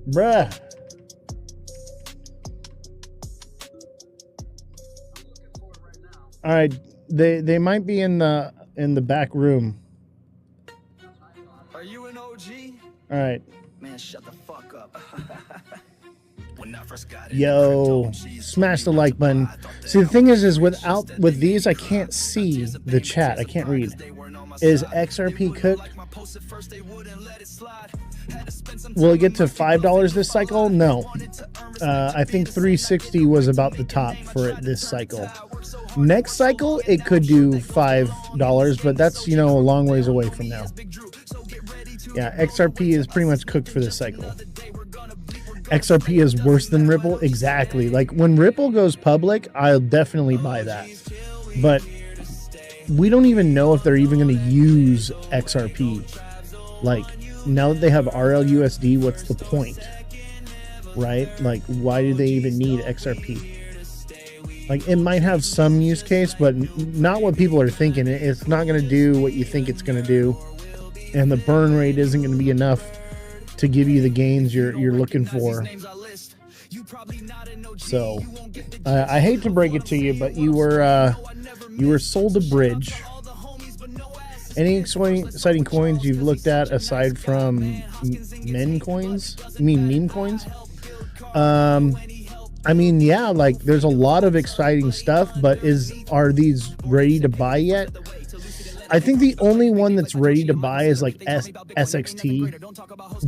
Bruh. All right, they might be in the back room. Are you an OG? All right. Man, shut the fuck up. Yo, smash the like button. See, the thing is with these, I can't see the chat. I can't read. Is XRP cooked? Will it get to $5 this cycle? No. I think 360 was about the top for it this cycle. Next cycle, it could do $5, but that's, a long ways away from now. Yeah, XRP is pretty much cooked for this cycle. XRP is worse than Ripple? Exactly. Like, when Ripple goes public, I'll definitely buy that. But we don't even know if they're even going to use XRP. Like, now that they have RLUSD, what's the point? Right? Like, why do they even need XRP? Like, it might have some use case, but not what people are thinking. It's not going to do what you think it's going to do. And the burn rate isn't going to be enough to give you the gains you're looking for. So, I hate to break it to you, but you were sold a bridge. Any exciting coins you've looked at aside from meme coins? I mean, yeah, like there's a lot of exciting stuff, but are these ready to buy yet? I think the only one that's ready to buy is like SXT.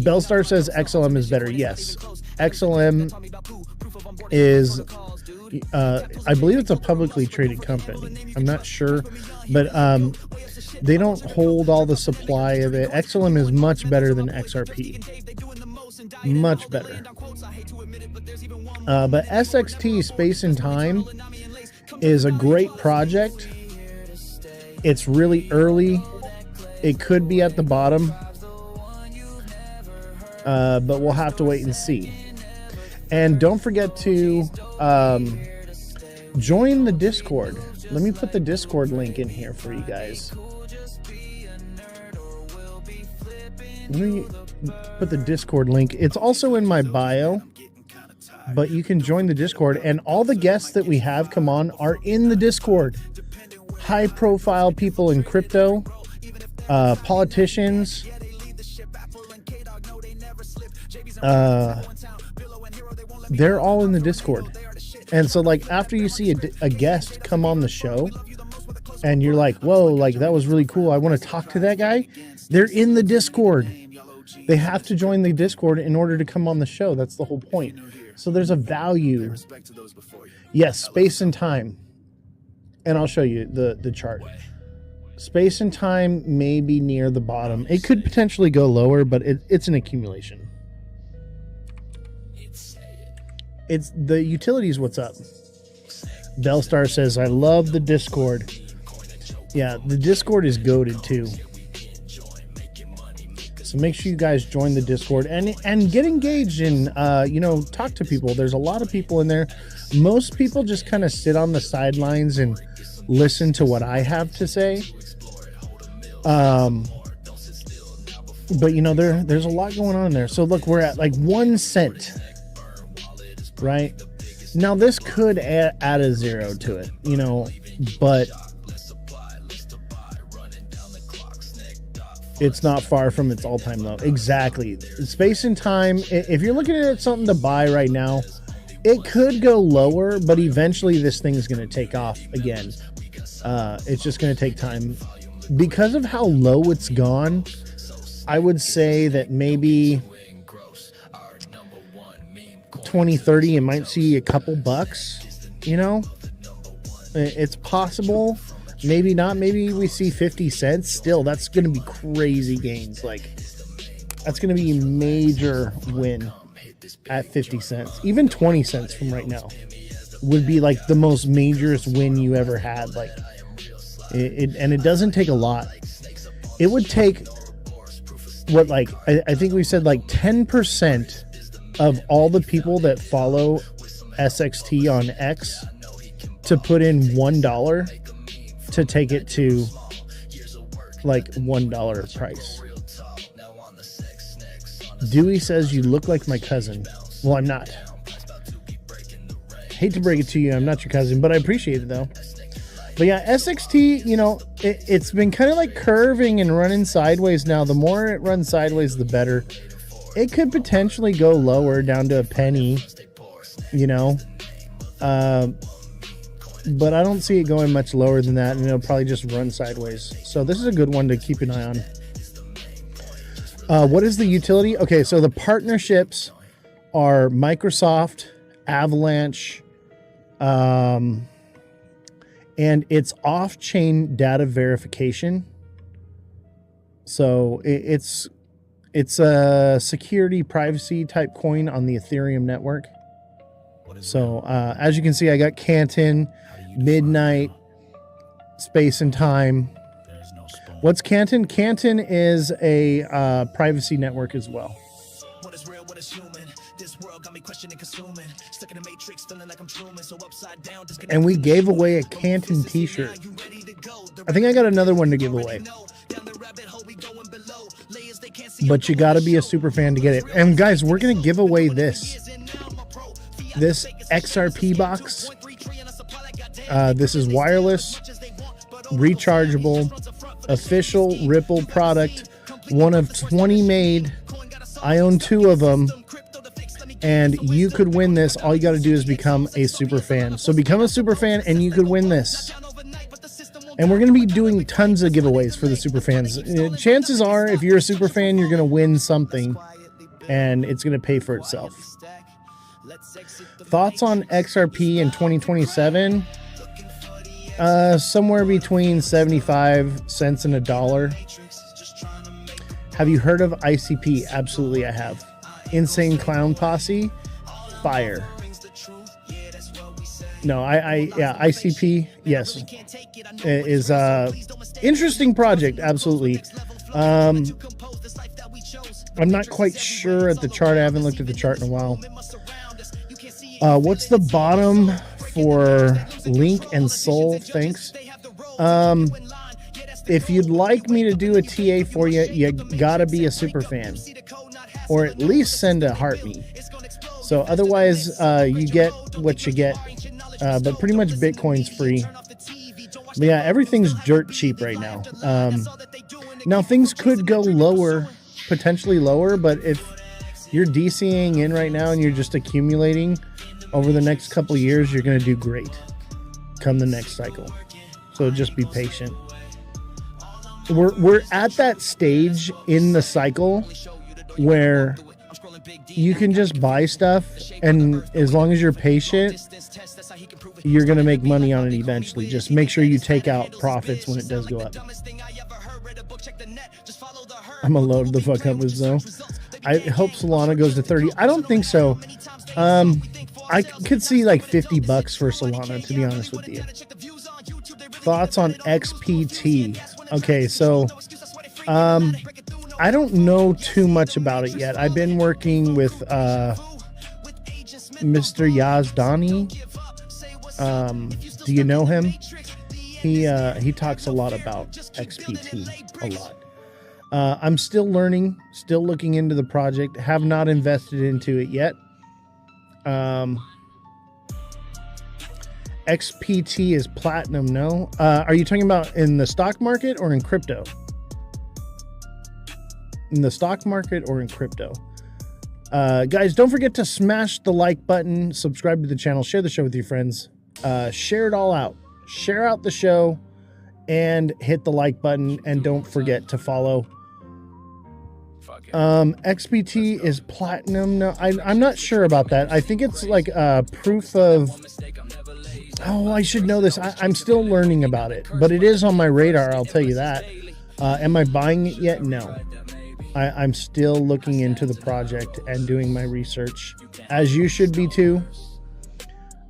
Bellstar says XLM is better. Yes, XLM is, I believe it's a publicly traded company. I'm not sure, but they don't hold all the supply of it. XLM is much better than XRP. Much better. But SXT, Space and Time, is a great project. It's really early. It could be at the bottom. But we'll have to wait and see. And don't forget to join the Discord. Let me put the Discord link in here for you guys. Let me put the Discord link. It's also in my bio, but you can join the Discord, and all the guests that we have come on are in the Discord. High profile people in crypto, politicians, they're all in the Discord. And so, like, after you see a guest come on the show and you're like, whoa, like that was really cool, I want to talk to that guy, they're in the Discord. They have to join the Discord in order to come on the show. That's the whole point. So there's a value. Yes, Space and Time. And I'll show you the chart. Space and Time may be near the bottom. It could potentially go lower, but it's an accumulation. It's the utilities. What's up? Bellstar says, I love the Discord. Yeah, the Discord is goated too. So make sure you guys join the Discord and get engaged and talk to people. There's a lot of people in there. Most people just kind of sit on the sidelines and listen to what I have to say. But there's a lot going on there. So look, we're at like 1 cent, right? Now this could add a zero to it, but it's not far from its all-time low. Exactly. Space and Time, if you're looking at something to buy right now, it could go lower, but eventually this thing's going to take off again. It's just going to take time. Because of how low it's gone, I would say that maybe 2030 it might see a couple bucks, It's possible. Maybe not. Maybe we see 50 cents. Still, that's going to be crazy gains. Like, that's going to be a major win at 50 cents. Even 20 cents from right now would be like the most majorest win you ever had. Like, it doesn't take a lot. It would take I think we said like 10% of all the people that follow SXT on X to put in $1 to take it to like $1 price. Dewey says you look like my cousin. Well, I'm not. Hate to break it to you, I'm not your cousin, but I appreciate it though. But yeah, SXT, you know, it's been kind of like curving and running sideways now. The more it runs sideways, the better. It could potentially go lower down to a penny, you know. But I don't see it going much lower than that, and it'll probably just run sideways. So this is a good one to keep an eye on. What is the utility? Okay, so the partnerships are Microsoft, Avalanche, and it's off-chain data verification. So it's a security privacy type coin on the Ethereum network. So as you can see, I got Canton, Midnight, Space and Time. What's Canton? Canton is a privacy network as well. What is real, what is human? This world got me questioning consuming. Stuck in a matrix, feeling like I'm Truman, so upside down. And we gave away a Canton t-shirt. I think I got another one to give away. But you got to be a super fan to get it. And guys, we're going to give away this XRP box. This is wireless, rechargeable, official Ripple product, one of 20 made. I own 2 of them, and you could win this. All you got to do is become a super fan. So become a super fan and you could win this. And we're going to be doing tons of giveaways for the super fans. Chances are, if you're a super fan, you're going to win something, and it's going to pay for itself. Thoughts on XRP in 2027? Somewhere between 75 cents and $1. Have you heard of ICP? Absolutely, I have. Insane Clown Posse, fire. No, yeah, ICP, yes, is interesting project. Absolutely. I'm not quite sure at the chart. I haven't looked at the chart in a while. What's the bottom for Link and Soul? Thanks. If you'd like me to do a TA for you, you gotta be a super fan, or at least send a heart me. So otherwise, you get what you get. But pretty much Bitcoin's free. But yeah, everything's dirt cheap right now. Now things could go lower, potentially lower, but if you're DCing in right now and you're just accumulating over the next couple of years, you're going to do great come the next cycle. So just be patient. We're at that stage in the cycle where you can just buy stuff, and as long as you're patient, you're going to make money on it eventually. Just make sure you take out profits when it does go up. I'm going to load the fuck up with though. I hope Solana goes to 30. I don't think so. I could see like $50 for Solana, to be honest with you. Thoughts on XPT? Okay, so I don't know too much about it yet. I've been working with Mr. Yazdani. Do you know him? He talks a lot about XPT a lot. I'm still learning, still looking into the project. Have not invested into it yet. XPT is platinum, no? Are you talking about in the stock market or in crypto? In the stock market or in crypto? Guys, don't forget to smash the like button, subscribe to the channel, share the show with your friends, share it all out. Share out the show and hit the like button, and don't forget to follow. XPT is platinum. No, I'm not sure about that. I think it's like proof of... Oh, I should know this. I'm still learning about it, but it is on my radar, I'll tell you that. Am I buying it yet? No. I'm still looking into the project and doing my research, as you should be too.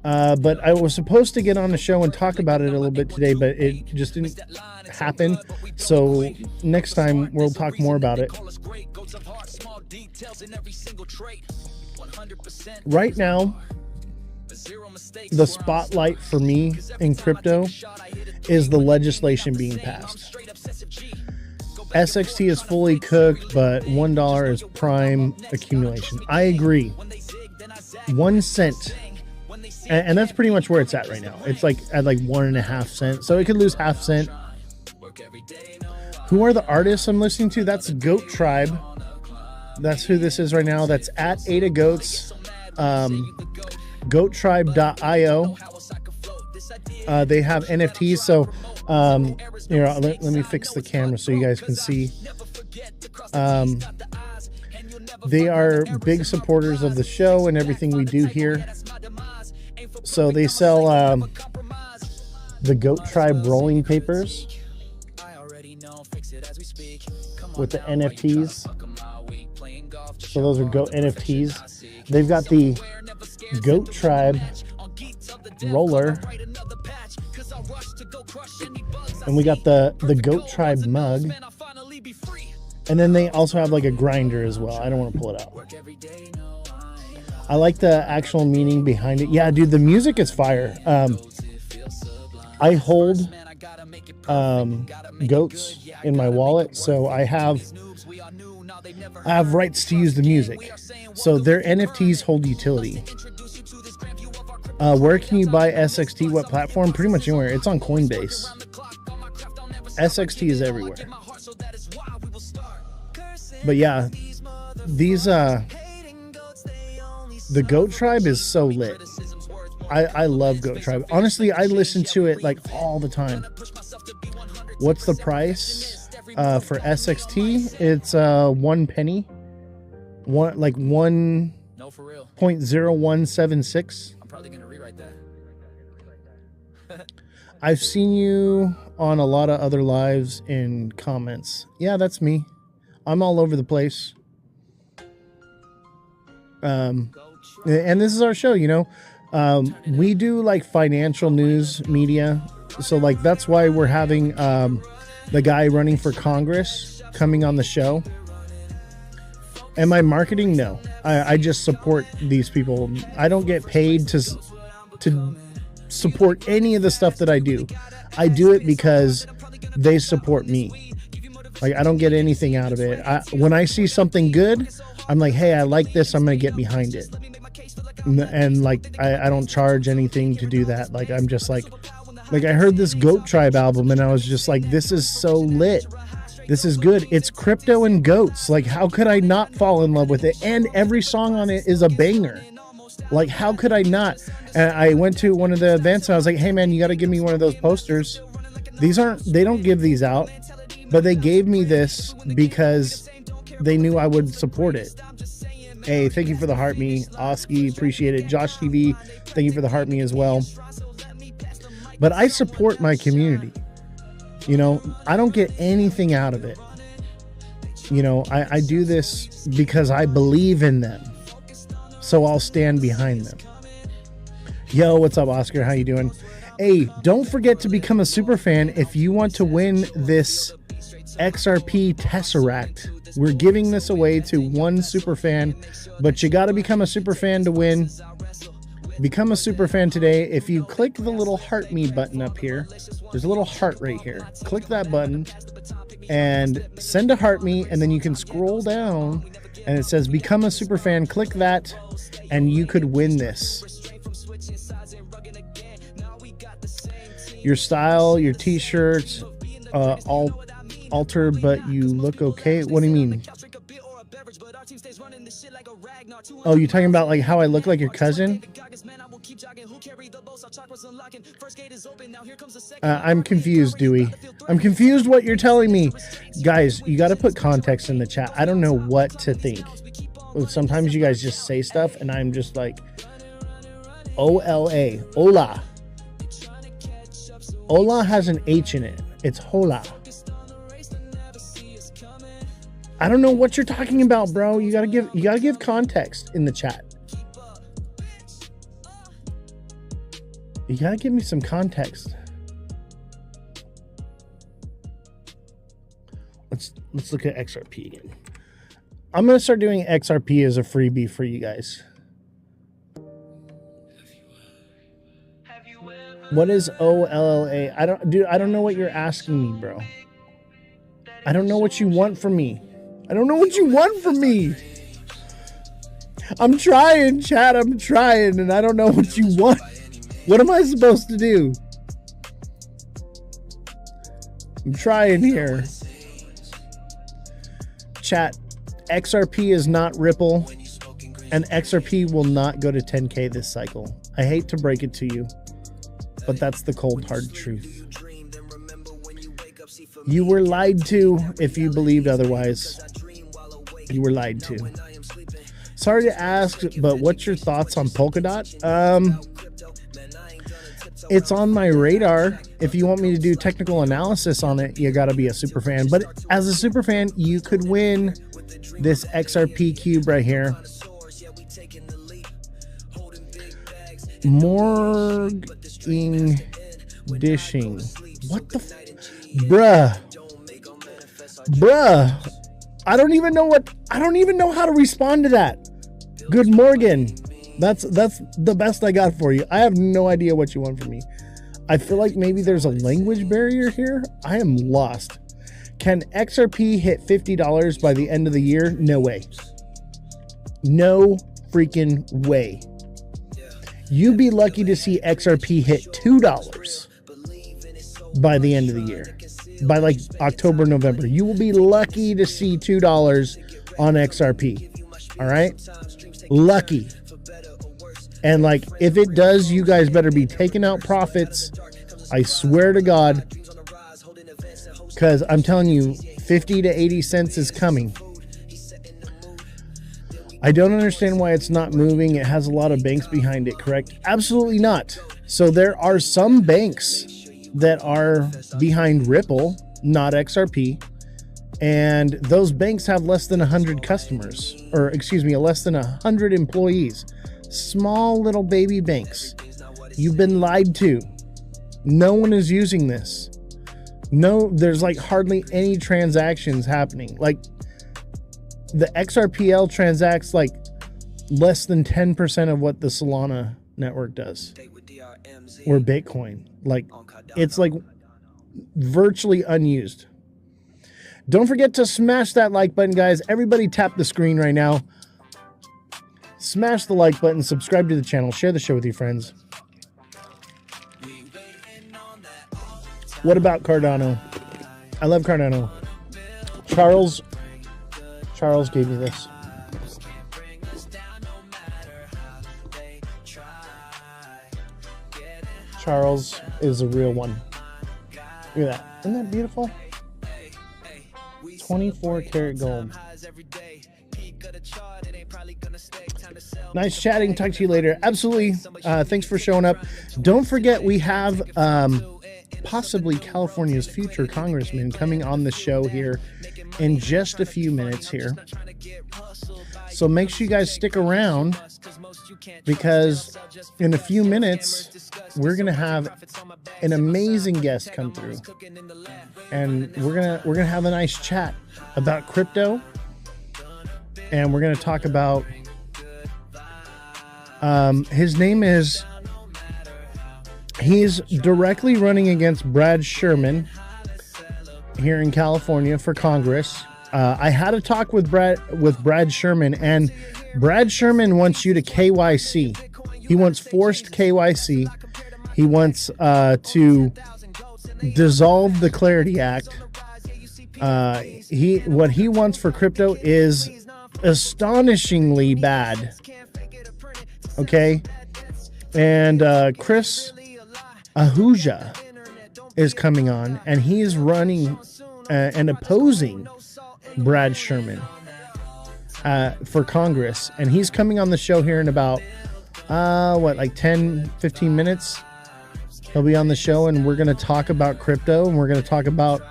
But I was supposed to get on the show and talk about it a little bit today, but it just didn't happen. So next time we'll talk more about it. Right now, the spotlight for me in crypto is the legislation being passed. SXT is fully cooked, but $1 is prime accumulation. I agree. 1 cent. And that's pretty much where it's at right now. It's like at like 1.5 cents. So it could lose half cent. Who are the artists I'm listening to? That's Goat Tribe. That's who this is right now. That's at Ada Goats. Goattribe.io. They have NFTs. So here, let me fix the camera so you guys can see. They are big supporters of the show and everything we do here. So they sell the Goat Tribe rolling papers with the NFTs. So those are Goat NFTs. They've got the Goat Tribe roller. And we got the Goat Tribe mug. And then they also have like a grinder as well. I don't want to pull it out. I like the actual meaning behind it. Yeah, dude, the music is fire. I hold goats in my wallet, so I have rights to use the music. So their NFTs hold utility. Where can you buy SXT? What platform? Pretty much anywhere. It's on Coinbase. SXT is everywhere. But yeah, these the Goat Tribe is so lit. I love Goat Tribe. Honestly, I listen to it like all the time. What's the price for SXT? It's 1 penny. Like 1.0176. I'm probably gonna rewrite that. I've seen you on a lot of other lives in comments. Yeah, that's me. I'm all over the place. And this is our show, you know. We do like financial news media. So like that's why we're having the guy running for Congress coming on the show. Am I marketing? No. I just support these people. I don't get paid to support any of the stuff that I do. I do it because they support me. Like I don't get anything out of it. When I see something good, I'm like, hey, I like this. I'm going to get behind it. And like, I don't charge anything to do that. Like, I'm just like I heard this Goat Tribe album and I was just like, this is so lit. This is good. It's crypto and goats. Like, how could I not fall in love with it? And every song on it is a banger. Like, how could I not? And I went to one of the events and I was like, hey man, you got to give me one of those posters. They don't give these out, but they gave me this because they knew I would support it. Hey, thank you for the heart me. Oski, appreciate it. Josh TV, thank you for the heart me as well. But I support my community. You know, I don't get anything out of it. You know, I do this because I believe in them. So I'll stand behind them. Yo, what's up, Oscar? How you doing? Hey, don't forget to become a super fan if you want to win this XRP Tesseract. We're giving this away to one super fan, but you got to become a super fan to win. Become a super fan today. If you click the little heart me button up here, there's a little heart right here. Click that button and send a heart me, and then you can scroll down and it says become a super fan. Click that and you could win this. Your style, your t-shirts, all alter, but you look okay. What do you mean? Oh, you talking about like how I look like your cousin? I'm confused, Dewey. I'm confused what you're telling me. Guys, you got to put context in the chat. I don't know what to think. Sometimes you guys just say stuff and I'm just like, O-L-A, hola. Hola has an H in it. It's hola. I don't know what you're talking about, bro. You gotta give context in the chat. You gotta give me some context. Let's look at XRP again. I'm gonna start doing XRP as a freebie for you guys. What is OLLA? I don't know what you're asking me, bro. I don't know what you want from me. I don't know what you want from me. I'm trying, chat. I'm trying, and I don't know what you want. What am I supposed to do? I'm trying here. Chat, XRP is not Ripple, and XRP will not go to 10K this cycle. I hate to break it to you, but that's the cold, hard truth. You were lied to if you believed otherwise. You were lied to. Sorry to ask, but what's your thoughts on Polkadot? It's on my radar. If you want me to do technical analysis on it, you got to be a super fan. But as a super fan, you could win this XRP cube right here. Morging dishing. What the bruh. I don't even know how to respond to that. Good morning. That's the best I got for you. I have no idea what you want from me. I feel like maybe there's a language barrier here. I am lost. Can XRP hit $50 by the end of the year? No way. No freaking way. You'd be lucky to see XRP hit $2 by the end of the year. By like October, November. You will be lucky to see $2 on XRP. All right? Lucky. And like, if it does, you guys better be taking out profits. I swear to God. Because I'm telling you, 50 to 80 cents is coming. I don't understand why it's not moving. It has a lot of banks behind it, correct? Absolutely not. So there are some banks that are behind Ripple, not XRP. And those banks have less than 100 customers, or excuse me, less than 100 employees. Small little baby banks. You've been lied to. No one is using this. No, there's like hardly any transactions happening. Like the XRPL transacts like less than 10% of what the Solana network does. Or Bitcoin. Like it's like virtually unused. Don't forget to smash that like button, guys. Everybody tap the screen right now. Smash the like button, subscribe to the channel, share the show with your friends. What about Cardano? I love Cardano. Charles gave me this. Charles is a real one. Look at that. Isn't that beautiful? 24 karat gold. Nice chatting. Talk to you later. Absolutely. Thanks for showing up. Don't forget, we have possibly California's future congressman coming on the show here in just a few minutes here. So make sure you guys stick around, because in a few minutes we're gonna have an amazing guest come through, and we're gonna have a nice chat about crypto, and we're gonna talk about his name is, he's directly running against Brad Sherman here in California for Congress. I had a talk with Brad Sherman, and Brad Sherman wants you to KYC. He wants forced KYC. He wants to dissolve the Clarity Act. What he wants for crypto is astonishingly bad. Okay, and Chris Ahuja is coming on, and he is running and opposing Brad Sherman for Congress, and he's coming on the show here in about like 10-15 minutes. He'll be on the show, and we're going to talk about crypto, and we're going to talk about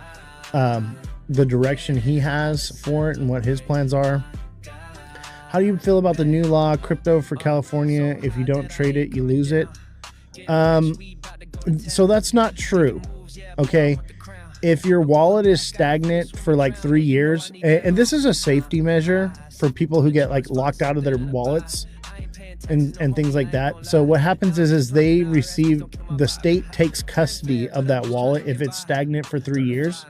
the direction he has for it and what his plans are. How do you feel about the new law, crypto for California? If you don't trade it, you lose it. So that's not true. Okay. If your wallet is stagnant for like 3 years, and this is a safety measure for people who get like locked out of their wallets and things like that. So what happens is they receive, the state takes custody of that wallet if it's stagnant for 3 years.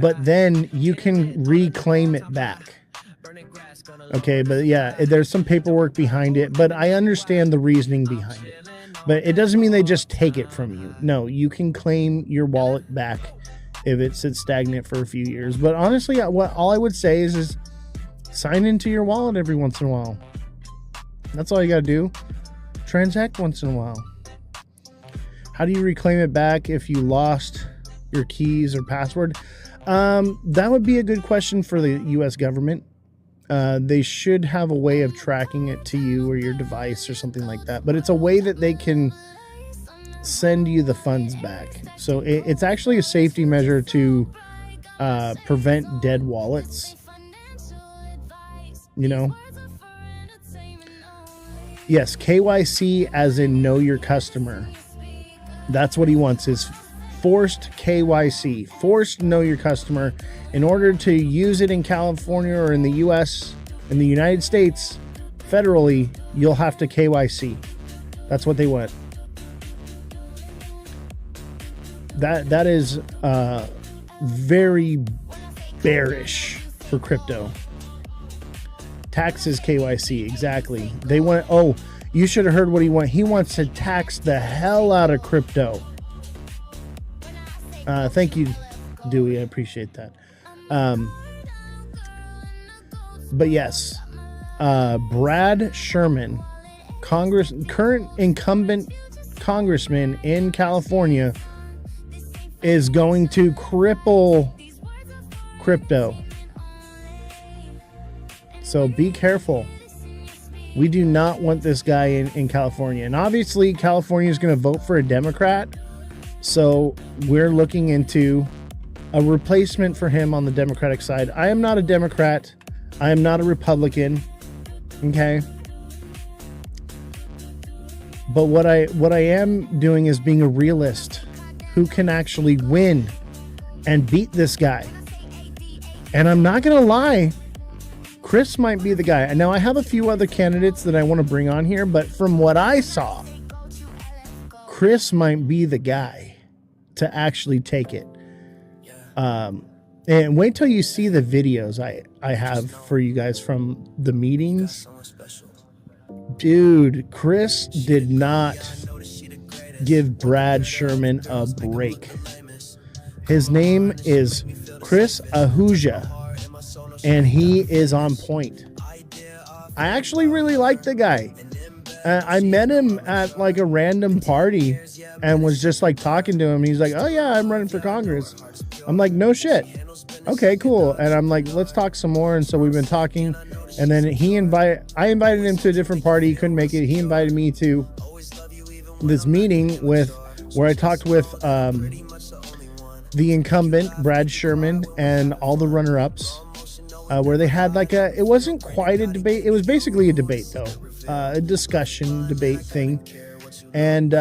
but then you can reclaim it back. Okay, but yeah, there's some paperwork behind it, but I understand the reasoning behind it. But it doesn't mean they just take it from you. No, you can claim your wallet back if it sits stagnant for a few years. But honestly, all I would say is sign into your wallet every once in a while. That's all you got to do. Transact once in a while. How do you reclaim it back if you lost your keys or password? That would be a good question for the U.S. government. They should have a way of tracking it to you or your device or something like that. But it's a way that they can send you the funds back. So it's actually a safety measure to prevent dead wallets. You know? Yes, KYC as in know your customer. That's what he wants, is forced KYC, forced know your customer. In order to use it in California or in the US, in the United States, federally, you'll have to KYC. That's what they want. That is very bearish for crypto. Taxes KYC, exactly. They want, oh, you should have heard what he wants. He wants to tax the hell out of crypto. Thank you, Dewey. I appreciate that. But yes, Brad Sherman, current incumbent congressman in California, is going to cripple crypto. So be careful. We do not want this guy in California. And obviously, California is going to vote for a Democrat. So we're looking into a replacement for him on the Democratic side. I am not a Democrat. I am not a Republican. Okay. But what I am doing is being a realist who can actually win and beat this guy. And I'm not going to lie, Chris might be the guy. Now, I have a few other candidates that I want to bring on here, but from what I saw, Chris might be the guy to actually take it. And wait till you see the videos I have for you guys from the meetings. Dude, Chris did not give Brad Sherman a break. His name is Chris Ahuja, and he is on point. I actually really like the guy. I met him at like a random party and was just like talking to him. He's like, oh yeah, I'm running for Congress. I'm like, no shit. Okay, cool. And I'm like, let's talk some more. And so we've been talking, and then I invited him to a different party. He couldn't make it. He invited me to this meeting where I talked with the incumbent Brad Sherman and all the runner-ups, where they had like it wasn't quite a debate. It was basically a debate though, a discussion debate thing. And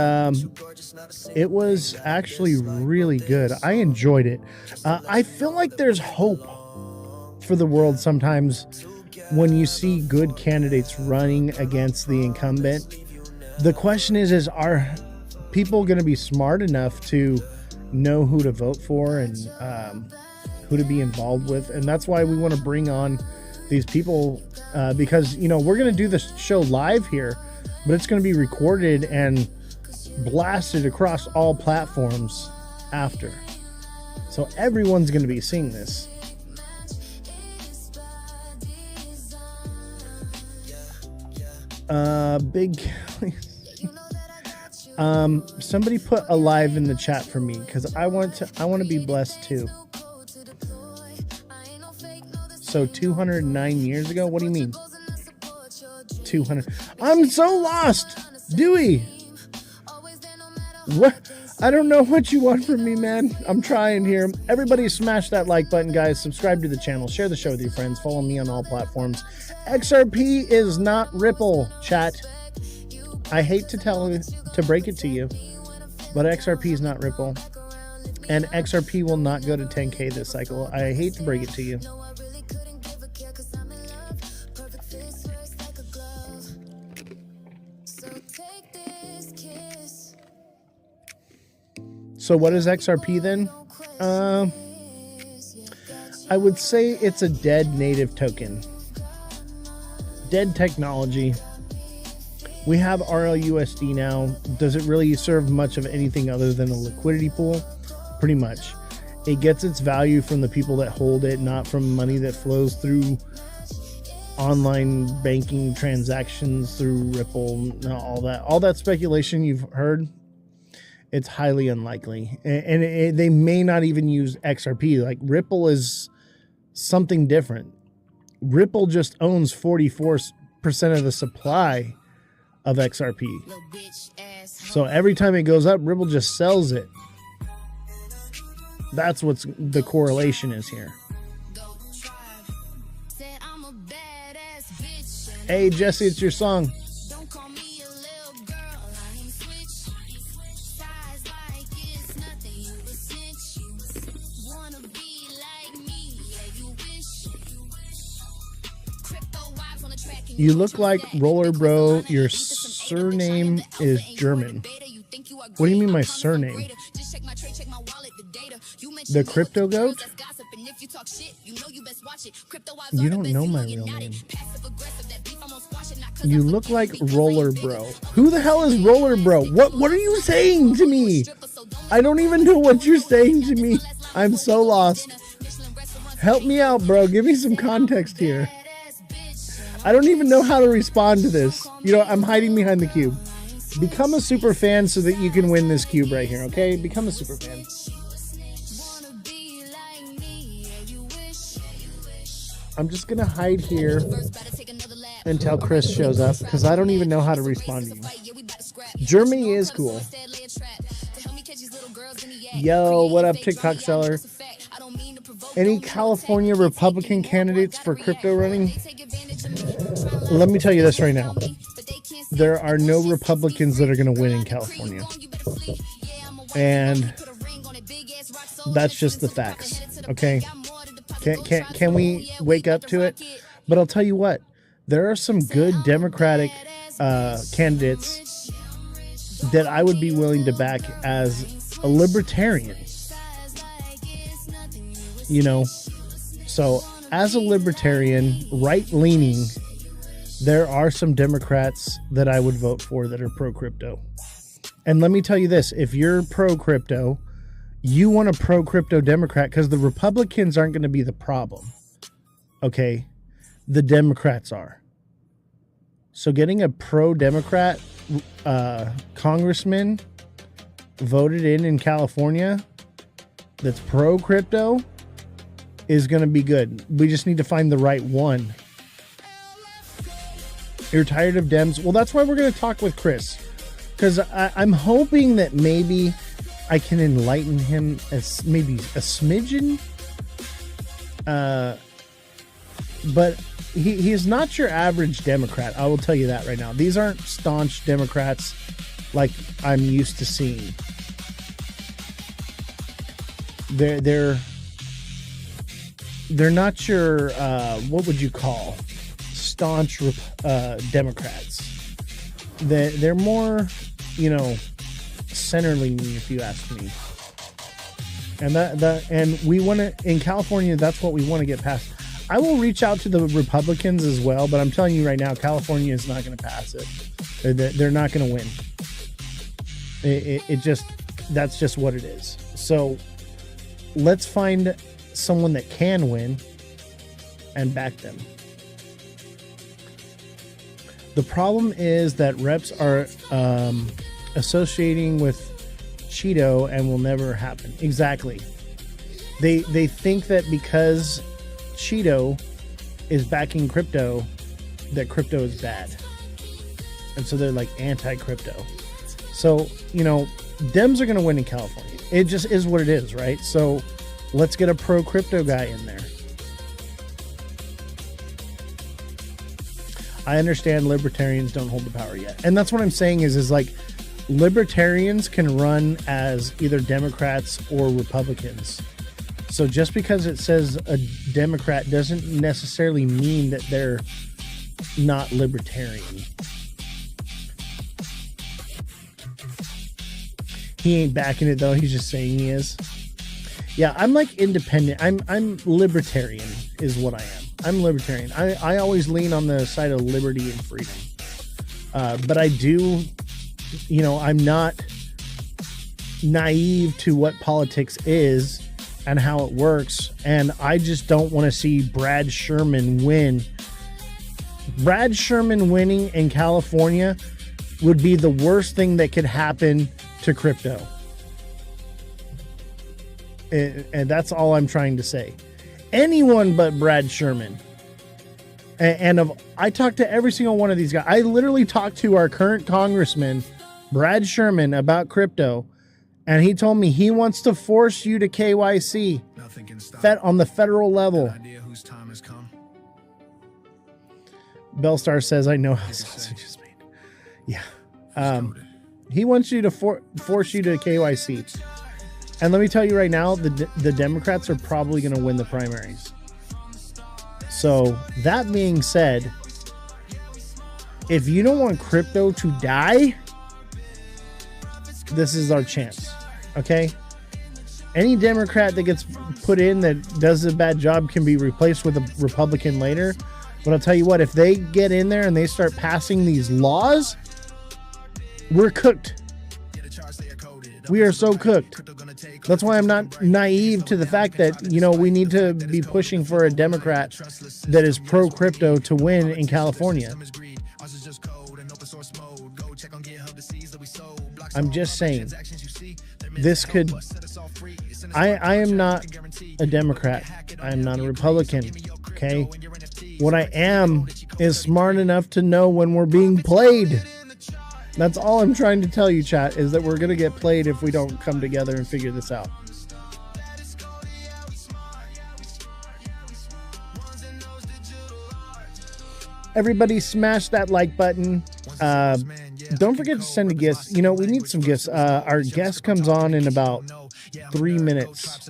it was actually really good. I enjoyed it. I feel like there's hope for the world sometimes when you see good candidates running against the incumbent. The question is are people going to be smart enough to know who to vote for and who to be involved with? And that's why we want to bring on these people, because, you know, we're going to do this show live here, but it's going to be recorded and blasted across all platforms after. So everyone's going to be seeing this. Big somebody put alive in the chat for me, because I want to be blessed too. So 209 years ago? What do you mean? 200. I'm so lost, Dewey. What? I don't know what you want from me, man. I'm trying here. Everybody smash that like button, guys. Subscribe to the channel. Share the show with your friends. Follow me on all platforms. XRP is not Ripple, chat. I hate to break it to you, but XRP is not Ripple. And XRP will not go to 10K this cycle. I hate to break it to you. So what is XRP then? I would say it's a dead native token. Dead technology. We have RLUSD now. Does it really serve much of anything other than a liquidity pool? Pretty much. It gets its value from the people that hold it, not from money that flows through online banking transactions through Ripple. All that speculation you've heard, it's highly unlikely. And they may not even use XRP. Like, Ripple is something different. Ripple just owns 44% of the supply of XRP. So every time it goes up, Ripple just sells it. That's what's the correlation is here. Hey Jesse, it's your song. You look like Roller Bro. Your surname is German. What do you mean my surname? The Crypto Goat? You don't know my real name. You look like Roller Bro. Who the hell is Roller Bro? What are you saying to me? I don't even know what you're saying to me. I'm so lost. Help me out, bro. Give me some context here. I don't even know how to respond to this. You know, I'm hiding behind the cube. Become a super fan so that you can win this cube right here, okay? Become a super fan. I'm just going to hide here until Chris shows up because I don't even know how to respond to you. Germany is cool. Yo, what up, TikTok seller? Any California Republican candidates for crypto running? Let me tell you this right now. There are no Republicans that are going to win in California. And that's just the facts, okay? Can we wake up to it? But I'll tell you what. There are some good Democratic candidates that I would be willing to back as a libertarian. You know, so as a libertarian, right-leaning, there are some Democrats that I would vote for that are pro-crypto. And let me tell you this, if you're pro-crypto, you want a pro-crypto Democrat because the Republicans aren't going to be the problem. Okay? The Democrats are. So getting a pro-Democrat congressman voted in California that's pro-crypto is going to be good. We just need to find the right one. You're tired of Dems? Well, that's why we're going to talk with Chris. Because I'm hoping that maybe I can enlighten him as maybe a smidgen. But he is not your average Democrat. I will tell you that right now. These aren't staunch Democrats like I'm used to seeing. They're not your what would you call staunch Democrats. They're more, you know, center leaning, if you ask me. And we want to in California. That's what we want to get past. I will reach out to the Republicans as well, but I'm telling you right now, California is not going to pass it. They're not going to win. That's just what it is. So let's find someone that can win and back them. The problem is that reps are associating with Cheeto and will never happen. Exactly. They think that because Cheeto is backing crypto, that crypto is bad. And so they're like anti-crypto. So, you know, Dems are going to win in California. It just is what it is, right? So let's get a pro-crypto guy in there. I understand libertarians don't hold the power yet. And that's what I'm saying is like libertarians can run as either Democrats or Republicans. So just because it says a Democrat doesn't necessarily mean that they're not libertarian. He ain't backing it though. He's just saying he is. Yeah, I'm like independent. I'm libertarian is what I am. I'm libertarian. I always lean on the side of liberty and freedom. But I do, I'm not naive to what politics is and how it works. And I just don't want to see Brad Sherman win. Brad Sherman winning in California would be the worst thing that could happen to crypto. And that's all I'm trying to say. Anyone but Brad Sherman. I talked to every single one of these guys. I literally talked to our current congressman, Brad Sherman, about crypto. And he told me he wants to force you to KYC on the federal level. Bellstar says, I know how sausage is made. Yeah. He wants you to force you to KYC. And let me tell you right now, the Democrats are probably going to win the primaries. So that being said, if you don't want crypto to die, this is our chance. Okay? Any Democrat that gets put in that does a bad job can be replaced with a Republican later. But I'll tell you what, if they get in there and they start passing these laws, we're cooked. We are so cooked. That's why I'm not naive to the fact that, we need to be pushing for a Democrat that is pro-crypto to win in California. I'm just saying, this could... I am not a Democrat. I am not a Republican, okay? What I am is smart enough to know when we're being played. That's all I'm trying to tell you, chat, is that we're going to get played if we don't come together and figure this out. Everybody smash that like button. Don't forget to send a gift. We need some gifts. Our guest comes on in about 3 minutes.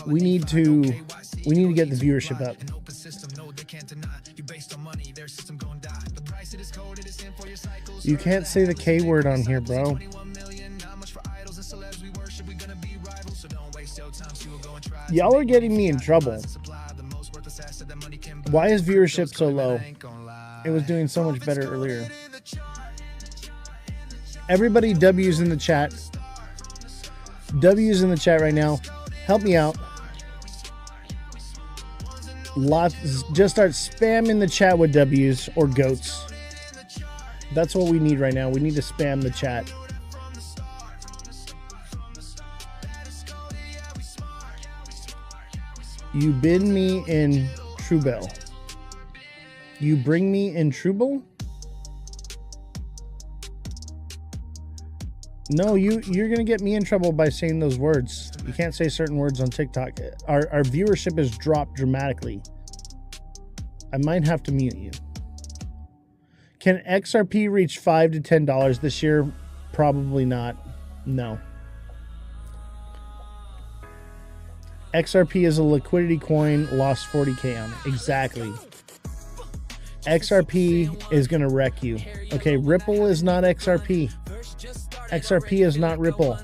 We need to get the viewership up. You can't say the K word on here, bro. Y'all are getting me in trouble. Why is viewership so low? It was doing so much better earlier. Everybody W's in the chat. W's in the chat right now. Help me out. Just start spamming the chat with W's or goats. That's what we need right now. We need to spam the chat. You bid me in Truebell. You bring me in Truebell? No, you're going to get me in trouble by saying those words. You can't say certain words on TikTok. Our viewership has dropped dramatically. I might have to mute you. Can XRP reach $5 to $10 this year? Probably not. No. XRP is a liquidity coin, lost 40K on it. Exactly. XRP is going to wreck you. Okay, Ripple is not XRP. XRP is not Ripple.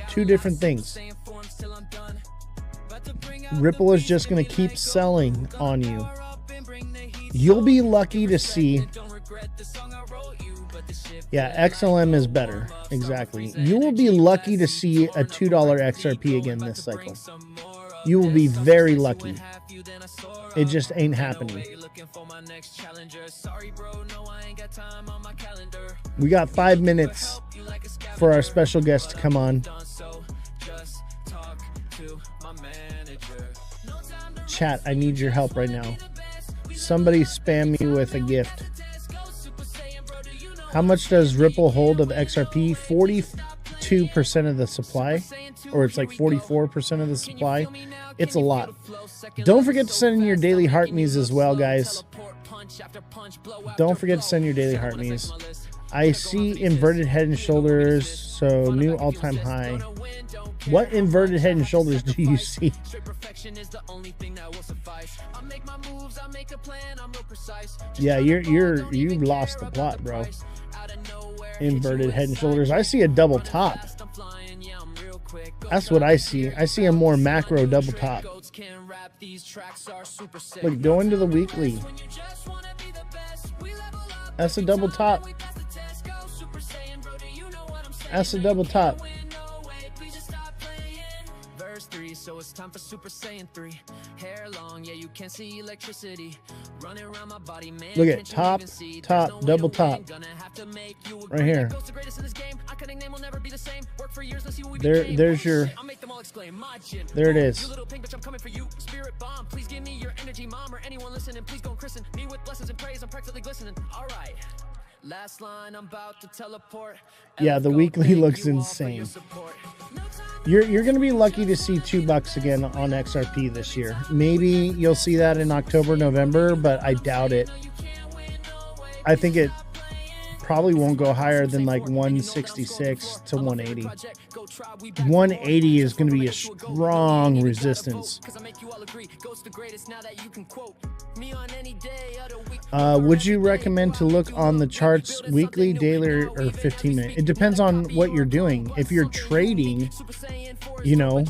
Two different things. Ripple is just going to keep selling on you. You'll be lucky to see... Yeah, XLM is better. Exactly. You will be lucky to see a $2 XRP again this cycle. You will be very lucky. It just ain't happening. We got 5 minutes for our special guest to come on. Chat, I need your help right now. Somebody spam me with a gift. How much does Ripple hold of XRP? 42% of the supply, or it's like 44% of the supply. It's a lot. Don't forget to send in your daily heart me's as well, guys. Don't forget to send your daily heart me's. I see inverted head and shoulders, so new all-time high. What inverted head and shoulders do you see? Yeah, you lost the plot, bro. Inverted head and shoulders. I see a double top. That's what I see. I see a more macro double top. Look, go into the weekly. That's a double top. That's a double top. So it's time for Super Saiyan 3. Hair long, yeah, you can't see electricity running around my body, man. Look at top, double top. Right here. There's your. There it is. Last line, I'm about to teleport. Yeah, the weekly looks insane. You're going to be lucky to see $2 again on XRP this year. Maybe you'll see that in October, November, but I doubt it. I think it probably won't go higher than like 166 to 180. 180 is going to be a strong resistance. Would you recommend to look on the charts weekly, daily, or 15 minute? It depends on what you're doing. If you're trading, you know,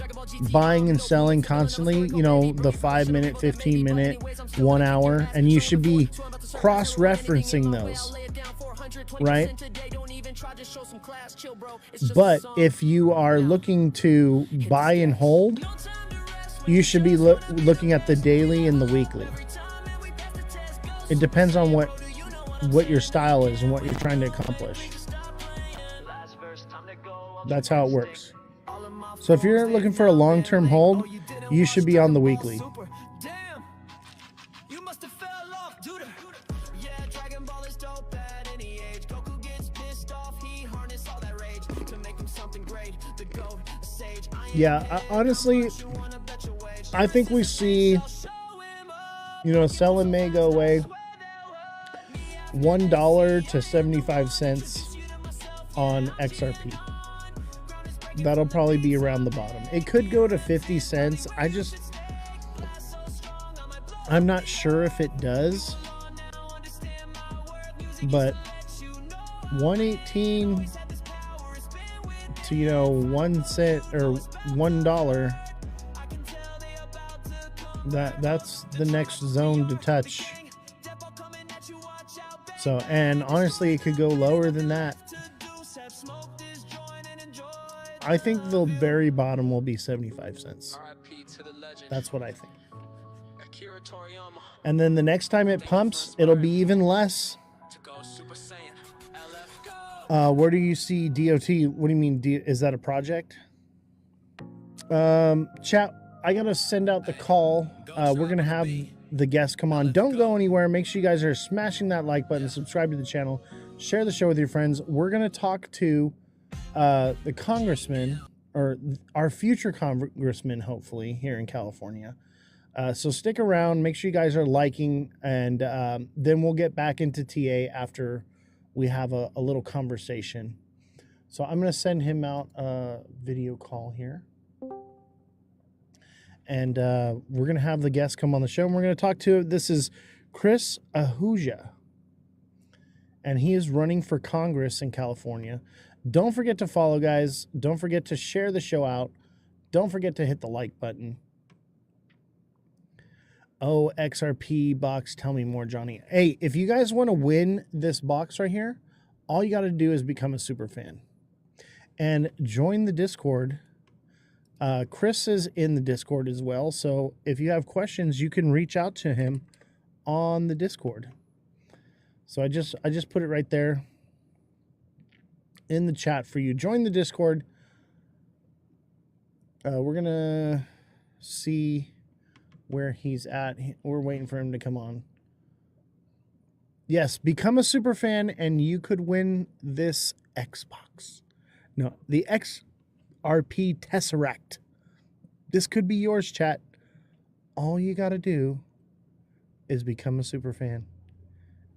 buying and selling constantly, you know, the 5 minute, 15 minute, 1 hour, and you should be cross-referencing those. Right? But if you are looking to buy and hold, you should be looking at the daily and the weekly. It depends on what your style is and what you're trying to accomplish. That's how it works. So if you're looking for a long-term hold, you should be on the weekly. Yeah, honestly, I think we see, you know, selling may go away. $1 to 75 cents on XRP. That'll probably be around the bottom. It could go to 50 cents. I'm not sure if it does, but 118 to, you know, 1 cent or $1, that's the next zone to touch. So, and honestly, it could go lower than that. I think the very bottom will be 75 cents. That's what I think. And then the next time it pumps, it'll be even less. Where do you see DOT? What do you mean? Is that a project? Chat, I got to send out the call. We're going to have the guests come on. Don't go anywhere. Make sure you guys are smashing that like button, subscribe to the channel, share the show with your friends. We're going to talk to the congressman, or our future congressman, hopefully, here in California. So stick around. Make sure you guys are liking, and then we'll get back into TA after we have a little conversation. So I'm going to send him out a video call here. And we're going to have the guests come on the show, and we're going to talk to, this is Chris Ahuja, and he is running for Congress in California. Don't forget to follow, guys. Don't forget to share the show out. Don't forget to hit the like button. Oh, XRP box, tell me more, Johnny. Hey, if you guys want to win this box right here, all you got to do is become a super fan and join the Discord. Chris is in the Discord as well, so if you have questions, you can reach out to him on the Discord. So I just put it right there in the chat for you. Join the Discord. We're gonna see where he's at. We're waiting for him to come on. Yes, become a super fan and you could win this Xbox. No, the XRP Tesseract. This could be yours, chat. All you got to do is become a super fan,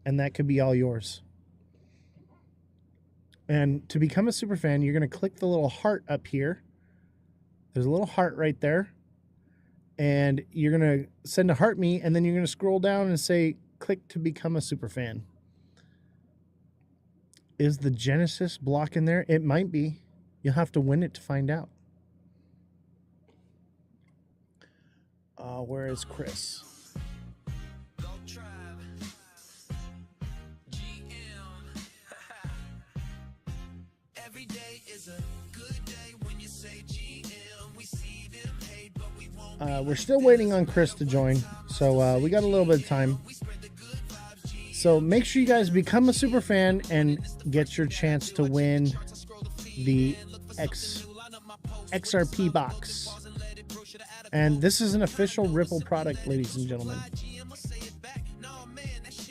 and that could be all yours. And to become a super fan, you're going to click the little heart up here, There's a little heart right there. And you're going to send a heart me, and then you're going to scroll down and say, click to become a super fan. Is the Genesis block in there? It might be. You'll have to win it to find out. Where is Chris? Every day is a good day when you say GM. We see them hate, but we won't. We're still waiting on Chris to join, so we got a little bit of time. So make sure you guys become a super fan and get your chance to win the XRP box. And this is an official Ripple product, ladies and gentlemen.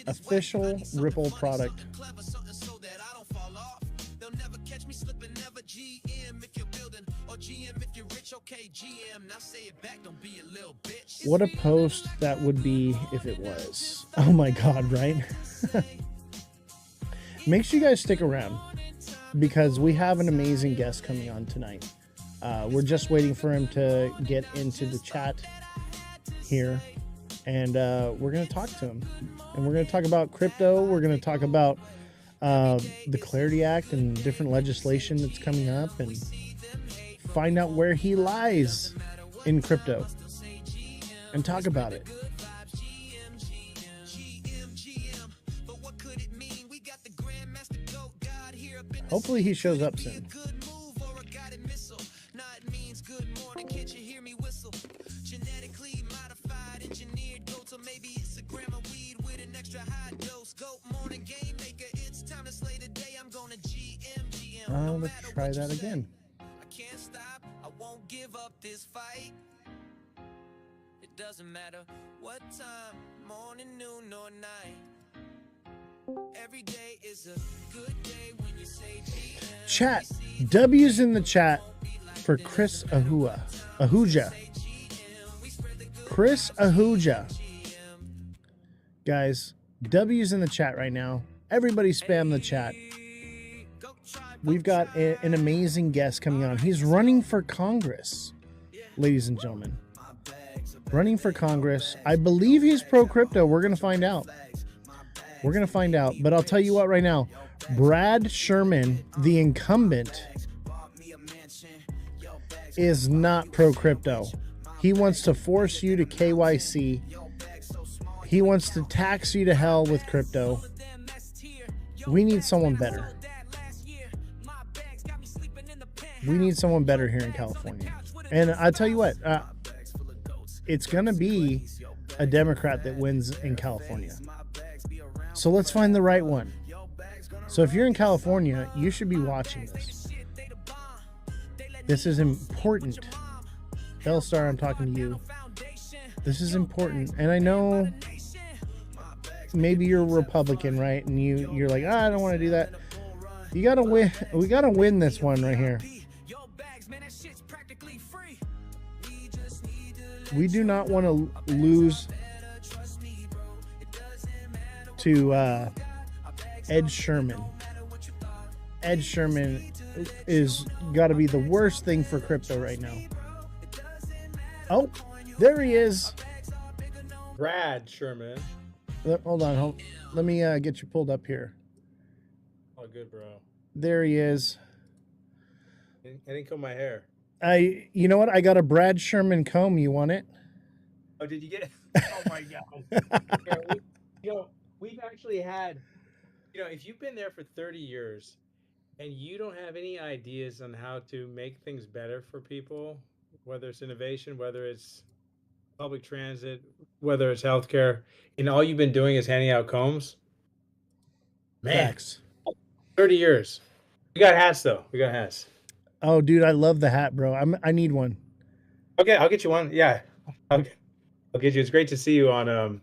Official Ripple product. What a post that would be if it was. Oh my God, right? Make sure you guys stick around because we have an amazing guest coming on tonight. We're just waiting for him to get into the chat here, and we're going to talk to him. And we're going to talk about crypto. We're going to talk about the Clarity Act and different legislation that's coming up, and find out where he lies in crypto and talk about it. Hopefully he shows up soon. Let's try that again. I can't stop, I won't give up this fight. It doesn't matter what time, morning, noon, or night. Every day is a good day when you say GM. Chat. W's in the chat for Chris Ahuja. Chris Ahuja. Guys, W's in the chat right now. Everybody spam the chat. We've got an amazing guest coming on. He's running for Congress, ladies and gentlemen. Running for Congress. I believe he's pro-crypto. We're going to find out. We're going to find out. But I'll tell you what right now. Brad Sherman, the incumbent, is not pro-crypto. He wants to force you to KYC. He wants to tax you to hell with crypto. We need someone better. We need someone better here in California. And I'll tell you what, it's going to be a Democrat that wins in California. So let's find the right one. So if you're in California, you should be watching this. This is important. Bellstar, I'm talking to you. This is important. And I know maybe you're a Republican, right? And you're like, I don't want to do that. You got to win. We got to win this one right here. We do not want to lose to Ed Sherman. Ed Sherman is got to be the worst thing for crypto right now. Oh, there he is. Brad Sherman. Hold on. Let me get you pulled up here. Oh, good, bro. There he is. I didn't comb my hair. You know what? I got a Brad Sherman comb. You want it? Oh, did you get it? Oh my God. Yeah, we've actually had, if you've been there for 30 years and you don't have any ideas on how to make things better for people, whether it's innovation, whether it's public transit, whether it's healthcare, and all you've been doing is handing out combs, man, Facts. 30 years. We got hats though. We got hats. Oh, dude, I love the hat, bro. I need one. Okay, I'll get you one. Yeah, I'll get you. It's great to see you on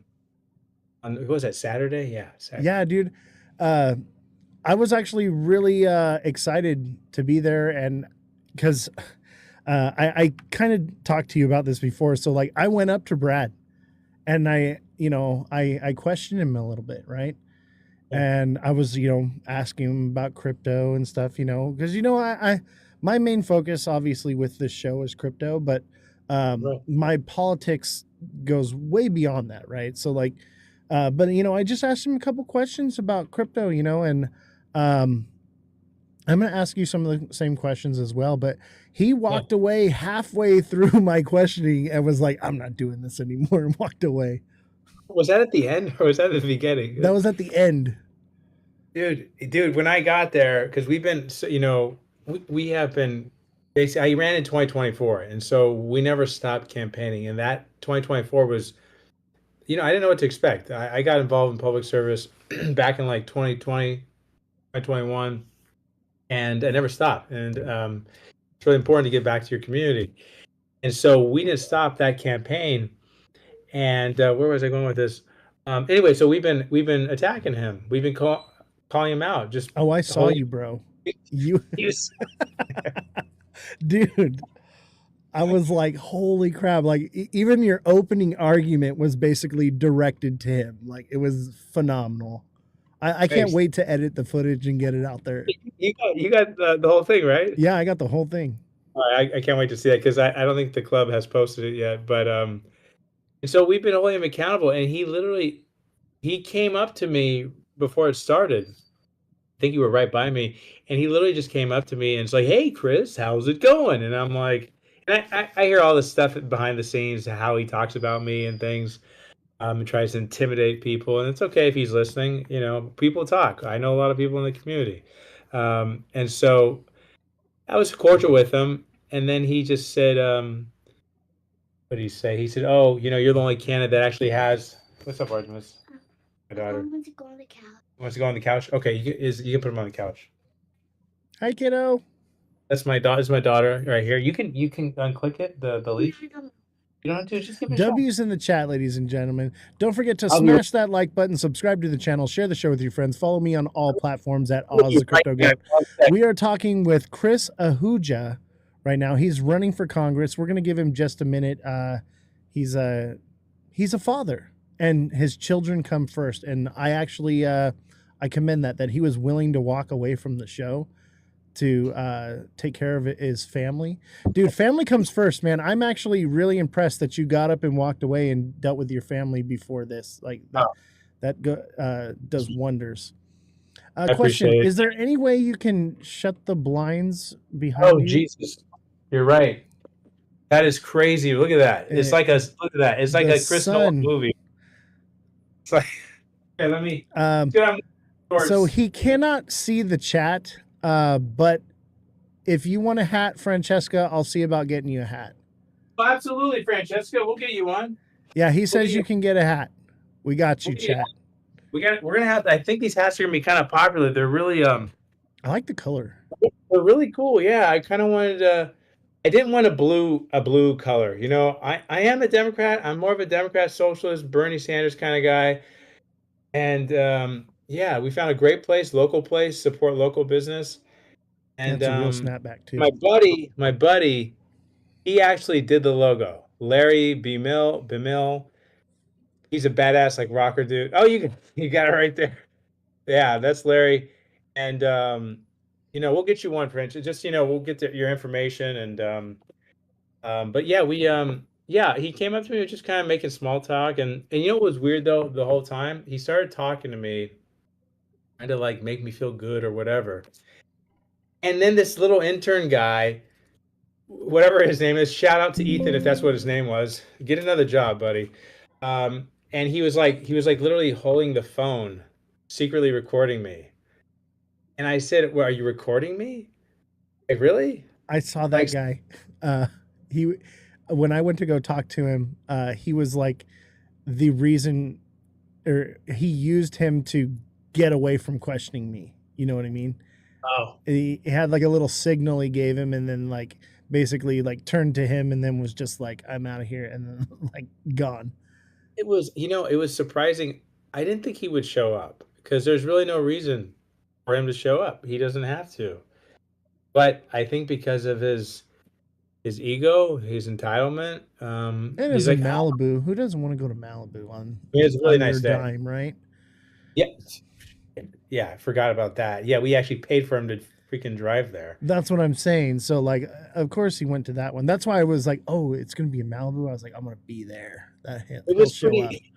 who was that, Saturday? Yeah, Saturday. Yeah, dude. I was actually really excited to be there, and because I kind of talked to you about this before. So like, I went up to Brad, and I questioned him a little bit, right? And I was, asking him about crypto and stuff, because, my main focus, obviously, with this show is crypto, but Right. my politics goes way beyond that, right? So, like, but I just asked him a couple questions about crypto, and um, I'm going to ask you some of the same questions as well. But he Yeah. walked away halfway through my questioning and was like, "I'm not doing this anymore," and walked away. Was that at the end or was that at the beginning? That was at the end. Dude, when I got there, because we've been, we have been basically, I ran in 2024, and so we never stopped campaigning. And that 2024 was, I didn't know what to expect. I got involved in public service back in like 2020, 2021, and I never stopped. And it's really important to give back to your community. And so we didn't stop that campaign. And where was I going with this? Anyway, so we've been attacking him. We've been calling him out. Just Oh, I saw holding. you, bro. You, He was dude. I was like, holy crap. Like, even your opening argument was basically directed to him. Like, it was phenomenal. I can't Thanks. wait to edit the footage and get it out there. You got the whole thing, right? Yeah, I got the whole thing. All right, I can't wait to see that because I don't think the club has posted it yet. But and so we've been holding him accountable, and he came up to me before it started. I think you were right by me, and he literally just came up to me and it's like, "Hey, Chris, how's it going?" And I'm like, and I hear all this stuff behind the scenes, how he talks about me and things, and tries to intimidate people, and it's okay if he's listening. People talk. I know a lot of people in the community, and so I was cordial with him, and then he just said, "What did he say?" He said, "Oh, you're the only candidate that actually has." What's up, Artemis? My daughter. Want to go on the couch. Wants to go on the couch? Okay, you can put him on the couch. Hi, kiddo. That's my daughter. Is my daughter right here? You can unclick it, the leaf. You don't have to. Just give it a shot. W's in the chat, ladies and gentlemen. Don't forget to I'll be smash that like button, subscribe to the channel, share the show with your friends. Follow me on all platforms at I'll be right Ozthecryptogoat. back. We are talking with Chris Ahuja right now. He's running for Congress. We're going to give him just a minute. He's a father, and his children come first. And I actually I commend that he was willing to walk away from the show to take care of his family. Dude, family comes first, man. I'm actually really impressed that you got up and walked away and dealt with your family before this. Like that does wonders. Question: appreciate it. Is there any way you can shut the blinds behind Oh you? Jesus, you're right. That is crazy. Look at that. It's like a look at that. It's like the a Chris Nolan sun. movie. It's like, okay, let me. So he cannot see the chat, but if you want a hat, Francesca, I'll see about getting you a hat. Oh, absolutely, Francesca. We'll get you one. Yeah, he says you can get a hat. We got you, We'll get you chat. We're gonna have. I think these hats are gonna be kind of popular. They're really I like the color. they're really cool. Yeah, I kind of wanted to. I didn't want a blue color. I am a Democrat. I'm more of a Democrat, socialist, Bernie Sanders kind of guy. And yeah, we found a great place, local place, support local business. And That's a real snapback too. my buddy, he actually did the logo. Larry Bimil. He's a badass like rocker dude. Oh, you got it right there. Yeah, that's Larry. And we'll get you one, French. Just we'll get your information and but yeah, he came up to me just kind of making small talk and what was weird though the whole time he started talking to me, trying to like make me feel good or whatever. And then this little intern guy, whatever his name is, shout out to Ethan if that's what his name was. Get another job, buddy. And he was like literally holding the phone, secretly recording me. And I said, "Well, are you recording me? Like, really?" I saw that guy. When I went to go talk to him, he was like the reason, or he used him to get away from questioning me. You know what I mean? Oh, He had like a little signal he gave him, and then like basically like turned to him, and then was just like, "I'm out of here," and then like gone. it was surprising. I didn't think he would show up because there's really no reason for him to show up. He doesn't have to. But I think because of his ego, his entitlement, And he's it's in like, Malibu. Who doesn't want to go to Malibu on it's a really on nice your day. dime, right? Yeah, yeah, I forgot about that. Yeah, we actually paid for him to freaking drive there. That's what I'm saying. So like, of course he went to that one. That's why I was like, oh, it's gonna be in Malibu. I was like, I'm gonna be there. That It he'll was show up. pretty.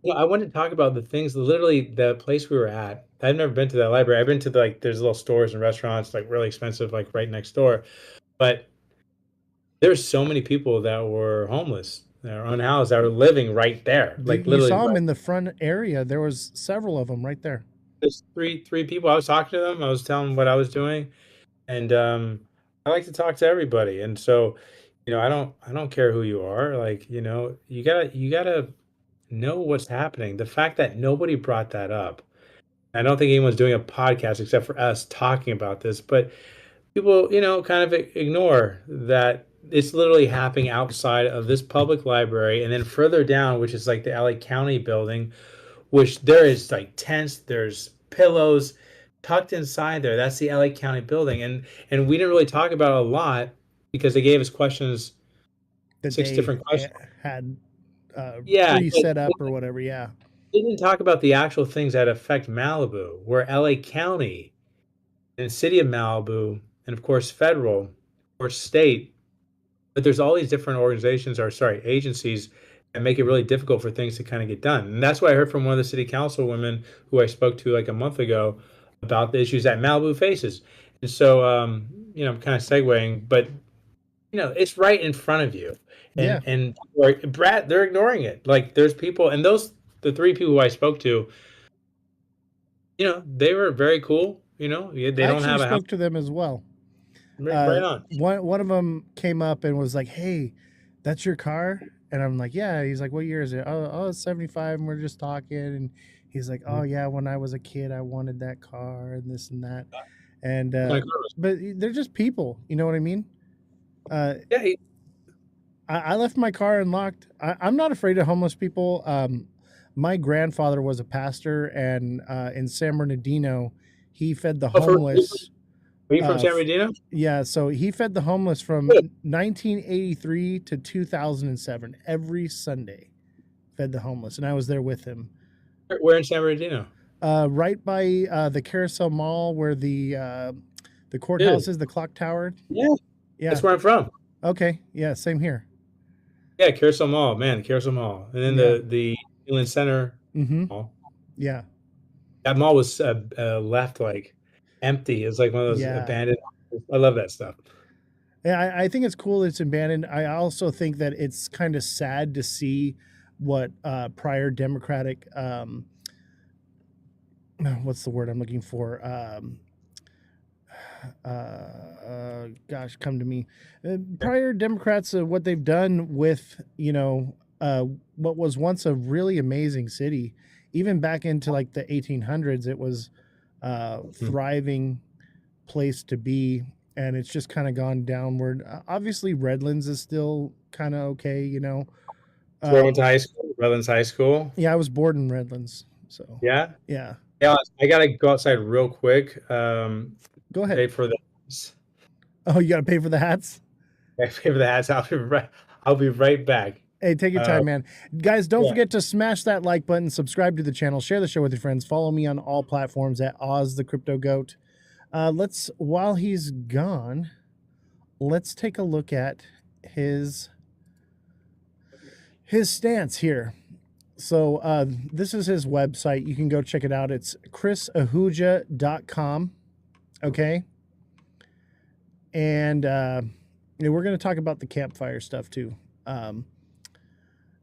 Yeah, I wanted to talk about the things. Literally, the place we were at. I've never been to that library. I've been to like there's little stores and restaurants like really expensive, like right next door. But there's so many people that were homeless, that were unhoused, that were living right there, like You literally saw him right. in the front area. There was several of them right there. There's three people. I was talking to them. I was telling them what I was doing, and I like to talk to everybody. And so, I don't care who you are. Like, you gotta know what's happening. The fact that nobody brought that up. I don't think anyone's doing a podcast except for us talking about this, but people, kind of ignore that it's literally happening outside of this public library, and then further down, which is like the LA County building, which there is like tents, there's pillows tucked inside there. That's the LA County building, and we didn't really talk about it a lot because they gave us questions, That six they different questions. had Yeah, but pre-set up or whatever. Yeah, they didn't talk about the actual things that affect Malibu, where LA County and City of Malibu, and of course federal or state. But there's all these different organizations, or sorry, agencies that make it really difficult for things to kind of get done. And that's what I heard from one of the city council women who I spoke to like a month ago about the issues that Malibu faces. And so, I'm kind of segueing, but it's right in front of you, yeah. and Brad, they're ignoring it. Like there's people, and the three people who I spoke to, they were very cool. They I don't actually have a house. spoke to them as well. Right on. One of them came up and was like, "Hey, that's your car?" And I'm like, "Yeah." He's like, "What year is it?" Oh, it's 75. And we're just talking, and he's like, "Oh yeah, when I was a kid, I wanted that car and this and that." And but they're just people, you know what I mean? Yeah, I left my car unlocked. I'm not afraid of homeless people. My grandfather was a pastor, and in San Bernardino, he fed the oh, homeless. are you from San F Bernardino? Yeah, so he fed the homeless from Good. 1983 to 2007. Every Sunday, fed the homeless, and I was there with him. Where in San Bernardino? Right by the Carousel Mall, where the courthouse Dude, is, the clock tower. yeah, Yeah. that's where I'm from. Okay. Yeah. Same here. Yeah, Carousel Mall, man, the Carousel Mall, and then Yeah. the Inland Center Mm-hmm. Mall. Yeah. That mall was left like empty. It's like one of those Yeah. abandoned. I love that stuff. Yeah. I think it's cool it's abandoned. I also think that it's kind of sad to see what prior Democratic what's the word I'm looking for? Gosh, come to me. Prior Democrats, what they've done with, what was once a really amazing city, even back into like the 1800s, it was a thriving place to be. And it's just kind of gone downward. Obviously, Redlands is still kind of okay, Where I went to high school, Redlands High School. Yeah, I was born in Redlands. So, Yeah, yeah. yeah. I gotta go outside real quick. Go ahead. Pay for the Oh, you got to pay for the hats? pay for the hats. I'll be right back. Hey, take your time, man. Guys, don't Yeah. forget to smash that like button, subscribe to the channel, share the show with your friends, follow me on all platforms at Ozthecryptogoat. While he's gone, let's take a look at his stance here. So this is his website. You can go check it out. It's chrisahuja.com. Okay. And we're going to talk about the campfire stuff too.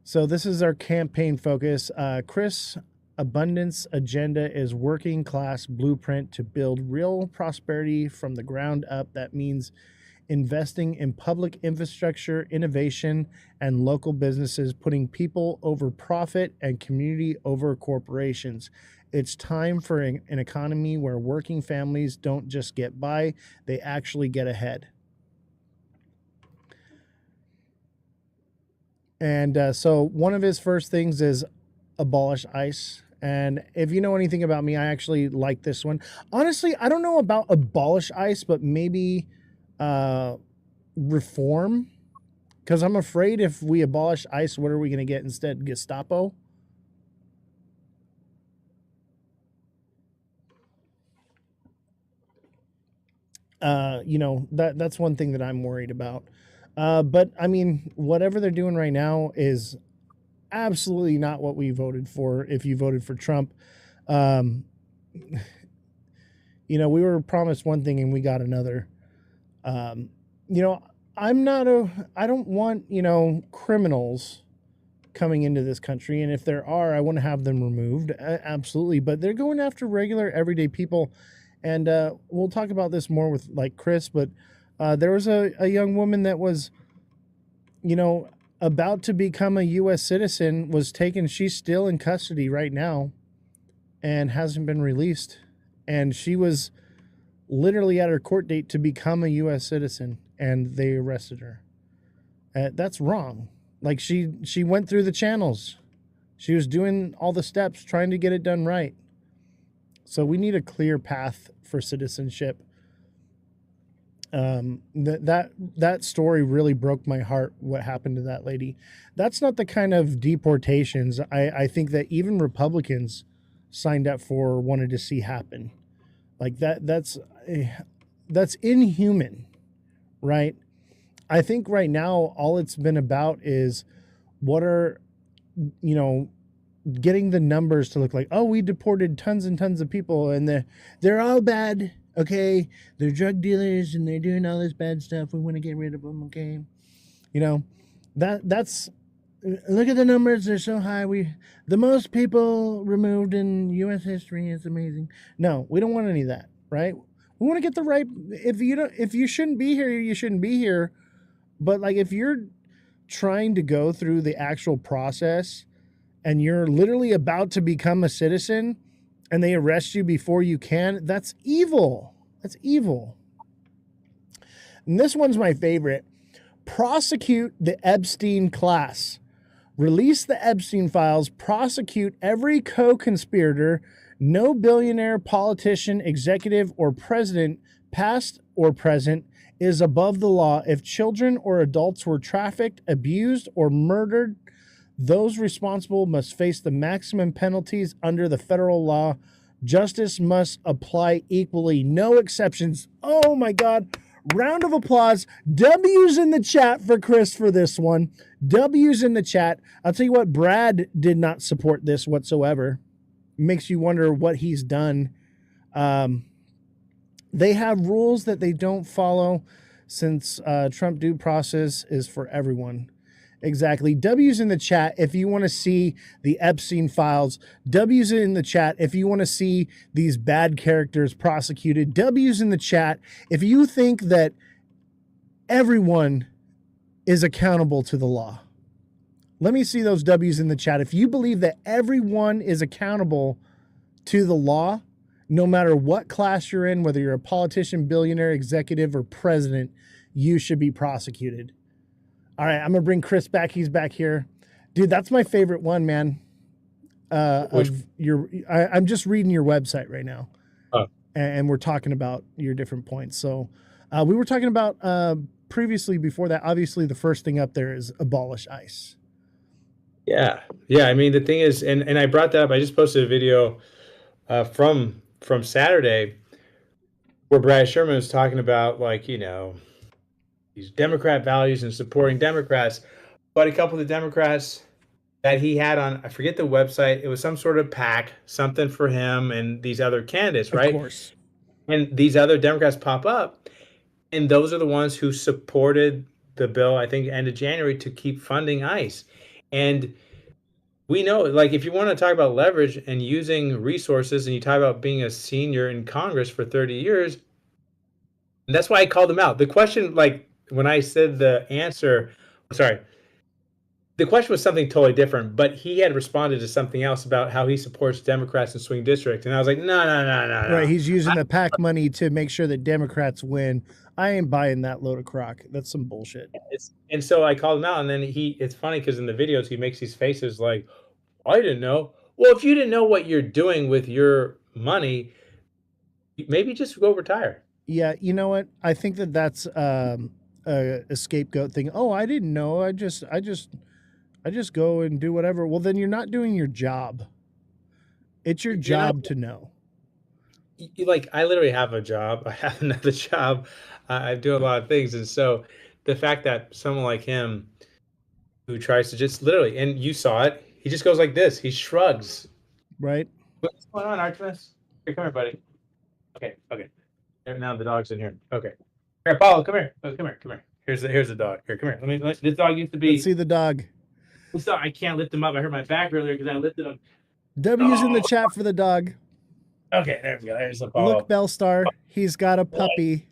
So this is our campaign focus. Chris' abundance agenda is working class blueprint to build real prosperity from the ground up. That means investing in public infrastructure, innovation, and local businesses, putting people over profit and community over corporations. It's time for an economy where working families don't just get by, they actually get ahead. And so one of his first things is abolish ICE. And if you know anything about me, I actually like this one. Honestly, I don't know about abolish ICE, but maybe reform. Because I'm afraid if we abolish ICE, what are we going to get instead? Gestapo? You know, that's one thing that I'm worried about. But I mean, whatever they're doing right now is absolutely not what we voted for. If you voted for Trump, um, you know, we were promised one thing and we got another. You know, I don't want, you know, criminals coming into this country. And if there are, I want to have them removed. Absolutely. But they're going after regular, everyday people. And we'll talk about this more with like Chris, but there was a young woman that was, you know, about to become a U.S. citizen, was taken. She's still in custody right now and hasn't been released. And she was literally at her court date to become a U.S. citizen, and they arrested her. That's wrong. Like she went through the channels. She was doing all the steps, trying to get it done right. So we need a clear path for citizenship. That story really broke my heart. What happened to that lady? That's not the kind of deportations I think that even Republicans signed up for, wanted to see happen. Like that's inhuman, right? I think right now all it's been about is what are, you know, getting the numbers to look like, oh, we deported tons and tons of people and they're all bad. Okay, they're drug dealers and they're doing all this bad stuff. We want to get rid of them. Okay, you know, that's look at the numbers. They're so high. The most people removed in U.S. history. It's amazing. No, we don't want any of that, right? We want to get the right. If you shouldn't be here, you shouldn't be here. But like if you're trying to go through the actual process and you're literally about to become a citizen and they arrest you before you can, that's evil. That's evil. And this one's my favorite. Prosecute the Epstein class. Release the Epstein files. Prosecute every co-conspirator. No billionaire, politician, executive, or president, past or present, is above the law. If children or adults were trafficked, abused, or murdered, those responsible must face the maximum penalties under the federal law. Justice must apply equally. No exceptions. Oh my God. Round of applause. W's in the chat for Chris for this one. W's in the chat. I'll tell you what, Brad did not support this whatsoever. Makes you wonder what he's done. They have rules that they don't follow since Trump due process is for everyone. Exactly. W's in the chat if you want to see the Epstein files. W's in the chat if you want to see these bad characters prosecuted. W's in the chat if you think that everyone is accountable to the law. Let me see those W's in the chat. If you believe that everyone is accountable to the law, no matter what class you're in, whether you're a politician, billionaire, executive, or president, you should be prosecuted. All right, I'm going to bring Chris back. He's back here. Dude, that's my favorite one, man. I'm just reading your website right now. Oh. And we're talking about your different points. So we were talking about previously before that, obviously the first thing up there is abolish ICE. Yeah. I mean, the thing is, and I brought that up. I just posted a video from Saturday where Brad Sherman was talking about, like, you know, these Democrat values and supporting Democrats, but a couple of the Democrats that he had on, I forget the website, it was some sort of PAC, something for him and these other candidates, right? Of course. And these other Democrats pop up, and those are the ones who supported the bill, I think, end of January, to keep funding ICE. And we know, like, if you want to talk about leverage and using resources, and you talk about being a senior in Congress for 30 years, and that's why I called him out. The question, like, when I said the answer, sorry, the question was something totally different, but he had responded to something else about how he supports Democrats in swing districts. And I was like, no. Right, he's using the PAC money to make sure that Democrats win. I ain't buying that load of crock. That's some bullshit. And so I called him out, and then it's funny because in the videos he makes these faces like, I didn't know. Well, if you didn't know what you're doing with your money, maybe just go retire. Yeah, you know what? I think that's a scapegoat thing. Oh, I didn't know. I just go and do whatever. Well, then you're not doing your job. It's your job to know. like I literally have a job. I have another job. I do a lot of things, and so the fact that someone like him who tries to just literally, and you saw it, he just goes like this. He shrugs. Right. What's going on, Artemis? Here, come here, buddy. Okay, okay. Now the dog's in here. Okay. Here, Apollo, come here. Oh, come here, come here. Here's the dog. Here, come here. This dog used to be. Let's see the dog. This dog, I can't lift him up. I hurt my back earlier because I lifted him. W's in the chat for the dog. Okay, there we go. There's Apollo. Look, Bellstar, he's got a puppy.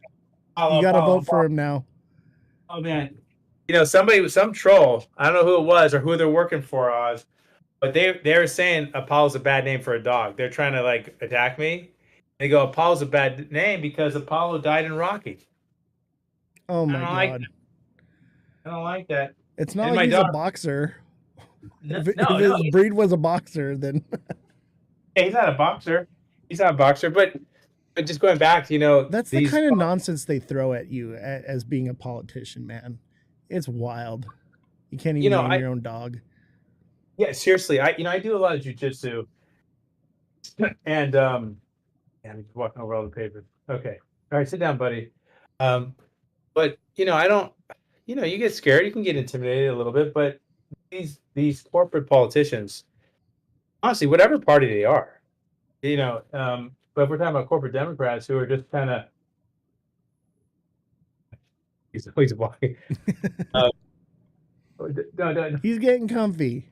Apollo, You got to Apollo, vote for him now. Oh man, somebody, some troll. I don't know who it was or who they're working for, Oz, but they were saying Apollo's a bad name for a dog. They're trying to like attack me. They go, Apollo's a bad name because Apollo died in Rocky. Oh my God. God. I don't like that. It's not like he's a boxer. No, if his breed was a boxer, then yeah, he's not a boxer. He's not a boxer, but just going back to, that's the kind of nonsense they throw at you as being a politician, man. It's wild. You can't even name your own dog. Yeah, seriously. I do a lot of jujitsu, and I'm just walking over all the papers. Okay, all right, sit down, buddy. But I don't. You get scared. You can get intimidated a little bit, but these corporate politicians, honestly, whatever party they are, but if we're talking about corporate Democrats who are just kind of, he's walking. No. He's getting comfy.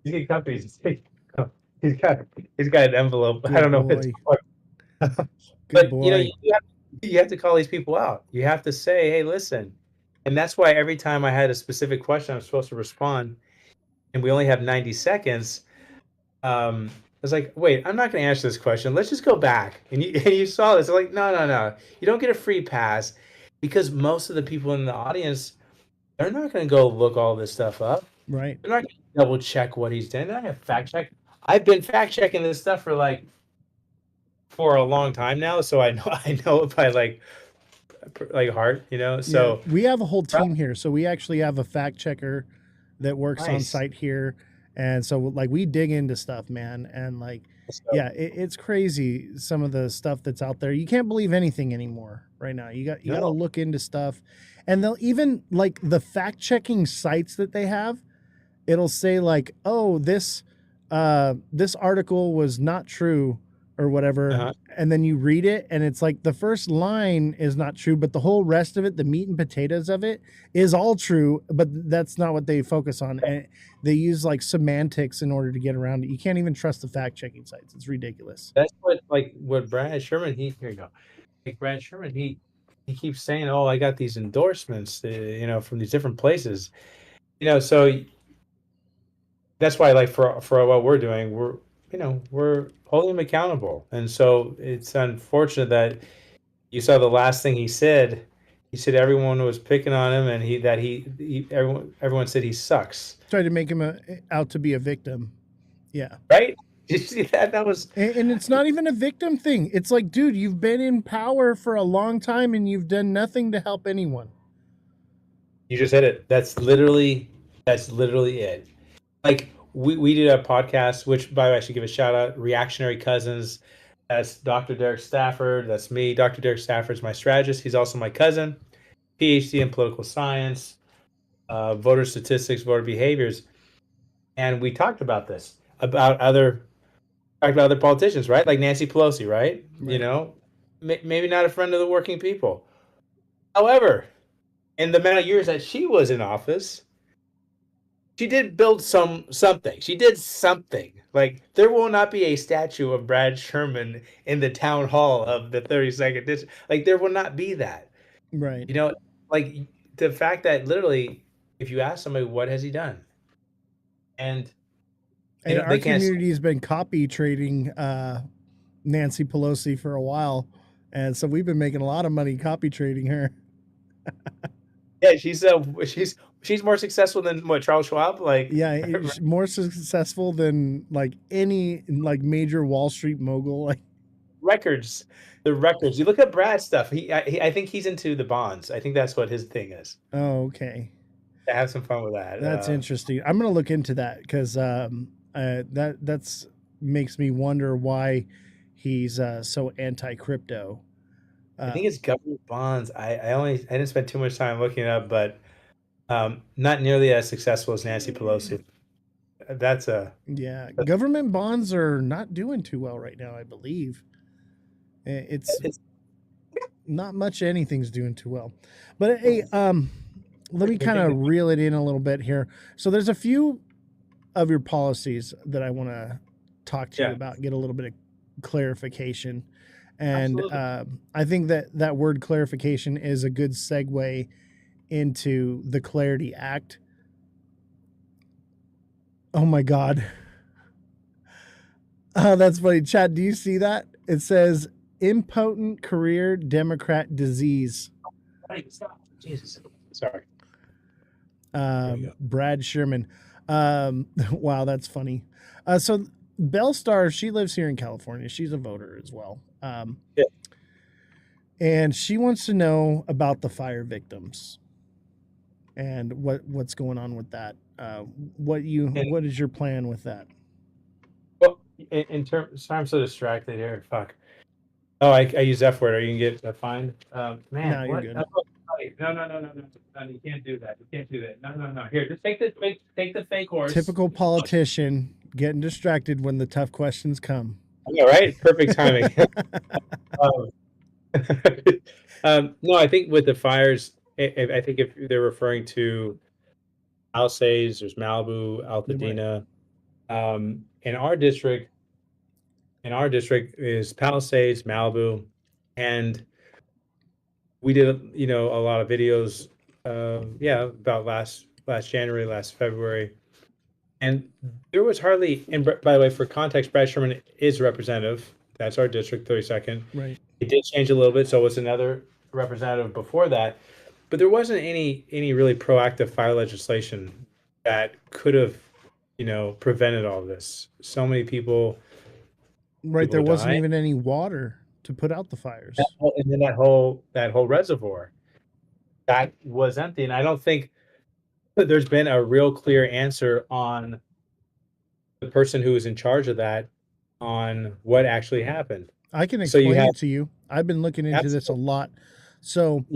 He's getting comfy. He's got an envelope. Good I don't know boy. what it's for. Good But boy. you have to call these people out. You have to say, hey, listen. And that's why every time I had a specific question I'm supposed to respond, and we only have 90 seconds, I was like, wait, I'm not going to answer this question. Let's just go back. And you saw this. I'm like, no. You don't get a free pass because most of the people in the audience, they're not going to go look all this stuff up. Right. They're not going to double check what he's done. They're not going to fact check. I've been fact checking this stuff for a long time now, so I know it by like heart, So yeah, we have a whole team here. So we actually have a fact checker that works on site here. And so we dig into stuff, man. And it's crazy. Some of the stuff that's out there, you can't believe anything anymore right now. You got to look into stuff, and they'll even the fact checking sites that they have. It'll say oh, this article was not true or whatever. And then you read it and it's the first line is not true, but the whole rest of it, the meat and potatoes of it is all true, but that's not what they focus on. And they use semantics in order to get around it. You can't even trust the fact checking sites. It's ridiculous. That's what Brad Sherman, here you go. Brad Sherman, he keeps saying, oh, I got these endorsements, from these different places, so that's why for what we're doing, we're holding him accountable. And so it's unfortunate that you saw the last thing he said. He said everyone was picking on him, and everyone said he sucks. Tried to make him out to be a victim. Yeah. Right? Did you see that? That was, and it's not even a victim thing. It's dude, you've been in power for a long time and you've done nothing to help anyone. You just hit it. That's literally it. We did a podcast, which, by the way, I should give a shout out, Reactionary Cousins. That's Dr. Derek Stafford. That's me. Dr. Derek Stafford is my strategist. He's also my cousin, PhD in political science, voter statistics, voter behaviors. And we talked about this, about other politicians, right? Like Nancy Pelosi, right? Maybe not a friend of the working people. However, in the amount of years that she was in office, she did build something. She did something. There will not be a statue of Brad Sherman in the town hall of the 32nd district. There will not be that. Right. The fact that literally, if you ask somebody, what has he done? And our community has been copy trading Nancy Pelosi for a while. And so we've been making a lot of money copy trading her. Yeah, she's more successful than what, Charles Schwab? More successful than any major Wall Street mogul. Records, the records. You look at Brad's stuff. I think he's into the bonds. I think that's what his thing is. Oh, okay. I have some fun with that. That's interesting. I'm gonna look into that because that's makes me wonder why he's so anti-crypto. I think it's government bonds. I didn't spend too much time looking it up, but not nearly as successful as Nancy Pelosi. That's a Yeah, government bonds are not doing too well right now, I believe. It's it's not much anything's doing too well. But hey, let me kind of reel it in a little bit here. So there's a few of your policies that I want to talk to you about, get a little bit of clarification. And I think that word clarification is a good segue into the Clarity Act. Oh my God. Oh, that's funny. Chad, do you see that? It says impotent career Democrat disease. Stop. Jesus. Sorry. Brad Sherman. Wow, that's funny. So Belle Star, she lives here in California. She's a voter as well. And she wants to know about the fire victims and what's going on with that. What is your plan with that? Well, in terms, sorry, I'm so distracted here. Fuck. Oh, I use F word. Are you gonna get fined? Man, no, what? You're good. No, you can't do that. You can't do that. No. Here, just take the fake horse. Typical politician getting distracted when the tough questions come. Yeah, right. Perfect timing. No, I think with the fires, I think if they're referring to Palisades, there's Malibu, Altadena. In our district is Palisades, Malibu, and we did a lot of videos. About last January, last February, and there was hardly. And by the way, for context, Brad Sherman is representative. That's our district, 32nd. Right. It did change a little bit, so it was another representative before that, but there wasn't any really proactive fire legislation that could have, prevented all this. So many people. Right, there wasn't even any water to put out the fires. And then that whole reservoir that was empty, and I don't think there's been a real clear answer on the person who was in charge of that on what actually happened. I can explain it to you. I've been looking into this a lot. So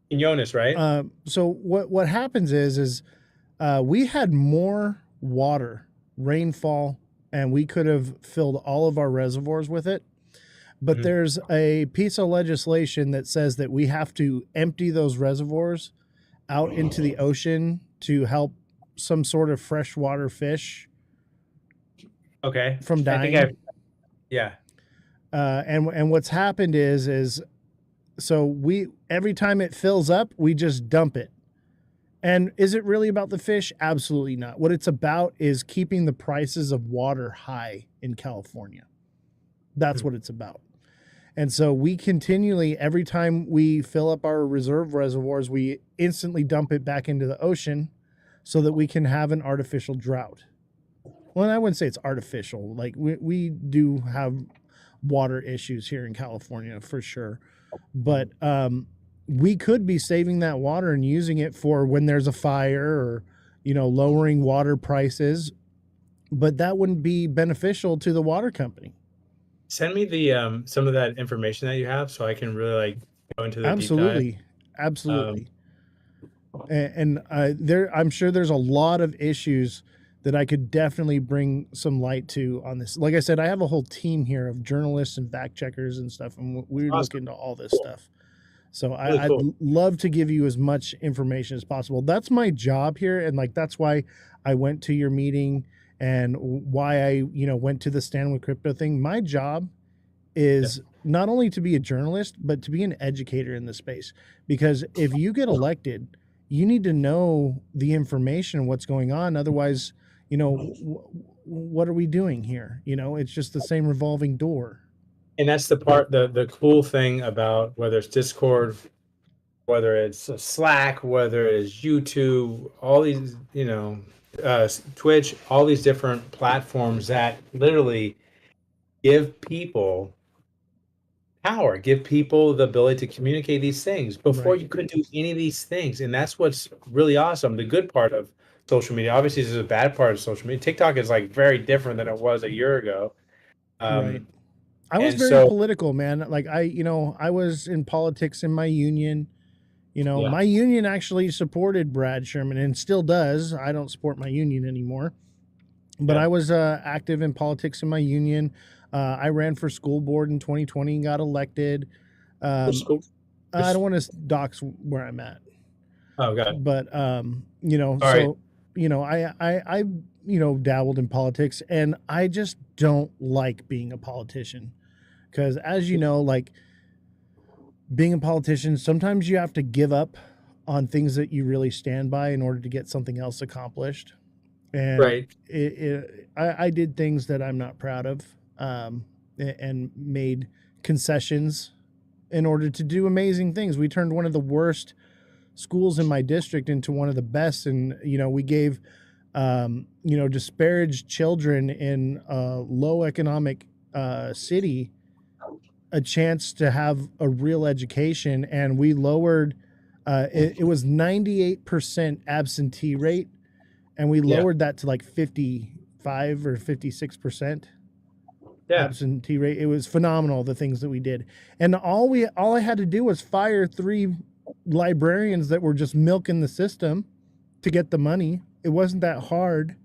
in Jonas, right? So what happens is we had more water, rainfall, and we could have filled all of our reservoirs with it. But there's a piece of legislation that says that we have to empty those reservoirs out into the ocean to help some sort of freshwater fish. Okay. From dying. Yeah. And what's happened is so we every time it fills up, we just dump it. And is it really about the fish? Absolutely not. What it's about is keeping the prices of water high in California. That's what it's about. And so we continually, every time we fill up our reserve reservoirs, we instantly dump it back into the ocean so that we can have an artificial drought. Well, I wouldn't say it's artificial. Like we do have water issues here in California for sure. But we could be saving that water and using it for when there's a fire or, lowering water prices. But that wouldn't be beneficial to the water company. Send me the some of that information that you have so I can really go into the absolutely. And I'm sure there's a lot of issues that I could definitely bring some light to on this. Like I said, I have a whole team here of journalists and fact checkers and stuff, and we look into all this stuff. So I'd love to give you as much information as possible. That's my job here, and that's why I went to your meeting and why I went to the Stand with Crypto thing. My job is not only to be a journalist, but to be an educator in the space. Because if you get elected, you need to know the information, what's going on. Otherwise, what are we doing here? It's just the same revolving door. And that's the part, the cool thing about whether it's Discord, whether it's Slack, whether it's YouTube, all these, Twitch, all these different platforms that literally give people power, give people the ability to communicate these things. Before you couldn't do any of these things. And that's what's really awesome. The good part of social media, obviously there's a bad part of social media. TikTok is very different than it was a year ago. Right. I was And very so, political, man. Like I was in politics in my union. yeah, My union actually supported Brad Sherman and still does. I don't support my union anymore, but yeah. I was active in politics in my union. I ran for school board in 2020 and got elected. Which Um, school? I don't want to dox where I'm at, Oh, God. but All right. so I dabbled in politics, and I just don't like being a politician because, as you know, like being a politician, sometimes you have to give up on things that you really stand by in order to get something else accomplished. And Right. I did things that I'm not proud of, and made concessions in order to do amazing things. We turned one of the worst schools in my district into one of the best, and we gave disparaged children in a low economic city a chance to have a real education, and we lowered it was 98% absentee rate, and we Yeah. lowered that to like 55 or 56% Yeah. absentee rate. It was phenomenal, the things that we did. And all I had to do was fire 3 librarians that were just milking the system to get the money. It wasn't that hard,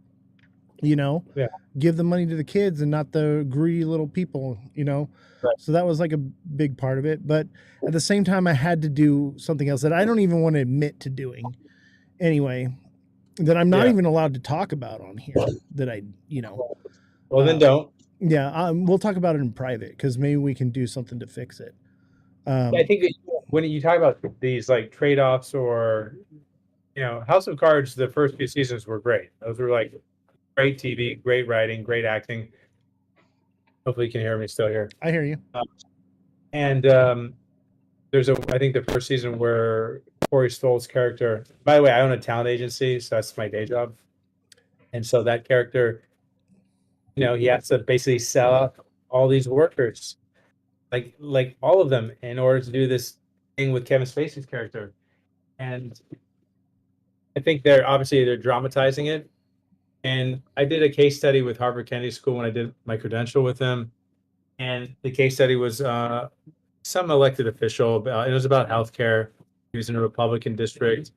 you know. Yeah. Give the money to the kids and not the greedy little people. Right. So that was like a big part of it. But at the same time, I had to do something else that I don't even want to admit to doing anyway, that I'm not Yeah. even allowed to talk about on here. That I. Well, then don't. Yeah, we'll talk about it in private because maybe we can do something to fix it. I think that when you talk about these like trade-offs or, House of Cards, the first few seasons were great. Those were like great TV, great writing, great acting. Hopefully you can hear me still here. I hear you. And I think the first season where Corey Stoll's character, by the way, I own a talent agency, so that's my day job. And so that character, he has to basically sell out all these workers, like all of them, in order to do this thing with Kevin Spacey's character. And I think they're dramatizing it. And I did a case study with Harvard Kennedy School when I did my credential with them. And the case study was some elected official. It was about healthcare. He was in a Republican district.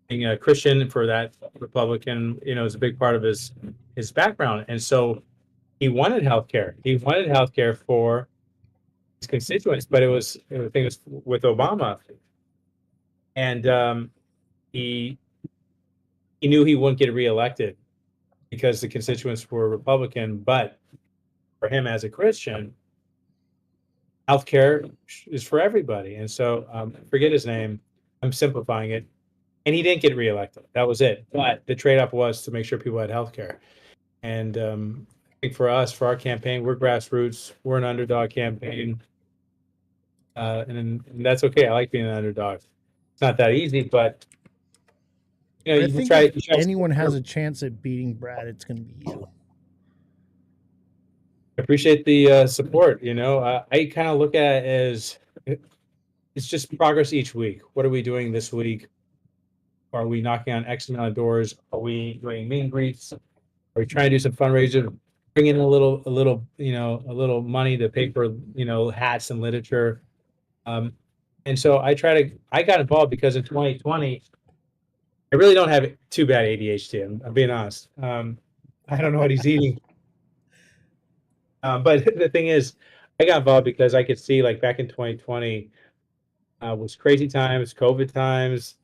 Being a Christian for that Republican, is a big part of his background. And so he wanted healthcare. He wanted healthcare for his constituents, but I think it was with Obama. And he knew he wouldn't get reelected because the constituents were Republican. But for him as a Christian, healthcare is for everybody. And so forget his name. I'm simplifying it. And he didn't get reelected. That was it. But the trade-off was to make sure people had healthcare. And I think for us, for our campaign, we're grassroots. We're an underdog campaign. And that's okay. I like being an underdog. It's not that easy, but I think if anyone has a chance at beating Brad, it's going to be you. I appreciate the support. I kind of look at it as it's just progress each week. What are we doing this week? Are we knocking on X amount of doors? Are we doing meet and greets? Are we trying to do some fundraiser? Bring in a little money to pay for hats and literature. And so I got involved because in 2020, I really don't have too bad ADHD. I'm being honest. I don't know what he's eating. But the thing is, I got involved because I could see, like, back in 2020 was crazy times, COVID times.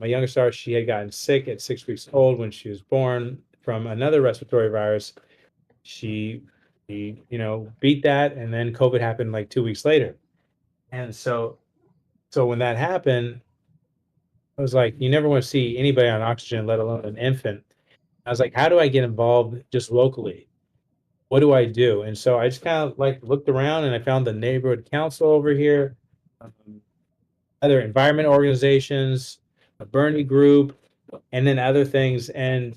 My youngest daughter, she had gotten sick at 6 weeks old when she was born from another respiratory virus. She beat that, and then COVID happened like 2 weeks later. And so when that happened, I was like, you never want to see anybody on oxygen, let alone an infant. I was like, how do I get involved just locally? What do I do? And so I just kind of like looked around, and I found the neighborhood council over here, other environment organizations, a Bernie group, and then other things. And I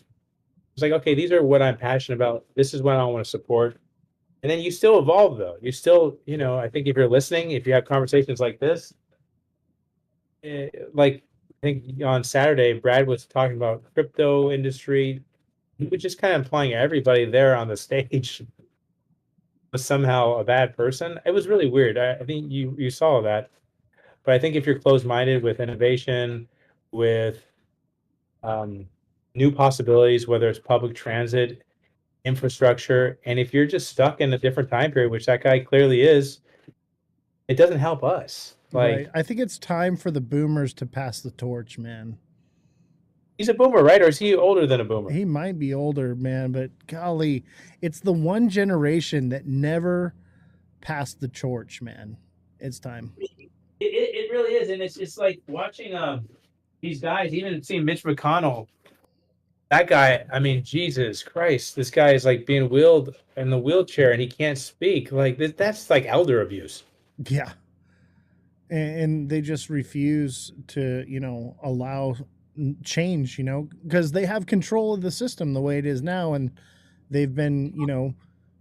was like, okay, these are what I'm passionate about. This is what I want to support. And then you still evolve, though. You still, I think if you're listening, if you have conversations like this, like I think on Saturday, Brad was talking about crypto industry. He was just kind of implying everybody there on the stage. was somehow a bad person. It was really weird. I think you saw that. But I think if you're closed-minded with innovation, with um, new possibilities, whether it's public transit, infrastructure, and if you're just stuck in a different time period, which that guy clearly is, it doesn't help us. Right. Like, I think it's time for the boomers to pass the torch, man. he's a boomer, right? Or is he older than a boomer? He might be older, man, but golly, it's the one generation that never passed the torch, man. It's time. It really is, and it's like watching these guys, even seeing Mitch McConnell. That guy, I mean, Jesus Christ, this guy is like being wheeled in the wheelchair and he can't speak. Like that's like elder abuse. Yeah. And they just refuse to, allow change, because they have control of the system the way it is now. And they've been,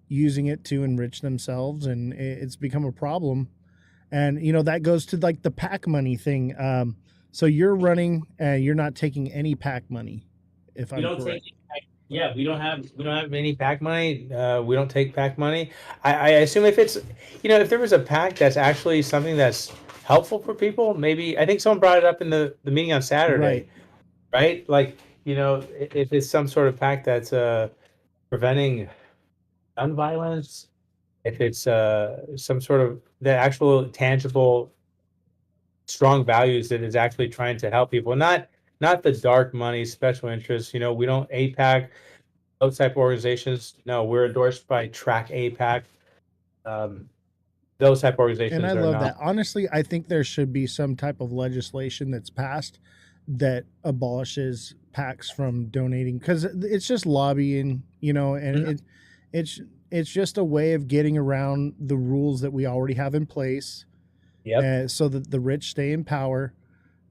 using it to enrich themselves. And it's become a problem. And, that goes to like the PAC money thing. So you're running and you're not taking any PAC money, if We I'm don't correct. take, yeah, we don't have any pack money. We don't take pack money. I assume if it's, if there was a pack that's actually something that's helpful for people, maybe I think someone brought it up in the meeting on Right. Saturday, right? Like, if it's some sort of pack that's preventing gun violence, if it's some sort of the actual tangible strong values that is actually trying to help people, not the dark money special interests. We don't APAC, those type of organizations. No, we're endorsed by Track APAC. Um, those type of And I organizations are love not. that. Honestly, I think there should be some type of legislation that's passed that abolishes PACs from donating because it's just lobbying, and Mhm. it's just a way of getting around the rules that we already have in place, Yep. so that the rich stay in power.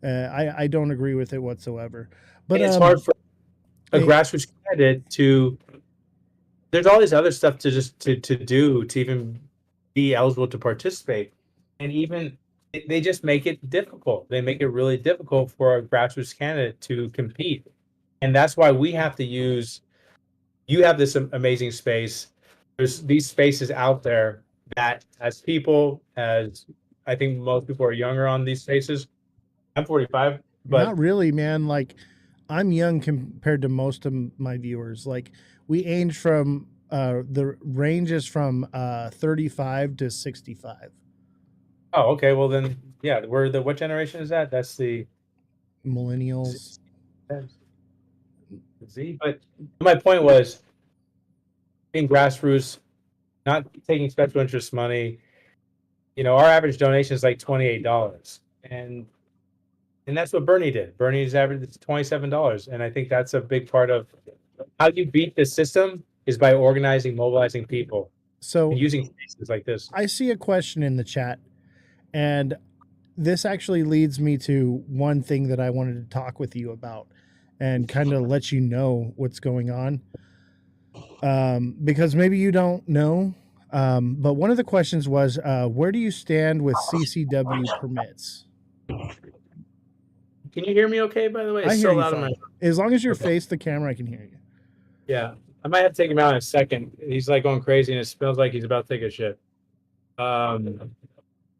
I don't agree with it whatsoever. And But it's hard for a hey, grassroots candidate to. There's all this other stuff to just to do to even be eligible to participate, and even they just make it difficult. They make it really difficult for a grassroots candidate to compete, and that's why we have to use. You have this amazing space. There's these spaces out there that, as people, as I think most people are younger on these spaces. I'm 45, but not really, man. Like I'm young compared to most of my viewers. Like we range from the range is from 35 to 65. oh, okay. Well, then, yeah. We're the what generation is that? That's the Z. Millennials. Z. But my point was being grassroots, not taking special interest money. Our average donation is like $28, and that's what Bernie did. Bernie's average is $27, and I think that's a big part of how you beat the system is by organizing, mobilizing people, and So using spaces like this. I see a question in the chat, and this actually leads me to one thing that I wanted to talk with you about and kind of let you know what's going on. Because maybe you don't know. But one of the questions was, where do you stand with CCW permits? Can you hear me okay, by the way? I It's hear so you loud in my. fine. As long as you're Okay. face the camera, I can hear you. Yeah. I might have to take him out in a second. He's like going crazy and it smells like he's about to take a shit.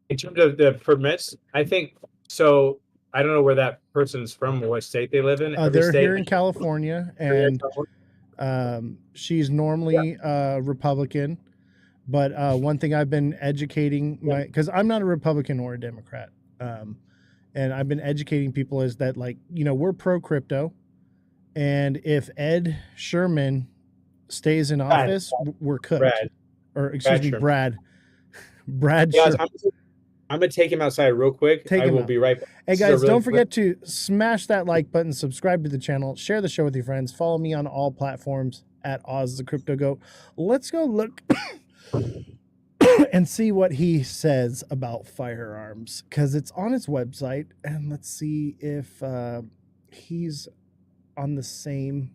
In terms of the permits, I think so. I don't know where that person's from or what state they live in. Every They're state. here in California, and she's normally Republican. But one thing I've been educating because I'm not a Republican or a Democrat, and I've been educating people is that like we're pro crypto, and if Ed Sherman stays in Brad, office, we're cooked. Brad, Or excuse Brad me, Sherman. Brad Guys, Sherman. I'm gonna take him outside real quick. Take I him will out. be right back. Hey This is a guys, really don't quick. forget to smash that like button, subscribe to the channel, share the show with your friends, follow me on all platforms at Ozthecryptogoat. Let's go look and see what he says about firearms because it's on his website. And let's see if he's on the same.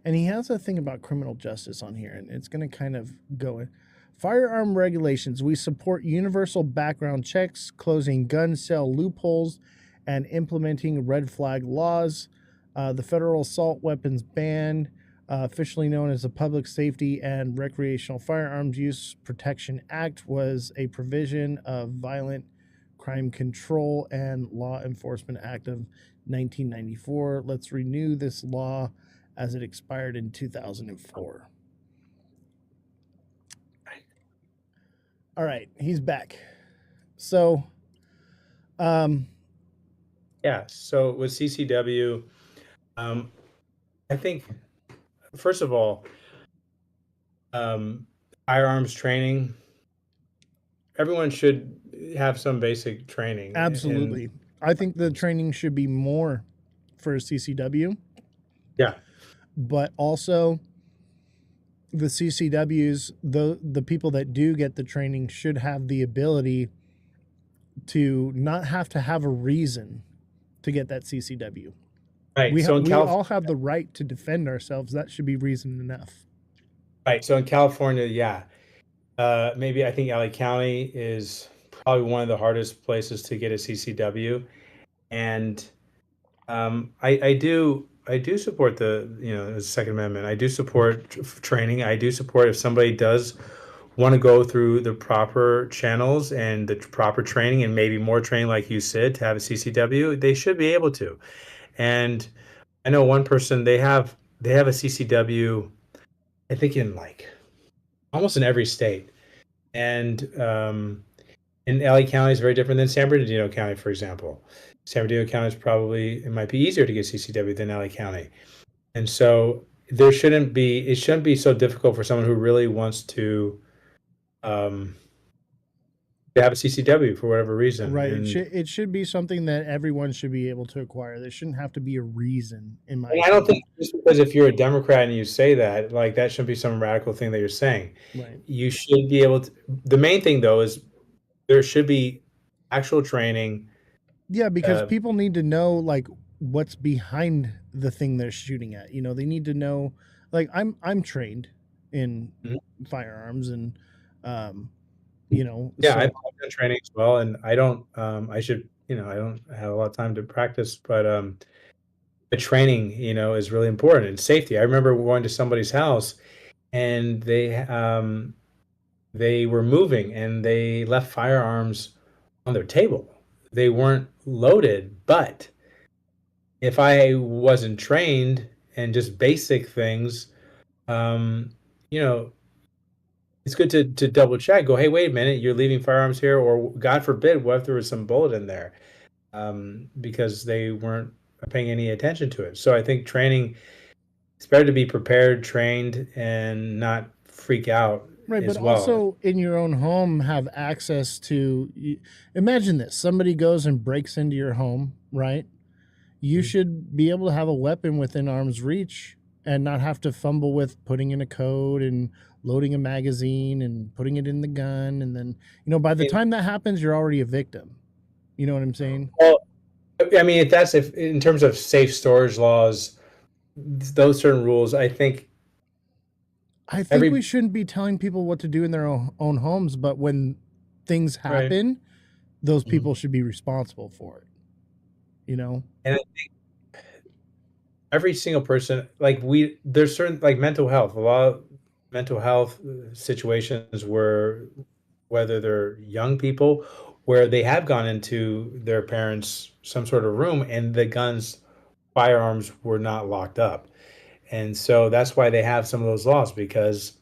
And he has a thing about criminal justice on here, and it's going to kind of go in. Firearm regulations. We support universal background checks, closing gun sale loopholes, and implementing red flag laws. The federal assault weapons ban. officially known as the Public Safety and Recreational Firearms Use Protection Act, was a provision of Violent Crime Control and Law Enforcement Act of 1994. Let's renew this law as it expired in 2004. All right, he's back. So, Yeah. So with CCW, I think first of all, firearms training. Everyone should have some basic training. absolutely. I think the training should be more for CCW, Yeah. but also the CCWs, the people that do get the training should have the ability to not have to have a reason to get that CCW. Right. We, So in we California, all have the right to defend ourselves. That should be reason enough. right. So in California, yeah. Maybe I think LA County is probably one of the hardest places to get a CCW. And I do support the Second Amendment. I do support training. I do support if somebody does want to go through the proper channels and the proper training and maybe more training, like you said, to have a CCW, they should be able to. And I know one person, they have a CCW, I think in like almost in every state. And in LA County is very different than San Bernardino County, for example. San Bernardino County is probably, it might be easier to get CCW than LA County. And so it shouldn't be so difficult for someone who really wants um, to have a CCW for whatever reason. Right. And, It should be something that everyone should be able to acquire. There shouldn't have to be a reason, in my and I don't opinion. think just because if you're a Democrat and you say that, like that shouldn't be some radical thing that you're saying. Right. You should be able to. The main thing though is there should be actual training. Yeah, because Uh, people need to know like what's behind the thing they're shooting at. You know, they need to know. Like I'm trained in Mhm. firearms, and um, Yeah, so I've done training as well, and I don't. I should. I don't have a lot of time to practice, but the training, is really important and safety. I remember going to somebody's house, and they were moving, and they left firearms on their table. They weren't loaded, but if I wasn't trained and just basic things, um, you know, it's good to double check. Go, hey, wait a minute, you're leaving firearms here, or God forbid, what if there was some bullet in there? Because they weren't paying any attention to it. So I think training, it's better to be prepared, trained, and not freak out right, but as well. also in your own home have access to. Imagine this: somebody goes and breaks into your home, right? You Mhm. should be able to have a weapon within arm's reach and not have to fumble with putting in a code and loading a magazine and putting it in the gun. And then, by the And, time that happens, you're already a victim. You know what I'm saying? well, I mean, if in terms of safe storage laws, those certain rules, I think I think we every shouldn't be telling people what to do in their own homes, but when things right. happen, those Mhm. people should be responsible for it. You know? And every single person, like there's certain like mental health, a lot of mental health situations where whether they're young people where they have gone into their parents some sort of room and the firearms were not locked up. And so that's why they have some of those laws because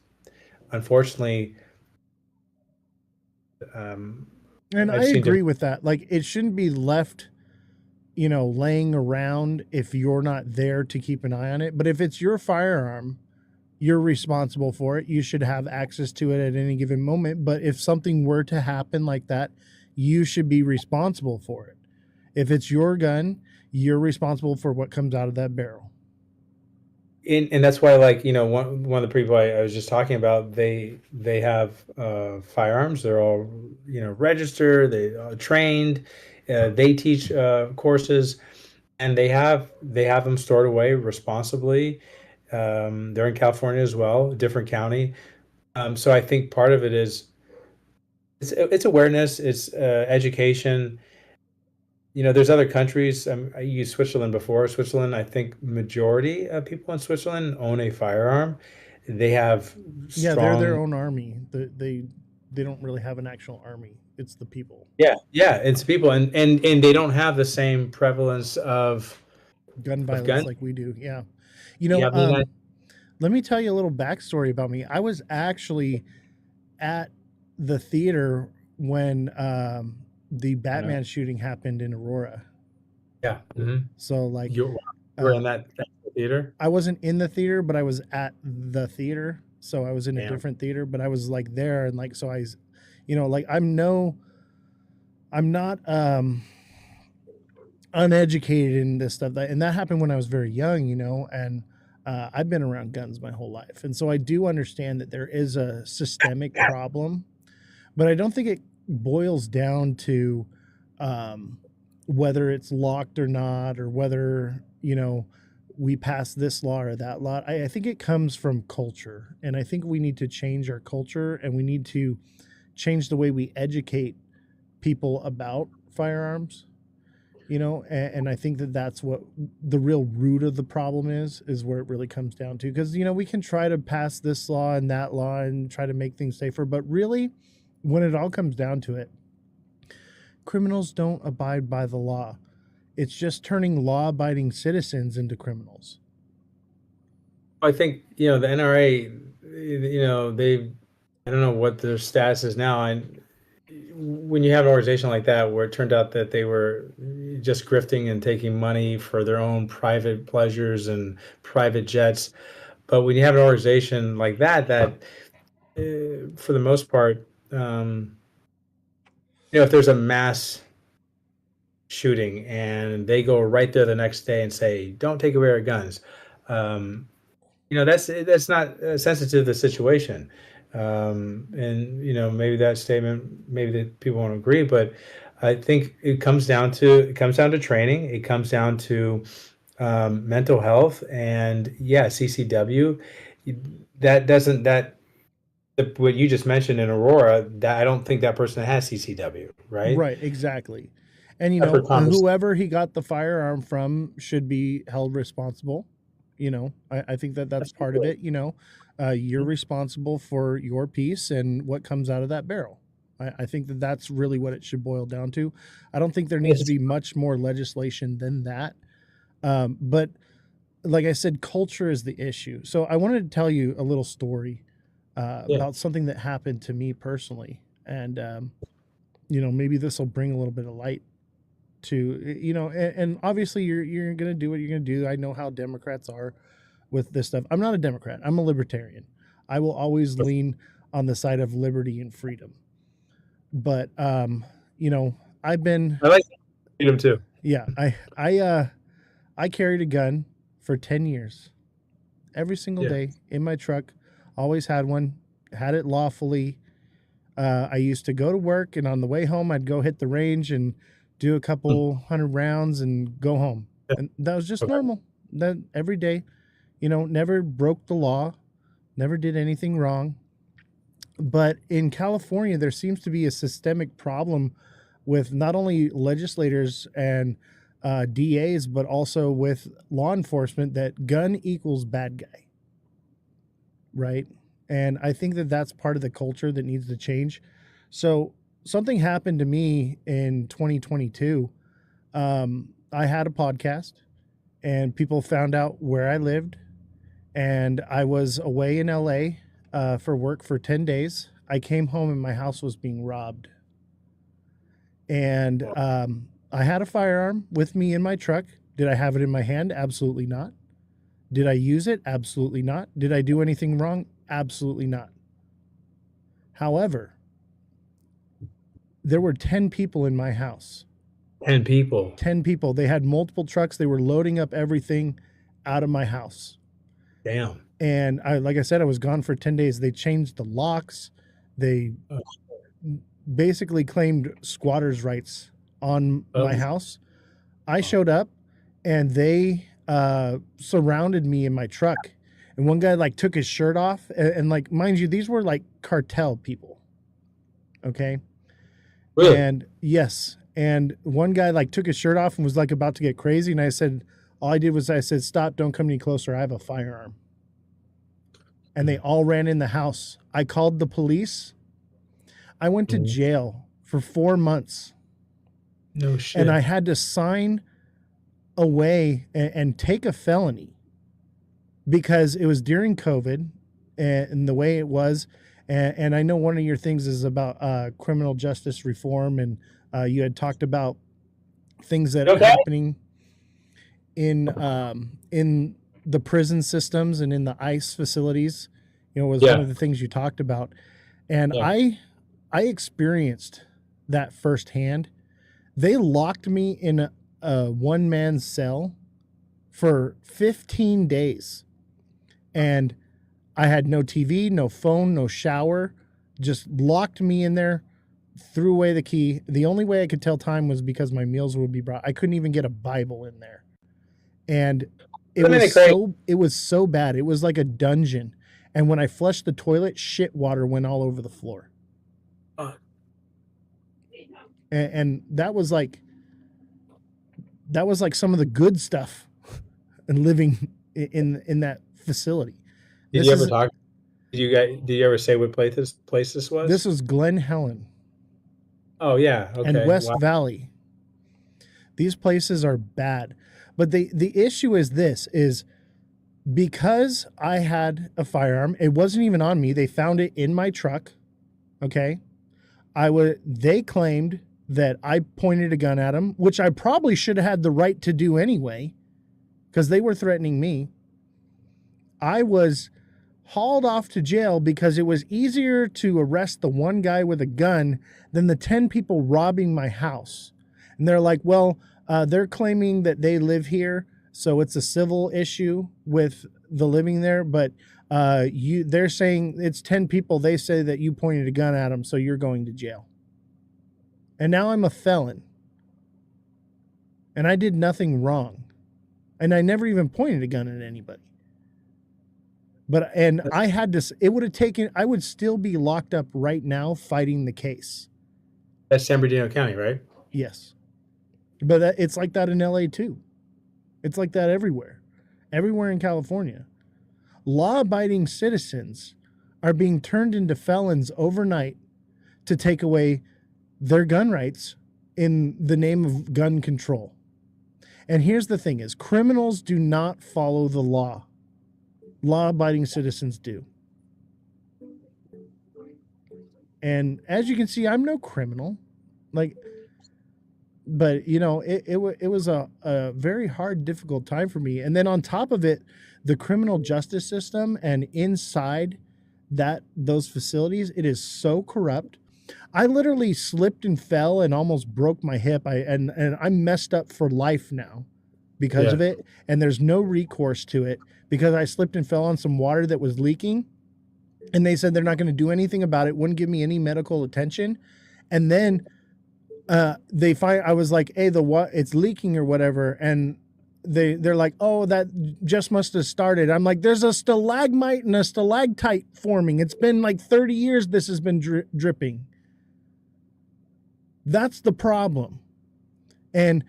unfortunately, um, And I I've seen agree different. with that. Like, it shouldn't be left laying around if you're not there to keep an eye on it. But if it's your firearm, you're responsible for it. You should have access to it at any given moment. But if something were to happen like that, you should be responsible for it. If it's your gun, you're responsible for what comes out of that barrel. And that's why, like one of the people I was just talking about, they have firearms. They're all registered. They are trained. They teach courses, and they have them stored away responsibly. They're in California as well, different county. So I think part of it is it's awareness, it's education, there's other countries. I used Switzerland before. Switzerland, I think majority of people in Switzerland own a firearm. They have Yeah, they're their strong. own army. They don't really have an actual army. It's the people. Yeah, yeah, it's people, and they don't have the same prevalence Gun of violence gun. like we do. Yeah. You have the United. Let me tell you a little backstory about me. I was actually at the theater when the Batman shooting happened in Aurora. Yeah. So like You were uh, in that theater. I wasn't in the theater, but I was at the theater. So I was in a Damn. different theater, but I was like there and like so like I'm not uneducated in this stuff. And that happened when I was very young, and I've been around guns my whole life. And so I do understand that there is a systemic problem, but I don't think it boils down to whether it's locked or not, or whether, we pass this law or that law. I think it comes from culture. And I think we need to change our culture, and we need to change the way we educate people about firearms, and I think that that's what the real root of the problem is where it really comes down to. Because we can try to pass this law and that law and try to make things safer, but really when it all comes down to it, criminals don't abide by the law. It's just turning law-abiding citizens into criminals. I think the NRA. They. I don't know what their status is now. And when you have an organization like that, where it turned out that they were just grifting and taking money for their own private pleasures and private jets, but when you have an organization like that, for the most part, if there's a mass shooting and they go right there the next day and say, "Don't take away our guns," that's not sensitive to the situation. And maybe that statement, maybe that people won't agree, but I think it comes down to training. It comes down to mental health, and yeah, CCW. That doesn't that what you just mentioned in Aurora. That I don't think that person has CCW, right? Right, exactly. And Separate conversation. whoever he got the firearm from should be held responsible. I think that that's part of it. You're responsible for your piece and what comes out of that barrel. I think that that's really what it should boil down to. I don't think there needs to be much more legislation than that. But like I said, culture is the issue. So I wanted to tell you a little story about something that happened to me personally. And, maybe this will bring a little bit of light to, and obviously you're going to do what you're going to do. I know how Democrats are with this stuff. I'm not a Democrat. I'm a libertarian. I will always lean on the side of liberty and freedom. But, I've been, I like freedom too. yeah, I carried a gun for 10 years, every single day in my truck. Always had one, had it lawfully. I used to go to work, and on the way home, I'd go hit the range and do a couple hundred rounds and go home. And that was just normal. That every day, never broke the law, never did anything wrong. But in California, there seems to be a systemic problem with not only legislators and DAs, but also with law enforcement, that gun equals bad guy. Right. And I think that that's part of the culture that needs to change. So something happened to me in 2022. I had a podcast, and people found out where I lived, and I was away in LA for work for 10 days. I came home and my house was being robbed. And I had a firearm with me in my truck. Did I have it in my hand? Absolutely not. Did I use it? Absolutely not. Did I do anything wrong? Absolutely not. However, there were 10 people in my house. 10 people. 10 people. They had multiple trucks. They were loading up everything out of my house. Damn. And like I said, I was gone for 10 days. They changed the locks. They basically claimed squatters' rights on my house. I showed up, and they surrounded me in my truck. And one guy like took his shirt off, and like, mind you, these were like cartel people. Okay. Really? And yes. And one guy like took his shirt off and was like about to get crazy. And I said, all I did was I said, stop, don't come any closer. I have a firearm. And they all ran in the house. I called the police. I went to jail for 4 months. No shit. And I had to sign away and take a felony because it was during COVID and the way it was. And I know one of your things is about criminal justice reform, and you had talked about things that are happening in the prison systems and in the ICE facilities. You know, was one of the things you talked about, and I experienced that firsthand. They locked me in a one-man cell for 15 days, and I had no TV, no phone, no shower, just locked me in there, threw away the key. The only way I could tell time was because my meals would be brought. I couldn't even get a Bible in there. And it was so bad. It was like a dungeon. And when I flushed the toilet, shit water went all over the floor. And that was like some of the good stuff and living in that facility. Did you ever talk? Did you ever say what place this was? This was Glen Helen. Oh yeah, okay. And West Valley. These places are bad. But the issue is this is because I had a firearm, it wasn't even on me. They found it in my truck. Okay. They claimed that I pointed a gun at them, which I probably should have had the right to do anyway, because they were threatening me. I was hauled off to jail because it was easier to arrest the one guy with a gun than the 10 people robbing my house. And they're like, well, they're claiming that they live here, so it's a civil issue with the living there, but they're saying it's 10 people. They say that you pointed a gun at them, so you're going to jail. And now I'm a felon. And I did nothing wrong. And I never even pointed a gun at anybody. And I had to, it would have taken, I would still be locked up right now fighting the case. That's San Bernardino County, right? Yes. But it's like that in LA too. It's like that everywhere. Everywhere in California. Law-abiding citizens are being turned into felons overnight to take away their gun rights in the name of gun control. And here's the thing is, criminals do not follow the law. Law-abiding citizens do. And as you can see, I'm no criminal. But you know, it was a very hard, difficult time for me. And then on top of it, the criminal justice system and inside those facilities, it is so corrupt. I literally slipped and fell and almost broke my hip. And I'm messed up for life now because of it. And there's no recourse to it because I slipped and fell on some water that was leaking. And they said they're not going to do anything about it. Wouldn't give me any medical attention. And then I was like, hey, it's leaking or whatever. And they're like, oh, that just must have started. I'm like, there's a stalagmite and a stalactite forming. It's been like 30 years. This has been dripping. That's the problem. And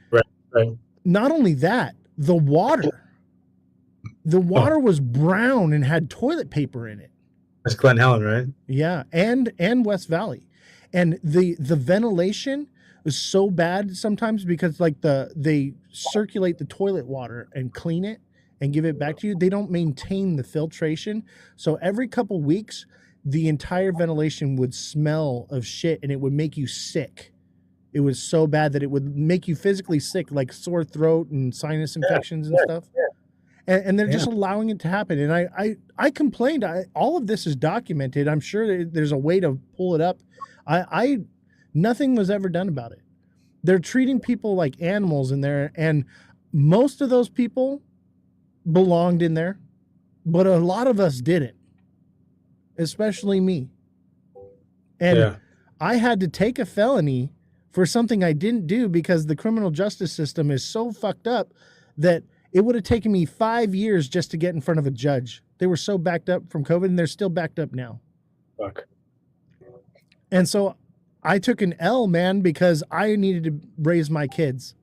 not only that, the water was brown and had toilet paper in it. That's Glen Helen, right? Yeah. And West Valley. And the ventilation is so bad sometimes because like they circulate the toilet water and clean it and give it back to you. They don't maintain the filtration. So every couple weeks, the entire ventilation would smell of shit and it would make you sick. It was so bad that it would make you physically sick, like sore throat and sinus infections and stuff. Yeah. And they're just allowing it to happen. And I complained. All of this is documented. I'm sure there's a way to pull it up. Nothing was ever done about it. They're treating people like animals in there. And most of those people belonged in there, but a lot of us didn't, especially me. And I had to take a felony for something I didn't do because the criminal justice system is so fucked up that it would have taken me 5 years just to get in front of a judge. They were so backed up from COVID, and they're still backed up now. Fuck. And so I took an L, man, because I needed to raise my kids,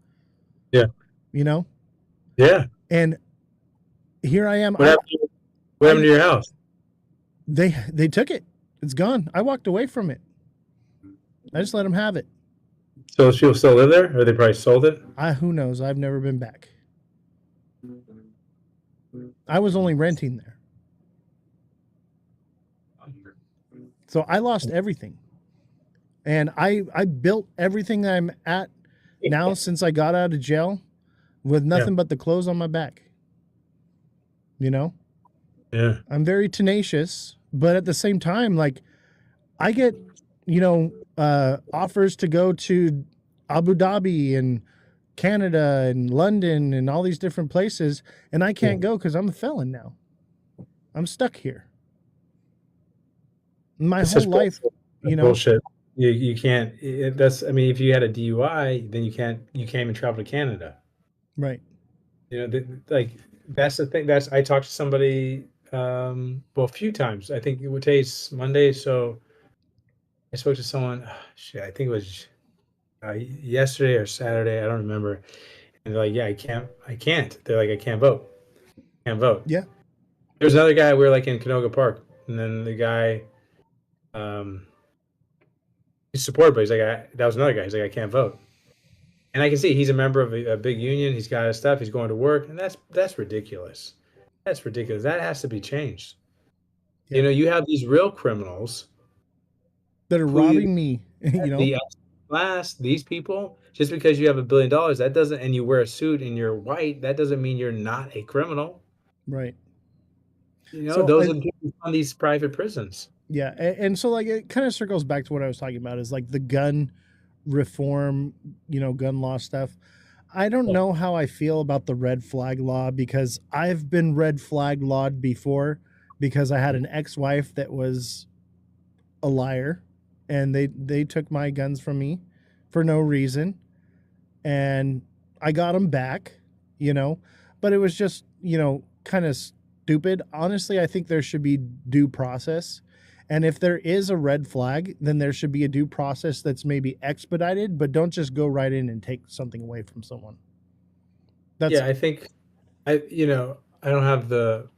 Yeah. you know? Yeah. And here I am. What happened? What happened I to your house? they took it. It's gone. I walked away from it. I just let them have it. So those people still live there, or they probably sold it? Who knows? I've never been back. I was only renting there. So I lost everything. And I built everything that I'm at now since I got out of jail with nothing but the clothes on my back. You know? Yeah. I'm very tenacious, but at the same time, like I get, offers to go to Abu Dhabi and Canada and London and all these different places, and I can't go because I'm a felon now. I'm stuck here. My It's whole just life, bullshit. You can't. That's. I mean, if you had a DUI, then you can't even travel to Canada. right? Like that's the thing. I talked to somebody, well, a few times. I think today's Monday, so I spoke to someone. Shit, I think it was yesterday or Saturday. I don't remember. And they're like, "Yeah, I can't." They're like, "I can't vote. Can't vote." Yeah, There's another guy. We were like in Canoga Park, and then the guy, um, he's supported, but he's like, that was another guy. He's like, "I can't vote." And I can see he's a member of a big union. He's got his stuff. He's going to work, and that's ridiculous. That's ridiculous. That has to be changed. yeah. You have these real criminals That are who robbing me. the class, these people, just because you have $1 billion, that doesn't, and you wear a suit and you're white, that doesn't mean you're not a criminal. Right. So Those are the people on these private prisons. yeah, and so like it kind of circles back to what I was talking about is like the gun reform, gun law stuff. I don't know how I feel about the red flag law because I've been red flag lawed before because I had an ex-wife that was a liar and they took my guns from me for no reason and I got them back, but it was just, kind of stupid. Honestly, I think there should be due process. And if there is a red flag, then there should be a due process that's maybe expedited, but don't just go right in and take something away from someone. That's I think I don't have the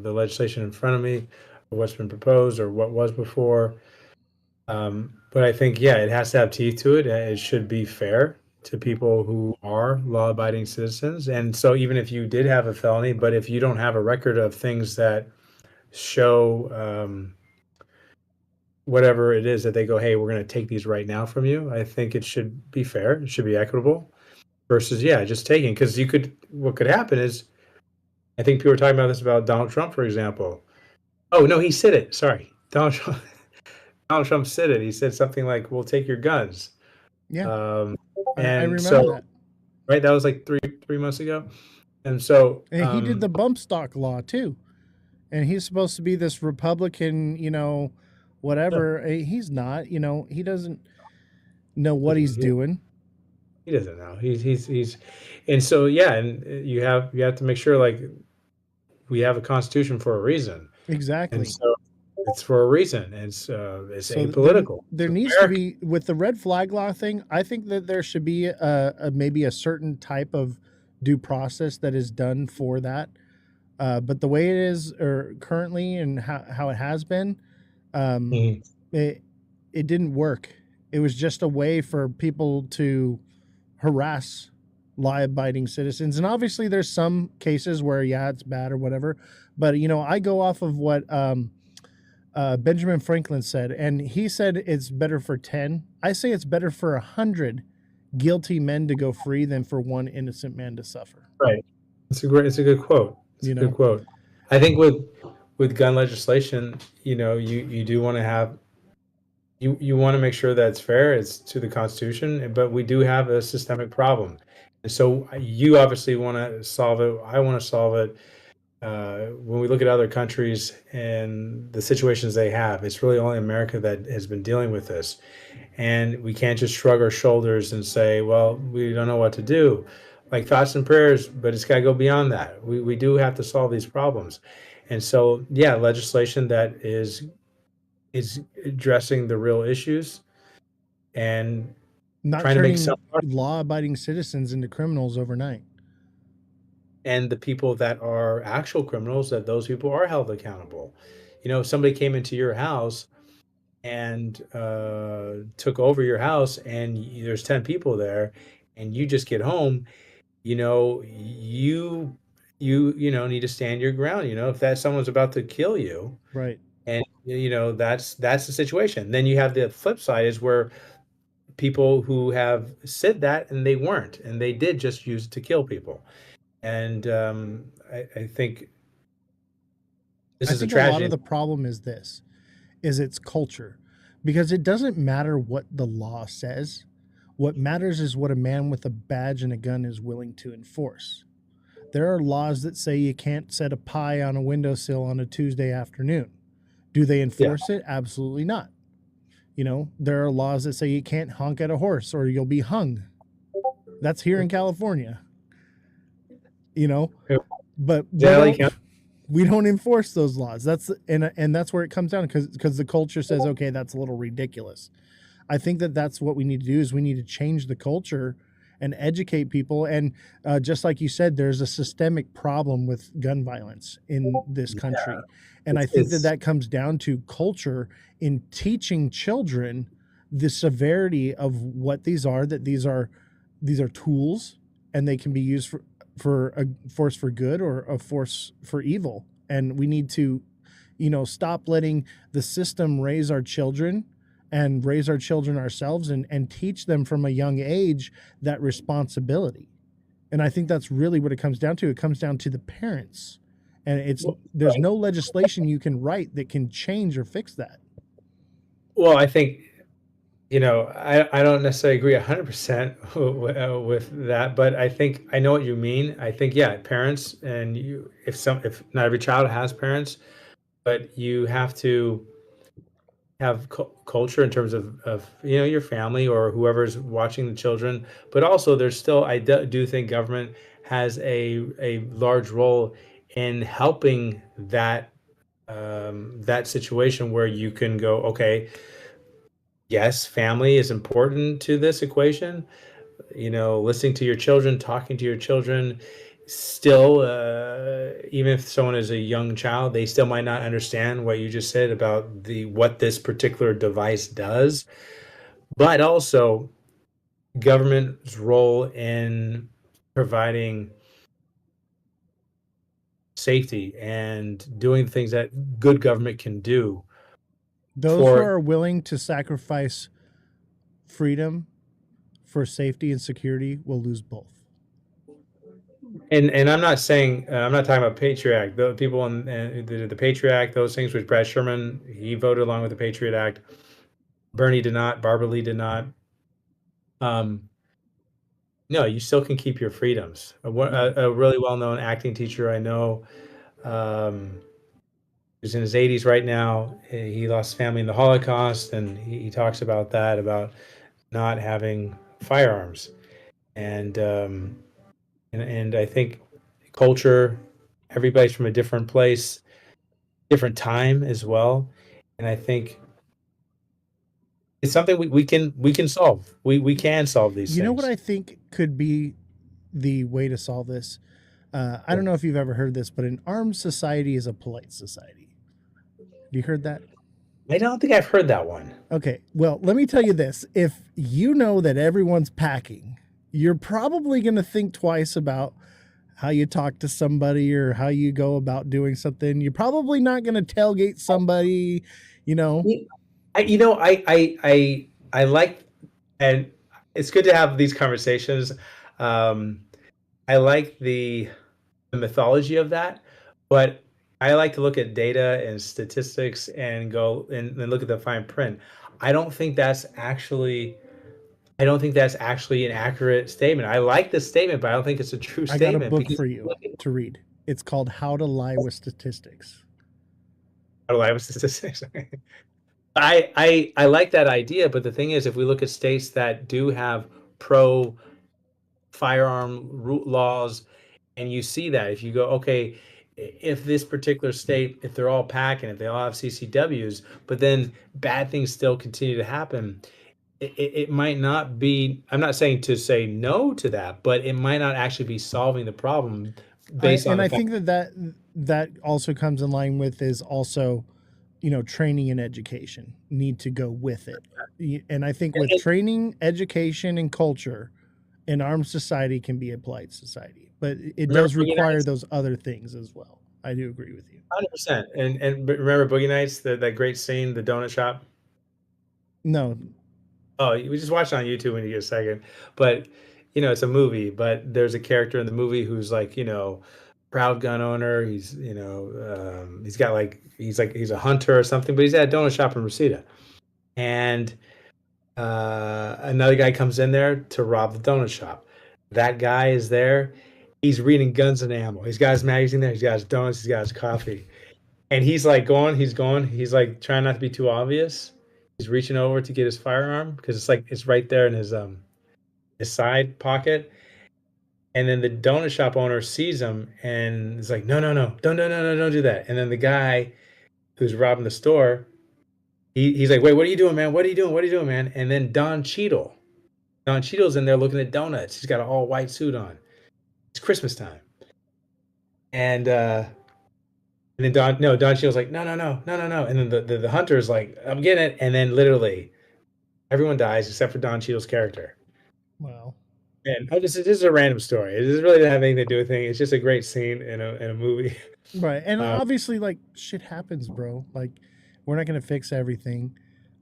legislation in front of me, or what's been proposed or what was before. But I think, it has to have teeth to it. And it should be fair to people who are law-abiding citizens. And so even if you did have a felony, but if you don't have a record of things that show whatever it is that they go, hey, we're going to take these right now from you, I think it should be fair. It should be equitable versus, just taking. Because what could happen is, I think people were talking about this about Donald Trump, for example. Oh, no, he said it. Sorry. Donald Trump said it. He said something like, "We'll take your guns." yeah. Um, I and remember so, that. right, that was like three months ago. And so, And he did the bump stock law too. And he's supposed to be this Republican, whatever. He's not, he doesn't know what he's doing. he doesn't know. He's, and so and you have to make sure, like, we have a constitution for a reason, Exactly. and so it's for a reason. It's So apolitical. There It's needs to be with the red flag law thing. I think that there should be maybe a certain type of due process that is done for that. But the way it is or currently and how it has been, Mhm. it didn't work. It was just a way for people to harass law-abiding citizens. And obviously there's some cases where, it's bad or whatever. But, I go off of what Benjamin Franklin said. And he said it's better for 10. I say it's better for 100 guilty men to go free than for one innocent man to suffer. Right. It's a good quote. It's a good quote. I think with gun legislation, you do want to have, you want to make sure that it's fair, it's to the Constitution, but we do have a systemic problem. And so you obviously want to solve it. I want to solve it. When we look at other countries and the situations they have, it's really only America that has been dealing with this. And we can't just shrug our shoulders and say, well, we don't know what to do. Like thoughts and prayers, but it's got to go beyond that. We do have to solve these problems. And so, legislation that is addressing the real issues and Not trying to make some, turning law-abiding citizens into criminals overnight. and the people that are actual criminals, that those people are held accountable. If somebody came into your house and took over your house, and there's 10 people there, and you just get home, you need to stand your ground. If that someone's about to kill you, Right. and that's the situation. Then you have the flip side, is where people who have said that and they weren't, and they did just use it to kill people. And I think this I is a think a lot of tragedy. the problem is this, is its culture. Because it doesn't matter what the law says. What matters is what a man with a badge and a gun is willing to enforce. There are laws that say you can't set a pie on a windowsill on a Tuesday afternoon. Do they Yeah. enforce it? Absolutely not. There are laws that say you can't honk at a horse or you'll be hung. That's here in California. But we don't enforce those laws. And that's where it comes down, because the culture says, okay, that's a little ridiculous. I think that's what we need to do, is we need to change the culture and educate people. And just like you said, there's a systemic problem with gun violence in this country. And I think that comes down to culture in teaching children the severity of what these are, that these are tools, and they can be used for a force for good or a force for evil. And we need to, stop letting the system raise our children and raise our children ourselves, and teach them from a young age that responsibility. And I think that's really what it comes down to. It comes down to the parents. And there's no legislation you can write that can change or fix that. Well, I think, I don't necessarily agree 100% with that, but I think I know what you mean. I think, yeah, parents, and if not every child has parents, but you have to have culture in terms of your family or whoever's watching the children. But also, there's still, I do think government has a large role in helping that situation, where you can go, okay, yes, family is important to this equation. Listening to your children, talking to your children. Still, even if someone is a young child, they still might not understand what you just said about what this particular device does. But also, government's role in providing safety and doing things that good government can do. Those who are willing to sacrifice freedom for safety and security will lose both. And I'm not saying, I'm not talking about Patriot Act. The people in the Patriot Act, those things, which Brad Sherman, he voted along with the Patriot Act. Bernie did not. Barbara Lee did not. No, you still can keep your freedoms. A really well-known acting teacher I know, who's in his 80s right now. He lost family in the Holocaust, and he talks about that, about not having firearms. And I think culture, everybody's from a different place, different time as well. And I think it's something we can solve. We can solve these things. You know what I think could be the way to solve this? I don't know if you've ever heard this, but an armed society is a polite society. Have you heard that? I don't think I've heard that one. Okay, well, let me tell you this. If you know that everyone's packing, you're probably going to think twice about how you talk to somebody or how you go about doing something. You're probably not going to tailgate somebody, I like, and it's good to have these conversations. I like the mythology of that, but I like to look at data and statistics and go and look at the fine print. I don't think that's actually an accurate statement. I like the statement, but I don't think it's a true statement. I got a book for you to read. It's called How to Lie with Statistics. How to Lie with Statistics. I like that idea, but the thing is, if we look at states that do have pro firearm laws, and you see that, if you go, okay, if this particular state, if they're all packing, if they all have CCWs, but then bad things still continue to happen, it might not be, I'm not saying to say no to that, but it might not actually be solving the problem based on the I fact. think that also comes in line with is also, training and education need to go with it. And I think with training, education, and culture, an armed society can be a polite society, but it Remember does Boogie require Nights? those other things as well. I do agree with you. 100%. And remember Boogie Nights, that great scene, the donut shop? No, Oh, we just watch it on YouTube when you get a second. But it's a movie, but there's a character in the movie who's like, proud gun owner. He's got he's a hunter or something, but he's at a donut shop in Reseda. And another guy comes in there to rob the donut shop. That guy is there. He's reading Guns and Ammo. He's got his magazine there. He's got his donuts. He's got his coffee. And he's like going. He's like trying not to be too obvious. He's reaching over to get his firearm because it's right there in his side pocket. And then the donut shop owner sees him and is like, no, no, no, don't, no, no, no, don't do that. And then the guy who's robbing the store, he's like, wait, what are you doing, man? What are you doing? What are you doing, man? And then Don Cheadle's in there looking at donuts. He's got an all white suit on. It's Christmas time. And then Don Cheadle's like, no, no, no, no, no, no. And then the hunter is like, I'm getting it. And then literally everyone dies except for Don Cheadle's character. well, And this is a random story. It doesn't really have anything to do with anything. It's just a great scene in a movie. right. And Uh, obviously, like, shit happens, bro. Like, we're not going to fix everything.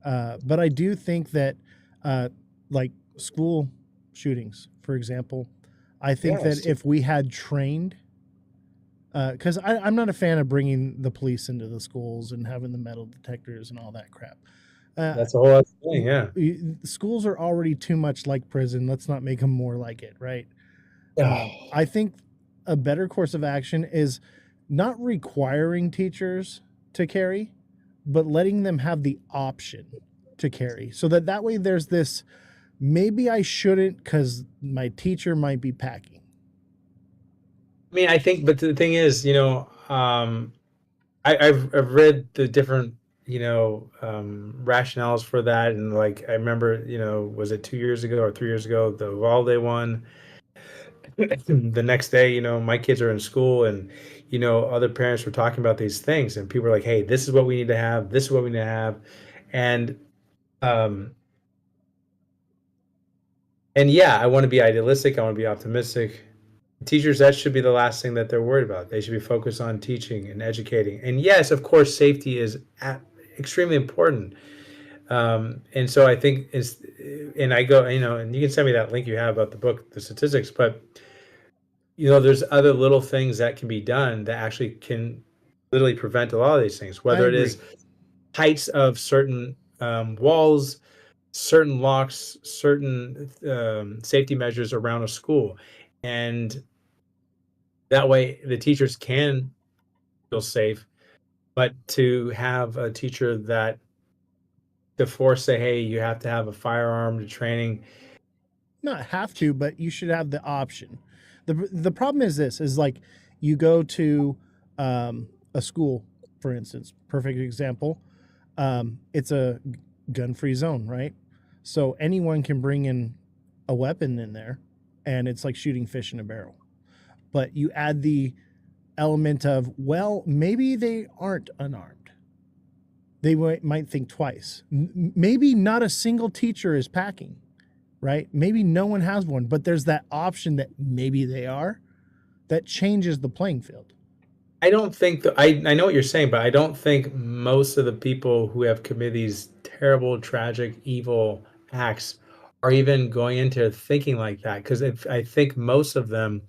But I do think that, uh, like, school shootings, for example, I think that yes. if we had trained, because I'm not a fan of bringing the police into the schools and having the metal detectors and all that crap. Uh, That's a whole other thing. Yeah. Schools are already too much like prison. Let's not make them more like it, right? Oh, I think a better course of action is not requiring teachers to carry, but letting them have the option to carry, so that way there's this, maybe I shouldn't because my teacher might be packing. I mean, I think, but the thing is, I've read the different, rationales for that. And like, I remember, was it 2 years ago or 3 years ago, the Valde one? The next day, my kids are in school and, other parents were talking about these things and people are like, hey, this is what we need to have. This is what we need to have. And, um, and yeah, I want to be idealistic. I want to be optimistic. Teachers, that should be the last thing that they're worried about. They should be focused on teaching and educating. And yes, of course, safety is extremely important. And so I think and I go, and you can send me that link you have about the book, the statistics, but there's other little things that can be done that actually can literally prevent a lot of these things, I whether it agree. is heights of certain walls, certain locks, certain safety measures around a school. And that way the teachers can feel safe. But to have a teacher that to force say, hey, you have to have a firearm to training. Not have to, but you should have the option. The problem is this is like, you go to a school, for instance, perfect example. It's a gun free zone, right? So anyone can bring in a weapon in there, and it's like shooting fish in a barrel. But you add the element of, well, maybe they aren't unarmed. They might think twice. Maybe not a single teacher is packing, right? Maybe no one has one, but there's that option that maybe they are. That changes the playing field. I don't think that I know what you're saying, but I don't think most of the people who have committed these terrible, tragic, evil acts are even going into thinking like that. Because I think most of them,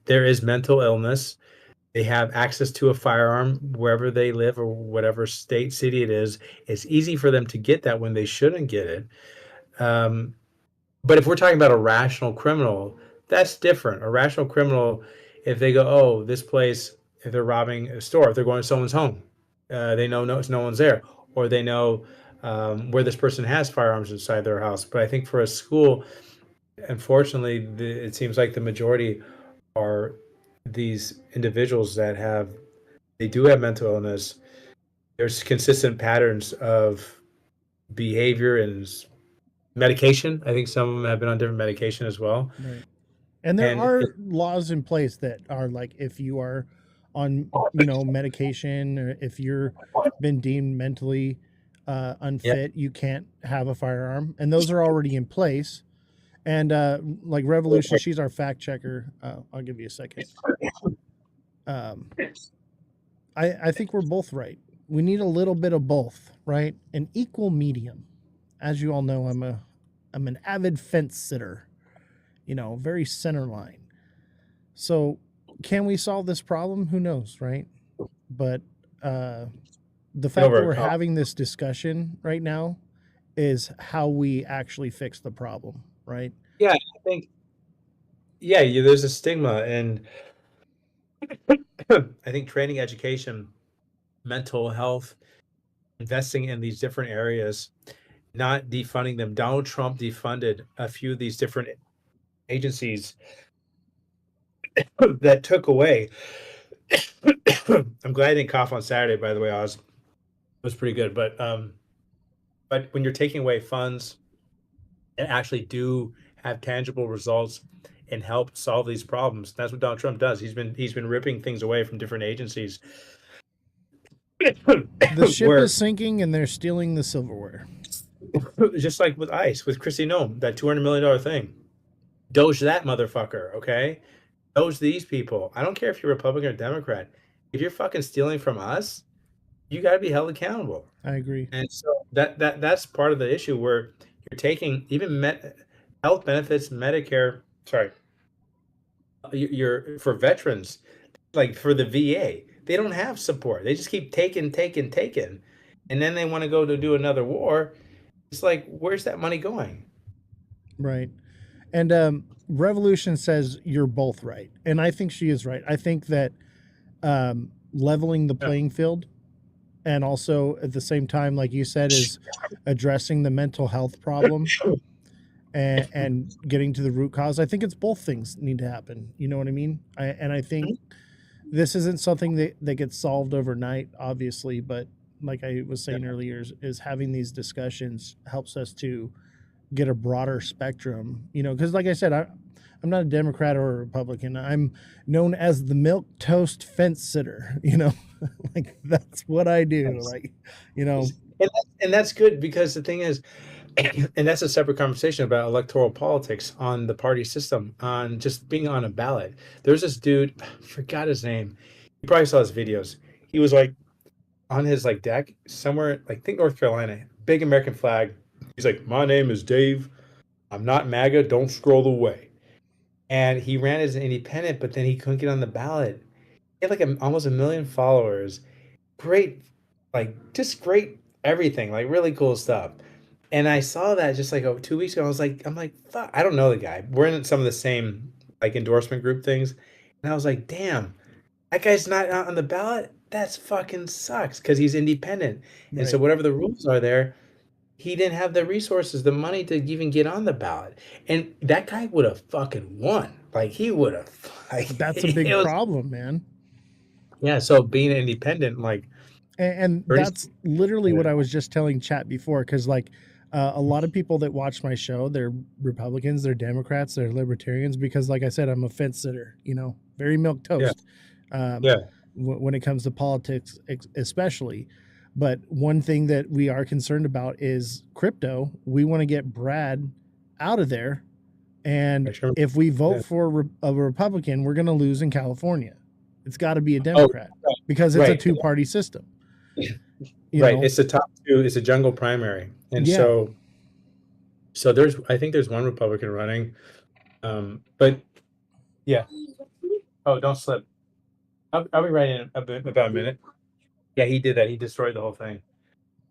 there is mental illness. They have access to a firearm wherever they live or whatever state, city it is. It's easy for them to get that when they shouldn't get it. Um, But if we're talking about a rational criminal, that's different. A rational criminal, if they go, oh, this place, if they're robbing a store, if they're going to someone's home, they know no one's there, or they know where this person has firearms inside their house. But I think for a school, unfortunately, it seems like the majority are these individuals that they do have mental illness. There's consistent patterns of behavior and medication. I think some of them have been on different medication as well. Right. And there And are laws in place that are like if you are on, medication, or if you're been deemed mentally yeah, unfit, you can't have a firearm, and those are already in place. And like Revolution, she's our fact checker. I'll give you a second. Um, I think we're both right. We need a little bit of both, right? An equal medium. As you all know, I'm an avid fence sitter. Very center line. So, can we solve this problem? Who knows, right? But the fact that we're having this discussion right now is how we actually fix the problem, right? yeah, I think there's a stigma, and I think training, education, mental health, investing in these different areas, not defunding them. Donald Trump defunded a few of these different agencies that took away. I'm glad I didn't cough on Saturday, by the way, Oz. It was pretty good. But when you're taking away funds that actually do have tangible results and help solve these problems, that's what Donald Trump does. He's been ripping things away from different agencies. The ship is sinking and they're stealing the silverware. Just like with ICE, with Chrissy Nome, that $200 million thing. Doge that motherfucker, okay? Doge these people. I don't care if you're Republican or Democrat. If you're fucking stealing from us, you got to be held accountable. I agree. And so that's part of the issue where you're taking even health benefits, Medicare. Sorry, you're for veterans, like for the VA, they don't have support. They just keep taking, and then they want to go to do another war. It's like, where's that money going? Right. And Revolution says you're both right, and I think she is right. I think that leveling the playing field, and also at the same time, like you said, is addressing the mental health problem and getting to the root cause. I think it's both things need to happen. You know what I mean? I think this isn't something that gets solved overnight, obviously, but like I was saying earlier, is having these discussions helps us to get a broader spectrum, because like I said, I'm not a Democrat or a Republican. I'm known as the milk toast fence sitter, like that's what I do. Like, and that's good, because the thing is, and that's a separate conversation about electoral politics on the party system, on just being on a ballot. There's this dude, I forgot his name. You probably saw his videos. He was like on his like deck somewhere, like, I think North Carolina, big American flag. He's like, my name is Dave. I'm not MAGA. Don't scroll away. And he ran as an independent, but then he couldn't get on the ballot. He had like almost 1 million followers. Great, like just great everything, like really cool stuff. And I saw that just like 2 weeks ago. I'm like, fuck, I don't know the guy. We're in some of the same like endorsement group things. And I was like, damn, that guy's not on the ballot. That's fucking sucks, because he's independent. And so whatever the rules are there, he didn't have the resources, the money to even get on the ballot. And that guy would have fucking won. Like he would have. Like, that's a big problem, man. Yeah. So being an independent, like, and that's literally what I was just telling chat before, because like a lot of people that watch my show, they're Republicans, they're Democrats, they're Libertarians, because like I said, I'm a fence sitter, very milk toast. When it comes to politics, especially. But one thing that we are concerned about is crypto. We want to get Brad out of there. And if we vote for a Republican, we're going to lose in California. It's got to be a Democrat because it's a two-party system. It's the top two. It's a jungle primary. And so I think there's one Republican running. But yeah. Oh, don't slip. I'll be right in about a minute. Yeah, he did that. He destroyed the whole thing.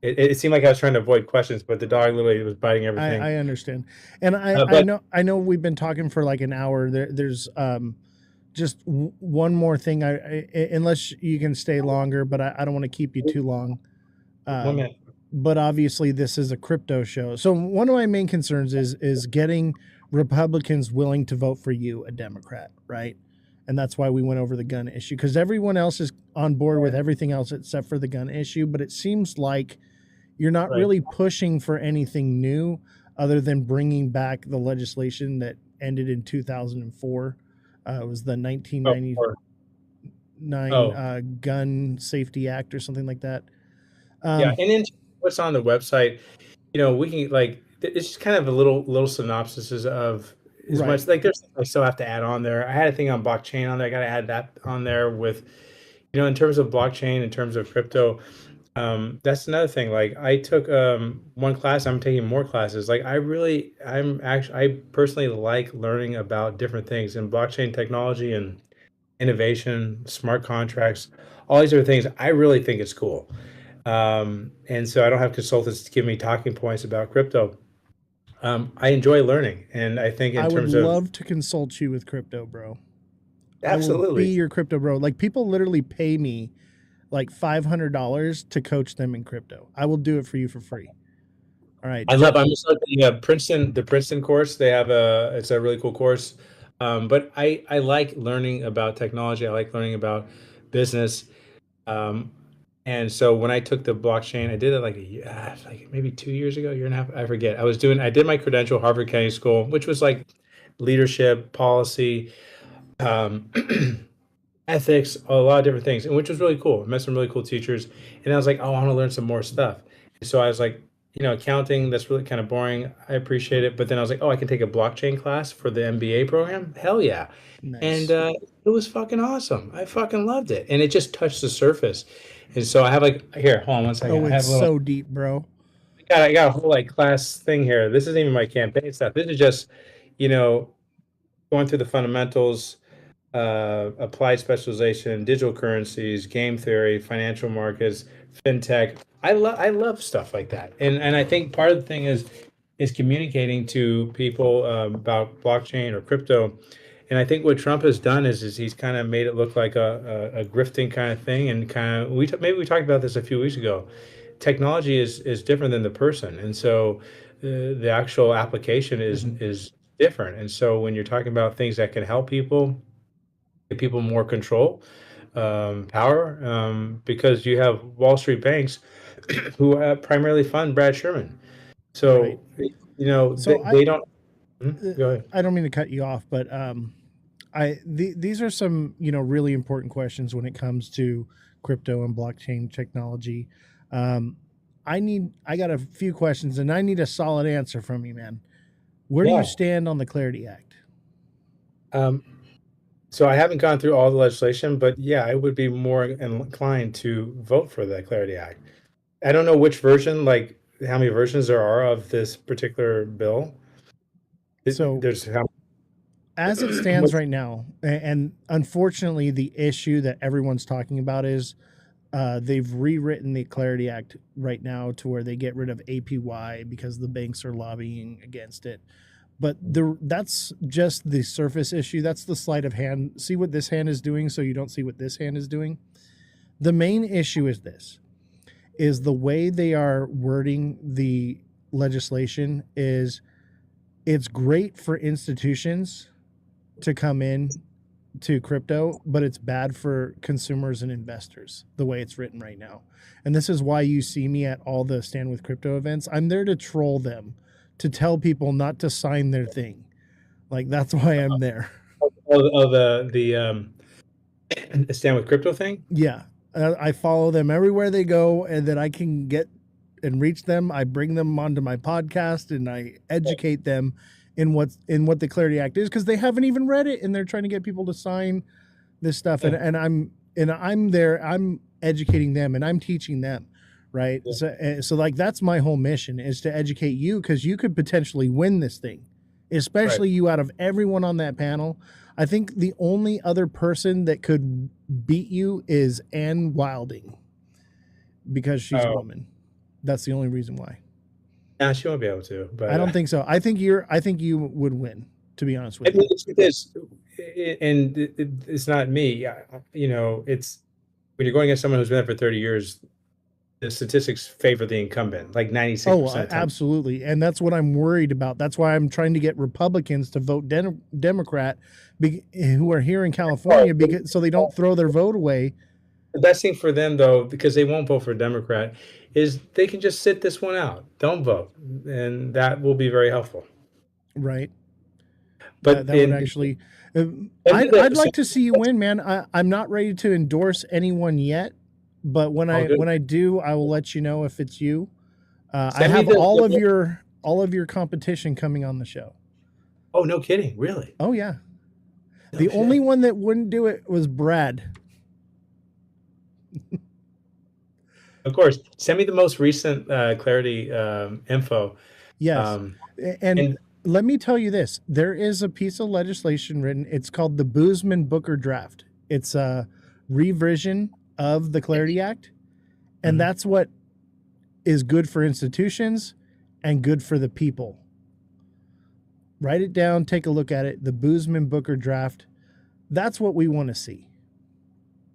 It seemed like I was trying to avoid questions, but the dog literally was biting everything. I understand, and I know we've been talking for like an hour. There's just one more thing. Unless you can stay longer, but I don't want to keep you too long. 1 minute. But obviously, this is a crypto show, so one of my main concerns is getting Republicans willing to vote for you, a Democrat, right? And that's why we went over the gun issue, because everyone else is on board with everything else except for the gun issue. But it seems like you're not really pushing for anything new. other than bringing back the legislation that ended in 2004. It was the Oh, 1999 oh, Gun Safety Act or something like that. yeah. And then what's on the website, we can like it's just kind of a little synopsises of as Right. much like there's I still have to add on there. I had a thing on blockchain on there. I got to add that on there with, in terms of blockchain, in terms of crypto. That's another thing. Like I took one class, I'm taking more classes. Like I personally like learning about different things in blockchain technology and innovation, smart contracts, all these other things. I really think it's cool. And so I don't have consultants to give me talking points about crypto. I enjoy learning, and I think in I would terms of love to consult you with crypto, bro. I will be absolutely, your crypto bro. Like people literally pay me like $500 to coach them in crypto. I will do it for you for free. All right. I'm just like the Princeton course. They have it's a really cool course. But I like learning about technology. I like learning about business. Um, and so when I took the blockchain, I did it like like maybe 2 years ago, year and a half. I forget. I did my credential, Harvard Kennedy School, which was like leadership, policy, um, ethics, a lot of different things, and which was really cool. I met some really cool teachers, and I was like, oh, I want to learn some more stuff. And so I was like, accounting, that's really kind of boring. I appreciate it, but then I was like, oh, I can take a blockchain class for the MBA program. Hell yeah! And Nice. it was fucking awesome. I fucking loved it, and it just touched the surface. And so I have like here, hold on one second. Oh, I it's have a little. so deep, bro. I got a whole like class thing here. This isn't even my campaign stuff. This is just, you know, going through the fundamentals, applied specialization, digital currencies, game theory, financial markets, fintech. I love stuff like that, and I think part of the thing is communicating to people about blockchain or crypto. And I think what Trump has done is he's kind of made it look like a grifting kind of thing, and kind of maybe we talked about this a few weeks ago. Technology is different than the person, and so the actual application is different. And so when you're talking about things that can help people, give people more control, power, because you have Wall Street banks who primarily fund Brad Sherman. Right. So, So they don't. Go ahead. I don't mean to cut you off, but these are some really important questions when it comes to crypto and blockchain technology. Um, I got a few questions and I need a solid answer from you, man. Where do you Yeah. stand on the Clarity Act? Um, so I haven't gone through all the legislation, but yeah, I would be more inclined to vote for the Clarity Act. I don't know which version, like how many versions there are of this particular bill. So There's how. as it stands right now, and unfortunately, the issue that everyone's talking about is they've rewritten the Clarity Act right now to where they get rid of APY because the banks are lobbying against it. But that's just the surface issue. That's the sleight of hand. See what this hand is doing so you don't see what this hand is doing. The main issue is the way they are wording the legislation is it's great for institutions to come in to crypto, but it's bad for consumers and investors the way it's written right now. And this is why you see me at all the Stand with Crypto events. I'm there to troll them, to tell people not to sign their thing. Like that's why I'm there. The Stand with Crypto thing. Yeah. I follow them everywhere they go and then I can get and reach them. I bring them onto my podcast and I educate them in what the Clarity Act is because they haven't even read it and they're trying to get people to sign this stuff. Yeah. And I'm there. I'm educating them and I'm teaching them, right? Yeah. So like that's my whole mission is to educate you because you could potentially win this thing, especially you out of everyone on that panel. I think the only other person that could beat you is Ann Wilding because she's a woman. That's the only reason why. Yeah, she won't be able to. But I don't think so. I think you would win. To be honest with I mean, you, it's not me. It's when you're going against someone who's been there for 30 years. The statistics favor the incumbent, like 96%. Absolutely, and that's what I'm worried about. That's why I'm trying to get Republicans to vote Democrat, who are here in California, because so they don't throw their vote away. the best thing for them, though, because they won't vote for a Democrat, is they can just sit this one out. Don't vote, and that will be very helpful. Right. But That would actually. I'd like to see you win, man. I'm not ready to endorse anyone yet, but when I do, I will let you know if it's you. I have all of your competition coming on the show. Oh, no kidding! Really? Oh yeah. No the shit. only one that wouldn't do it was Brad. Of course. Send me the most recent Clarity info. Yes. And let me tell you this. There is a piece of legislation written. It's called the Boozman-Booker draft. It's a revision of the Clarity Act. And that's what is good for institutions and good for the people. Write it down. Take a look at it. The Boozman-Booker draft. That's what we want to see.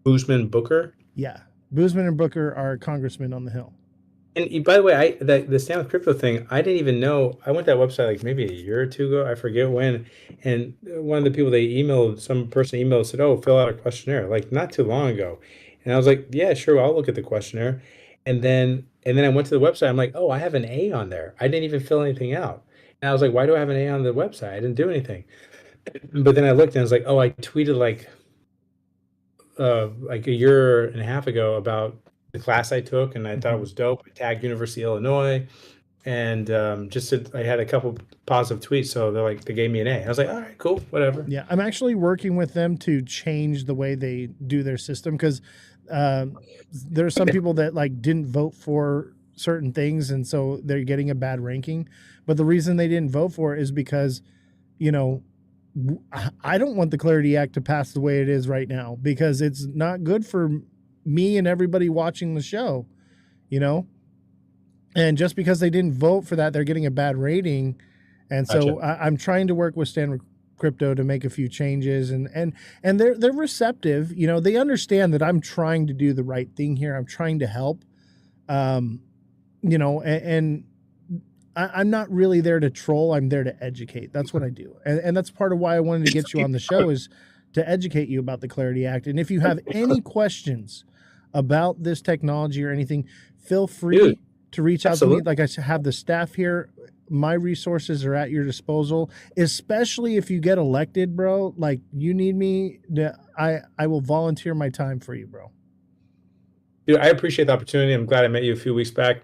Boozman-Booker? Yeah. Boozman and Booker are congressmen on the Hill. And by the way, the Stand With Crypto thing, I didn't even know. I went to that website like maybe a year or two ago. I forget when. And one of the people some person emailed, said, "Oh, fill out a questionnaire," like not too long ago. And I was like, "Yeah, sure, I'll look at the questionnaire." And then I went to the website. I'm like, "Oh, I have an A on there. I didn't even fill anything out." And I was like, "Why do I have an A on the website? I didn't do anything." But then I looked and I was like, "Oh, I tweeted like a year and a half ago about the class I took, and I thought it was dope. I tagged University of Illinois, and I had a couple positive tweets, so they gave me an A. I was like, all right, cool, whatever. Yeah, I'm actually working with them to change the way they do their system because there are some people that didn't vote for certain things, and so they're getting a bad ranking. But the reason they didn't vote for it is because, I don't want the Clarity Act to pass the way it is right now because it's not good for me and everybody watching the show, and just because they didn't vote for that, they're getting a bad rating. And so I'm trying to work with Stand With Crypto to make a few changes, and they're receptive. They understand that I'm trying to do the right thing here. I'm trying to help, and I'm not really there to troll. I'm there to educate. That's what I do. And that's part of why I wanted to get you on the show is to educate you about the Clarity Act. And if you have any questions about this technology or anything, feel free to reach out to me. Like I have the staff here. My resources are at your disposal, especially if you get elected, bro. Like you need me, I will volunteer my time for you, bro. Dude, I appreciate the opportunity. I'm glad I met you a few weeks back.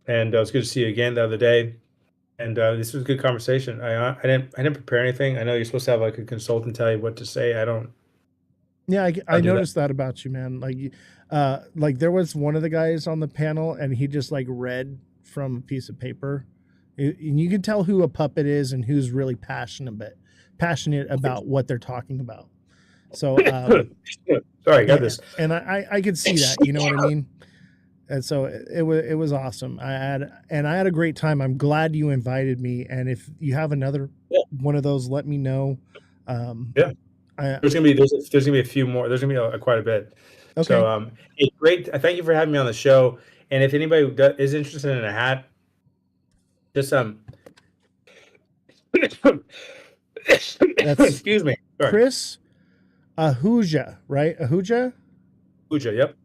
And it was good to see you again the other day. And this was a good conversation. I didn't prepare anything. I know you're supposed to have a consultant tell you what to say. I don't. Yeah, I noticed that about you, man. Like there was one of the guys on the panel, and he just read from a piece of paper, and you can tell who a puppet is and who's really passionate about what they're talking about. So, sorry, I got this. And I could see that. You know what I mean? And so it was awesome. I had a great time. I'm glad you invited me. And if you have another one of those, let me know. There's gonna be a few more. There's gonna be quite a bit. Okay. So it's great. Thank you for having me on the show. And if anybody is interested in a hat, just excuse me. Sorry. Chris Ahuja, right? Ahuja, yep.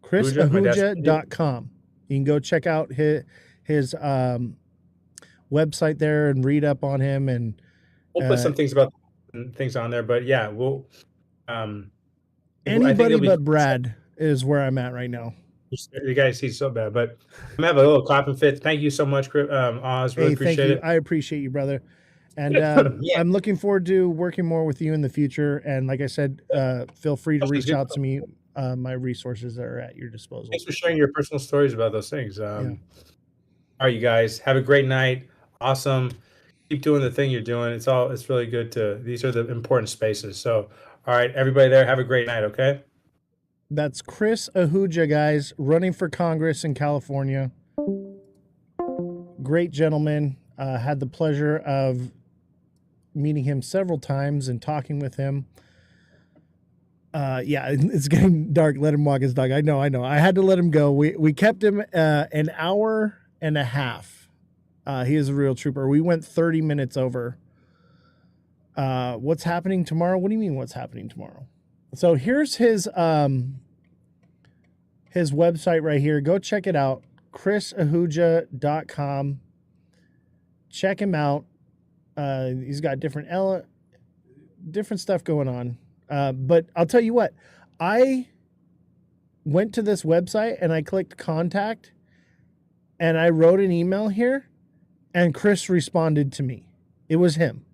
ChrisAhuja.com. You can go check out his website there and read up on him, and we'll put some things on there. But yeah, we'll anybody but Brad is where I'm at right now. You guys see so bad, but I'm gonna have a little clapping fit. Thank you so much, Oz. Really appreciate it. I appreciate you, brother. And I'm looking forward to working more with you in the future. And like I said, feel free to reach out to me. My resources are at your disposal. Thanks for sharing your personal stories about those things. All right, you guys, have a great night. Awesome. Keep doing the thing you're doing. It's really good these are the important spaces. So, all right, everybody there, have a great night, okay? That's Chris Ahuja, guys, running for Congress in California. Great gentleman. Had the pleasure of meeting him several times and talking with him. It's getting dark. Let him walk his dog. I know. I had to let him go. We kept him an hour and a half. He is a real trooper. We went 30 minutes over. What's happening tomorrow? What do you mean what's happening tomorrow? So here's his his website right here. Go check it out. chrisahuja.com. Check him out. He's got different stuff going on. But I'll tell you what, I went to this website and I clicked contact and I wrote an email here and Chris responded to me. It was him.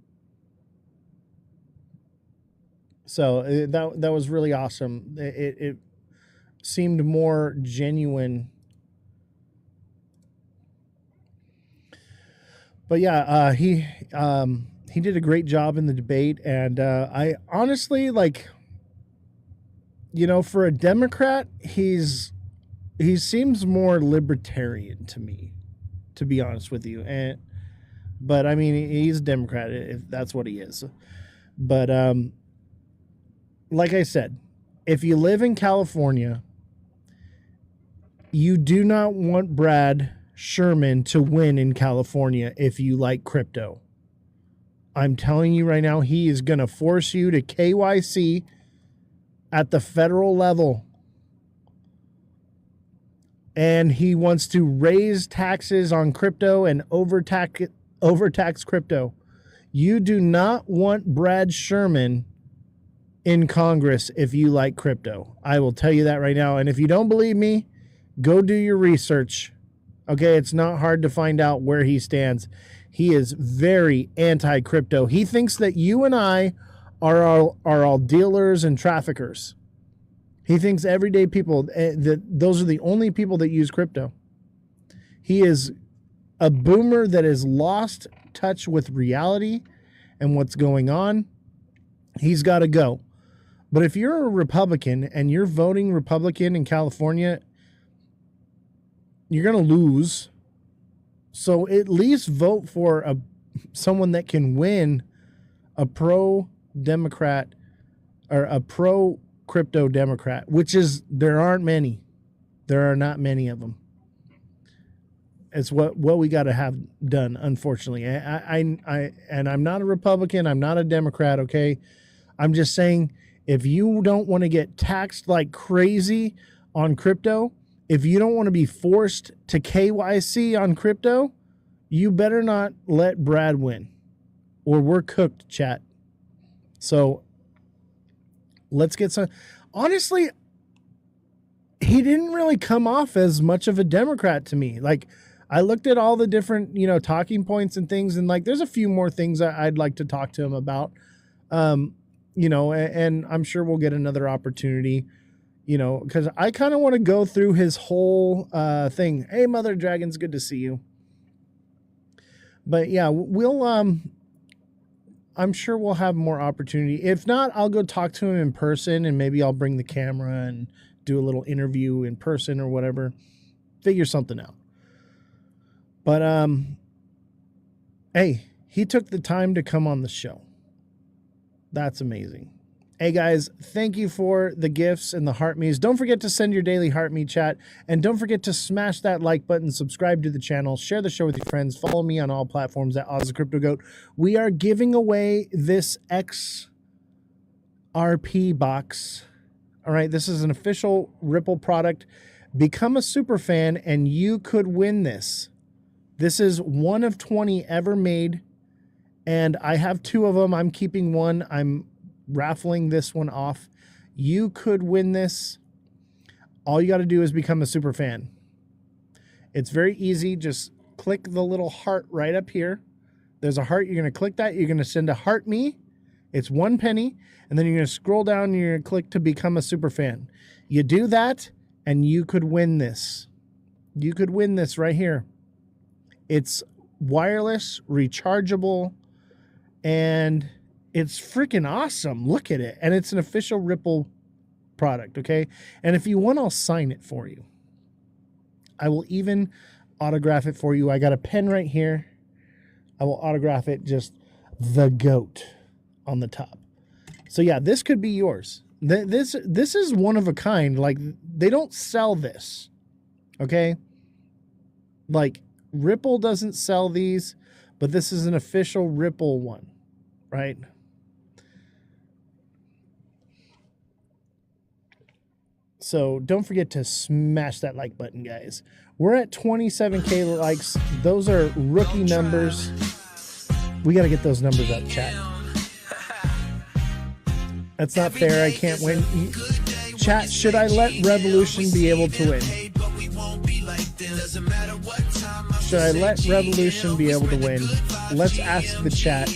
So that was really awesome. It seemed more genuine. But yeah, he did a great job in the debate, and I honestly, like, you know, for a Democrat, he seems more libertarian to me, to be honest with you. But I mean, he's a Democrat if that's what he is. But like I said, if you live in California, you do not want Brad Sherman to win in California if you like crypto. I'm telling you right now, he is going to force you to KYC at the federal level. And he wants to raise taxes on crypto and overtax crypto. You do not want Brad Sherman in Congress if you like crypto. I will tell you that right now. And if you don't believe me, go do your research. Okay, it's not hard to find out where he stands. He is very anti-crypto. He thinks that you and I are all dealers and traffickers. He thinks everyday people, that those are the only people that use crypto. He is a boomer that has lost touch with reality and what's going on. He's got to go. But if you're a Republican and you're voting Republican in California, you're going to lose. So at least vote for someone that can win, a pro-Democrat or a pro-crypto Democrat, which is, there aren't many. There are not many of them. It's what we got to have done, unfortunately. And I'm not a Republican. I'm not a Democrat, okay? I'm just saying, if you don't want to get taxed like crazy on crypto, if you don't want to be forced to KYC on crypto, you better not let Brad win, or we're cooked, chat. So let's get some. Honestly, he didn't really come off as much of a Democrat to me. Like, I looked at all the different, you know, talking points and things, and like, there's a few more things I'd like to talk to him about. You know, and I'm sure we'll get another opportunity, you know, because I kind of want to go through his whole thing. Hey, Mother Dragons, good to see you. But yeah, we'll I'm sure we'll have more opportunity. If not, I'll go talk to him in person, and maybe I'll bring the camera and do a little interview in person or whatever. Figure something out. But hey, he took the time to come on the show. That's amazing. Hey guys, thank you for the gifts and the heart me's. Don't forget to send your daily heart me chat, and don't forget to smash that like button, subscribe to the channel, share the show with your friends, follow me on all platforms at Ozthecryptogoat. We are giving away this XRP box. All right, this is an official Ripple product. Become a super fan and you could win this. This is one of 20 ever made, and I have 2 of them. I'm keeping one. I'm raffling this one off. You could win this. All you got to do is become a super fan. It's very easy. Just click the little heart right up here. There's a heart. You're going to click that. You're going to send a heart me. It's 1 penny. And then you're going to scroll down and you're going to click to become a super fan. You do that and you could win this. You could win this right here. It's wireless, rechargeable, and it's freaking awesome. Look at it. And it's an official Ripple product, okay? And if you want, I'll sign it for you. I will even autograph it for you. I got a pen right here. I will autograph it, just the GOAT on the top. So yeah, this could be yours. This is one of a kind. Like, they don't sell this, okay? Like, Ripple doesn't sell these, but this is an official Ripple one. Right? So don't forget to smash that like button, guys. We're at 27K likes. Those are rookie numbers. We got to get those numbers up, chat. That's not fair. I can't win. Chat, should I let Revolution be able to win? Should I let Revolution be able to win? Let's ask the chat.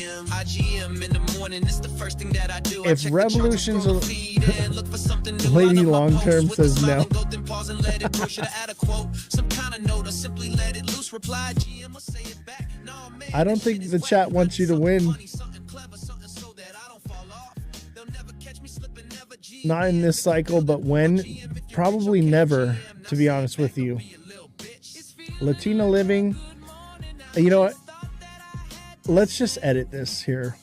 If Revolution's Lady Long Term says no. I don't think the chat wants you to win. Not in this cycle, but when? Probably never, to be honest with you. Latina Living. You know what? Let's just edit this here.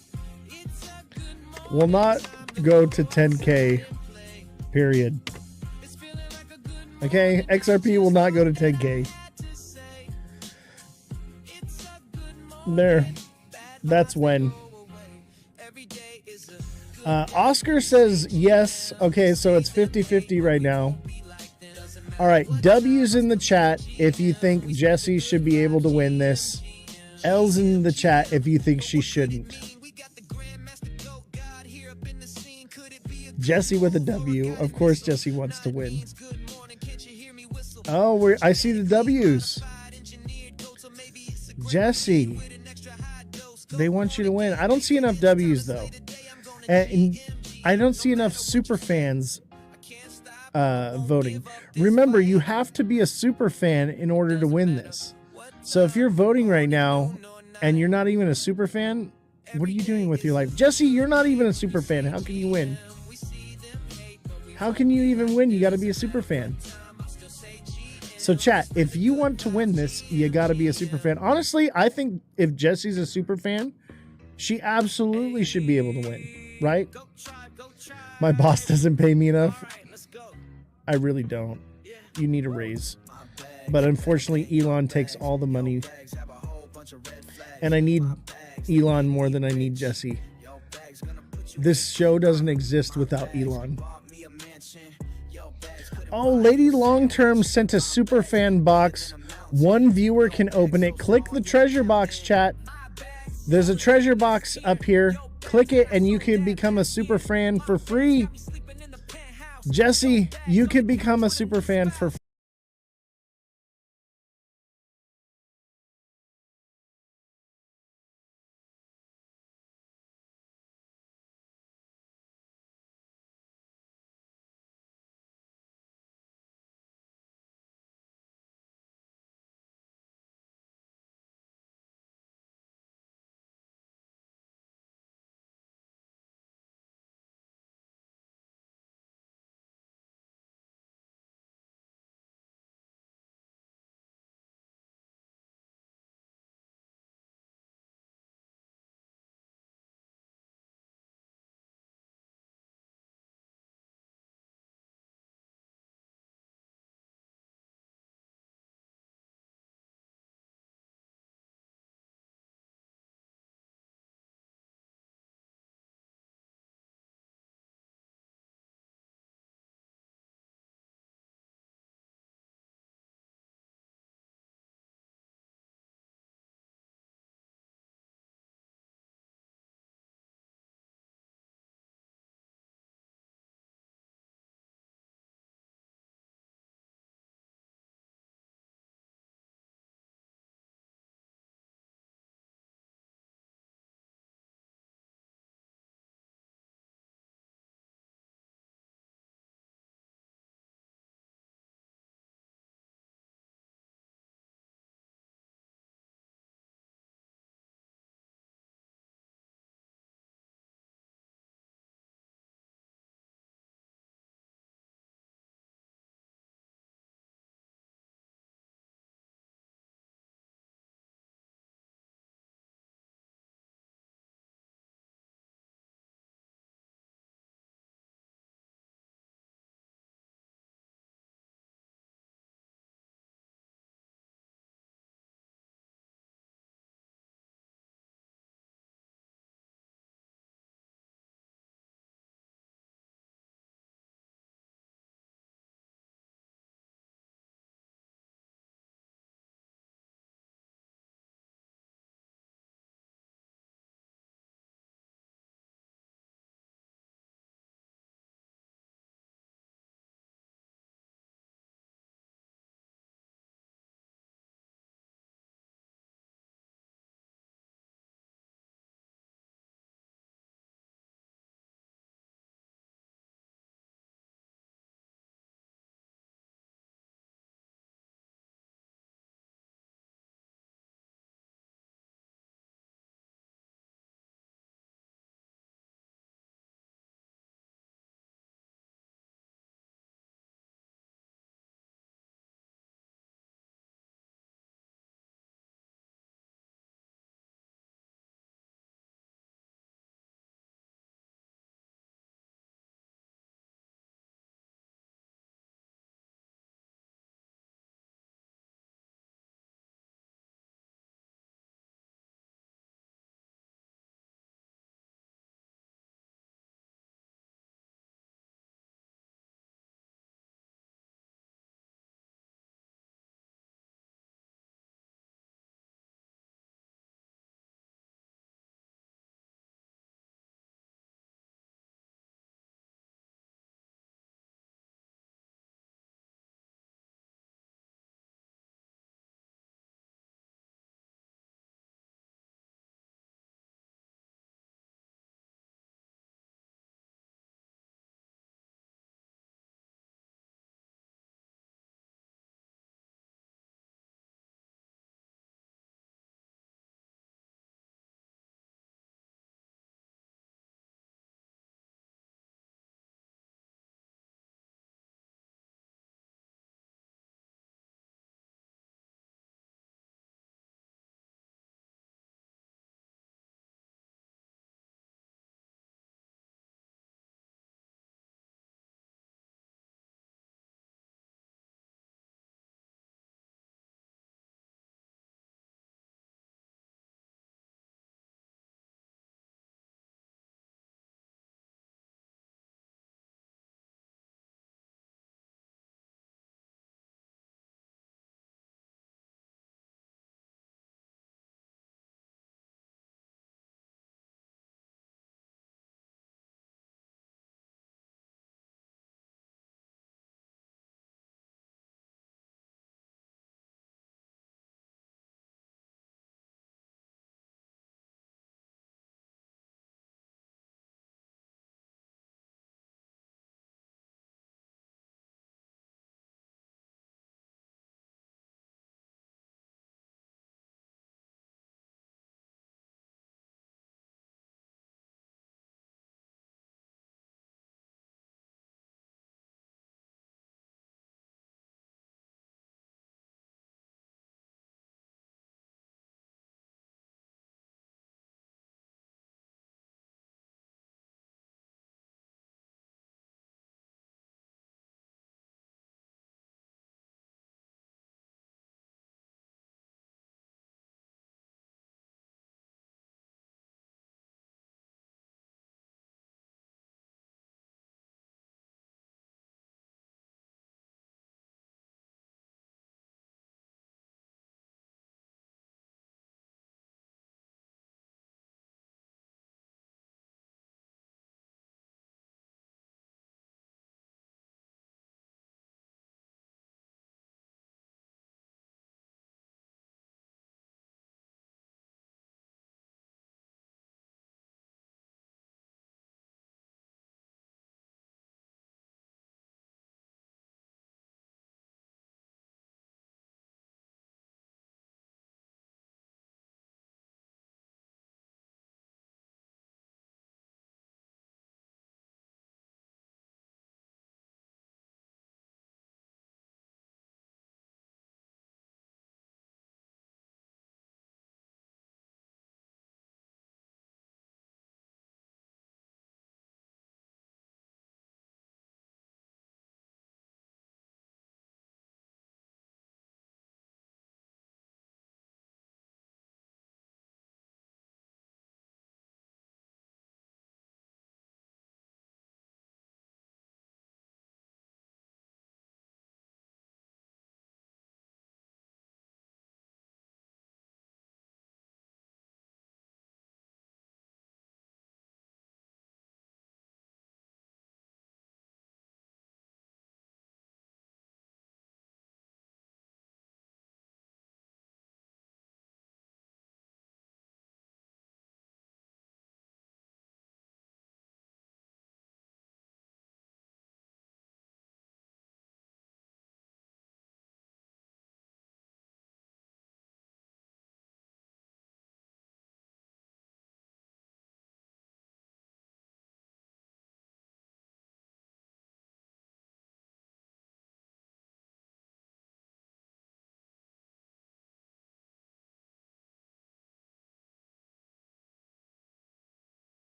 Will not go to 10K, period. Okay, XRP will not go to 10K. There. That's when. Oscar says yes. Okay, so it's 50-50 right now. All right, W's in the chat if you think Jessie should be able to win this. L's in the chat if you think she shouldn't. Jessie with a W. Of course Jessie wants to win. Oh, I see the W's. Jessie. They want you to win. I don't see enough W's though. And I don't see enough super fans voting. Remember, you have to be a super fan in order to win this. So if you're voting right now and you're not even a super fan, what are you doing with your life? Jessie, you're not even a super fan. How can you win? How can you even win? You got to be a super fan. So chat, if you want to win this, you got to be a super fan. Honestly, I think if Jessie's a super fan, she absolutely should be able to win, right? My boss doesn't pay me enough. I really don't. You need a raise. But unfortunately, Elon takes all the money. And I need Elon more than I need Jessie. This show doesn't exist without Elon. Oh, Lady Long Term sent a super fan box. One viewer can open it. Click the treasure box, chat. There's a treasure box up here. Click it and you can become a super fan for free. Jessie, you could become a super fan for free.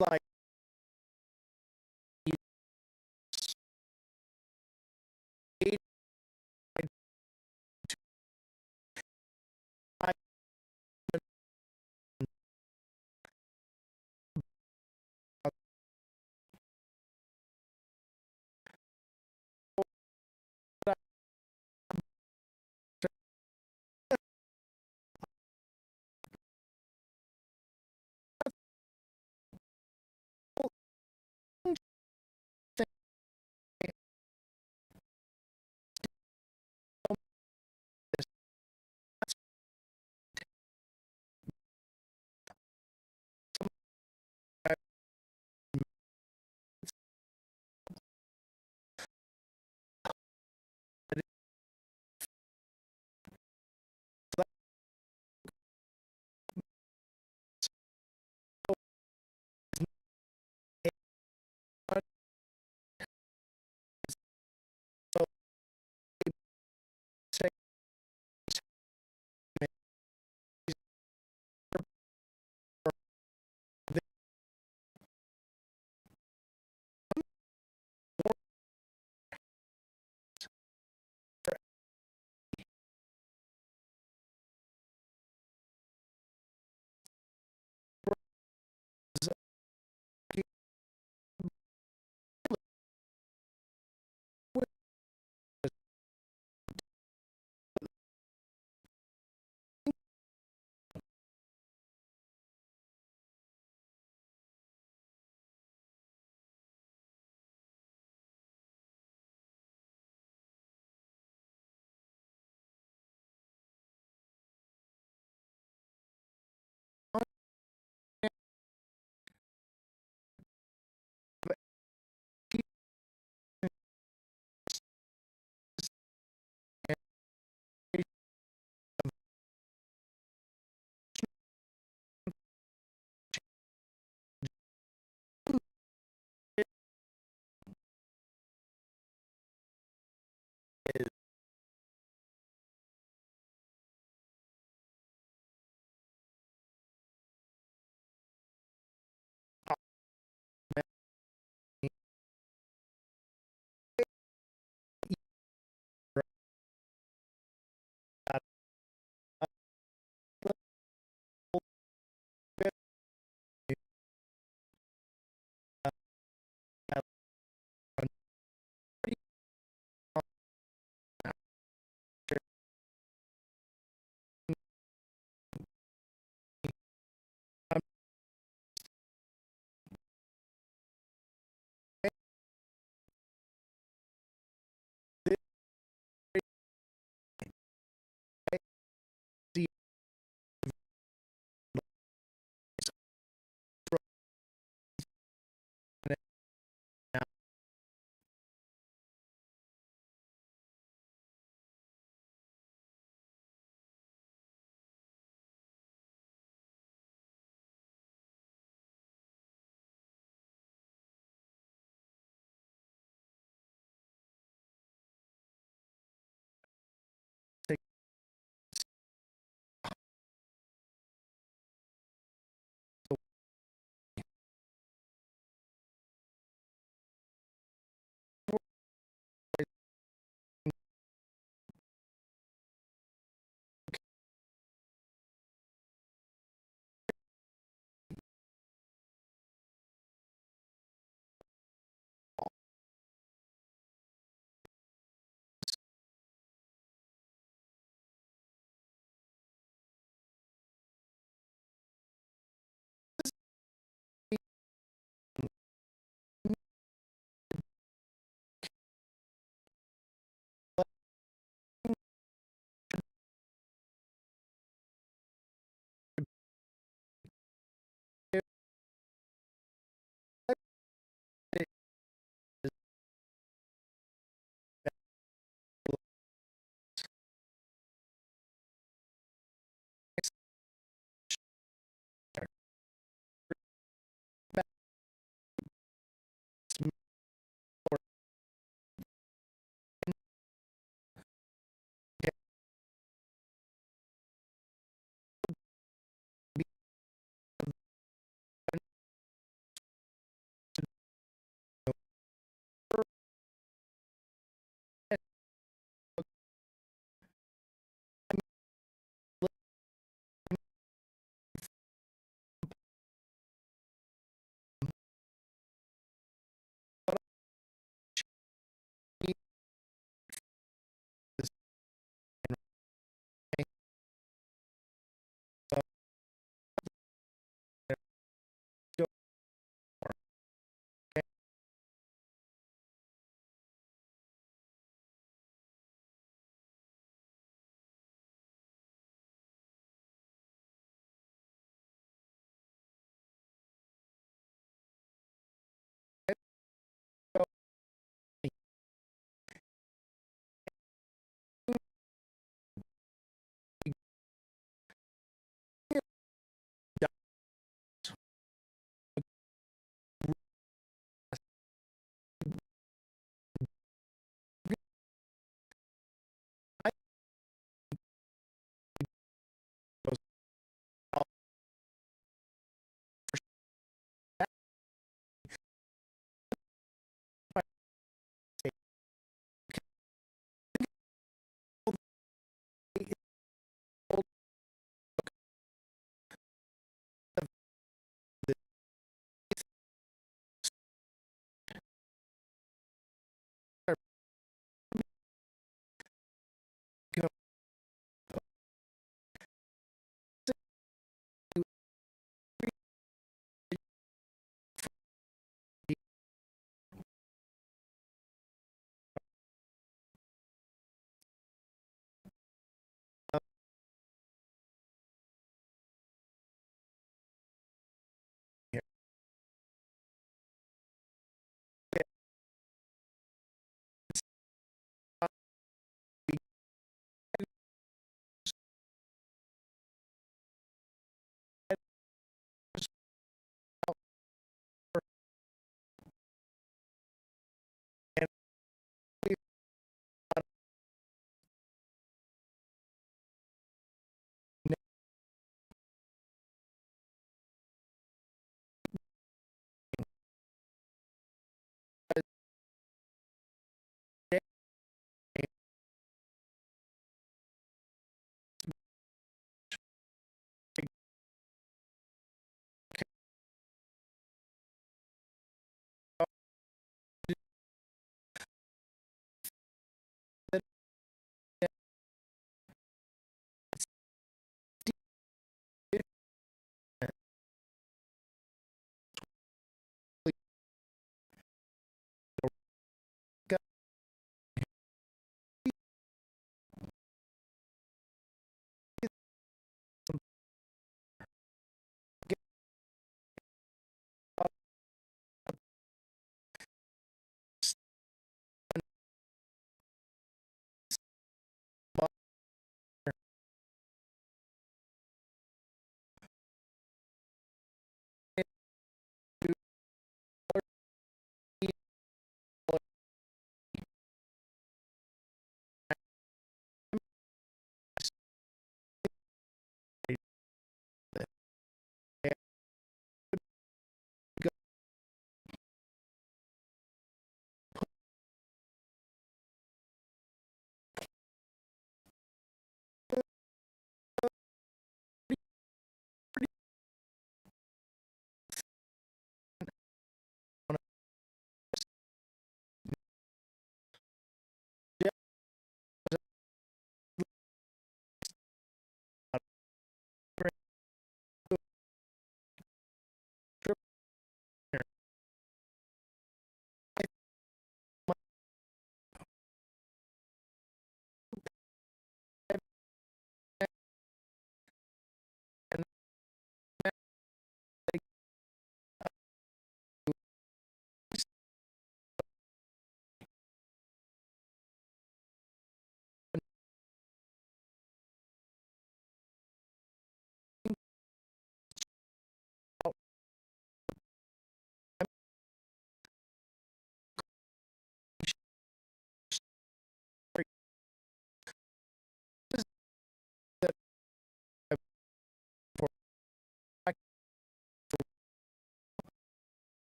like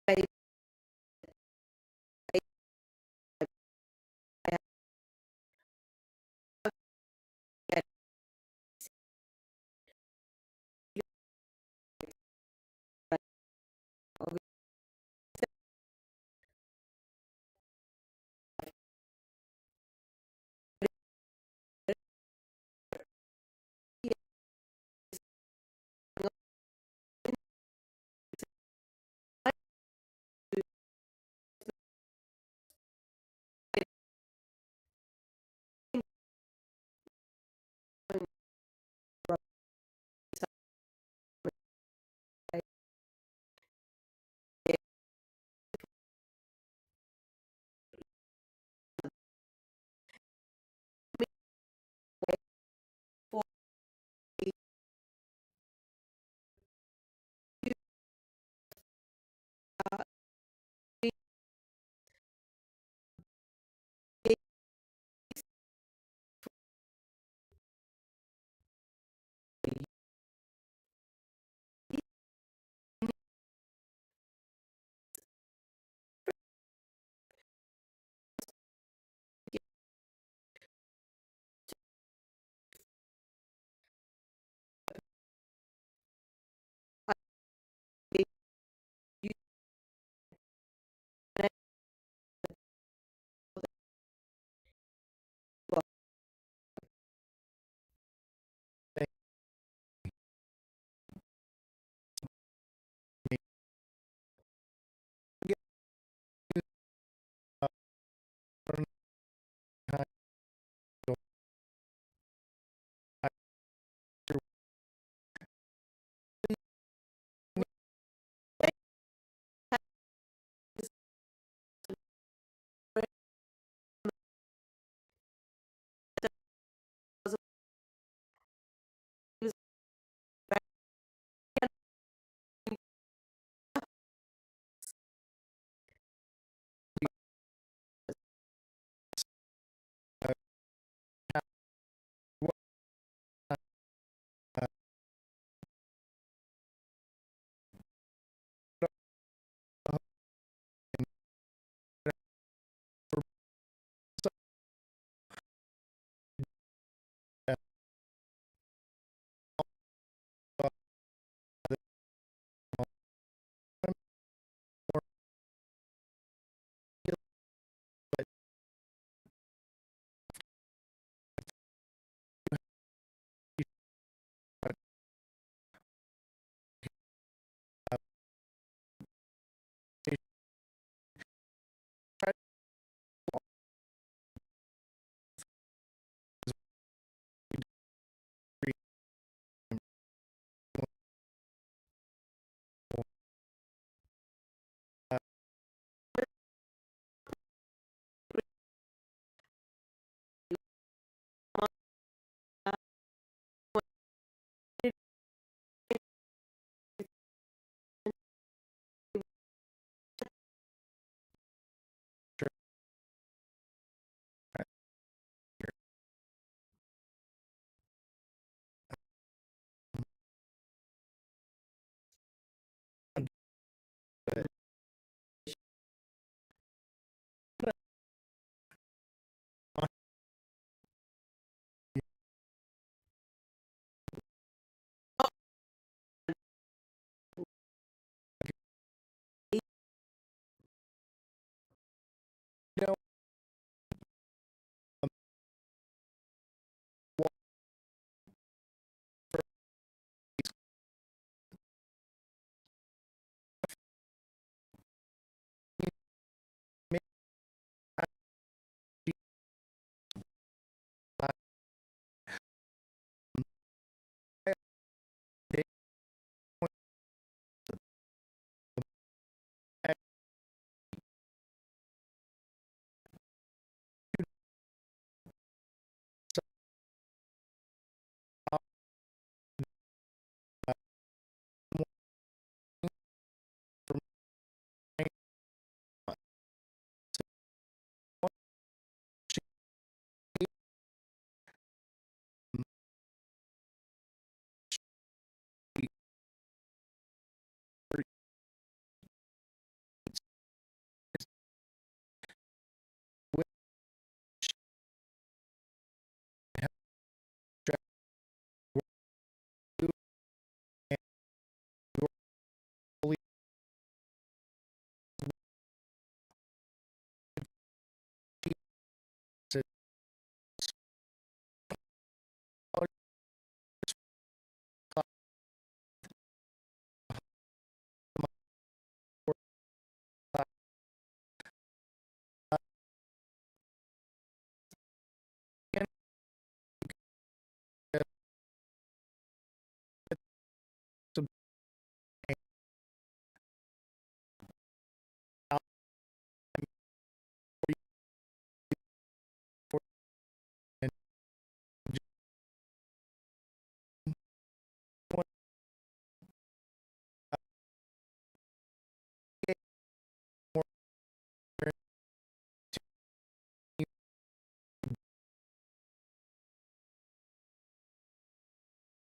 I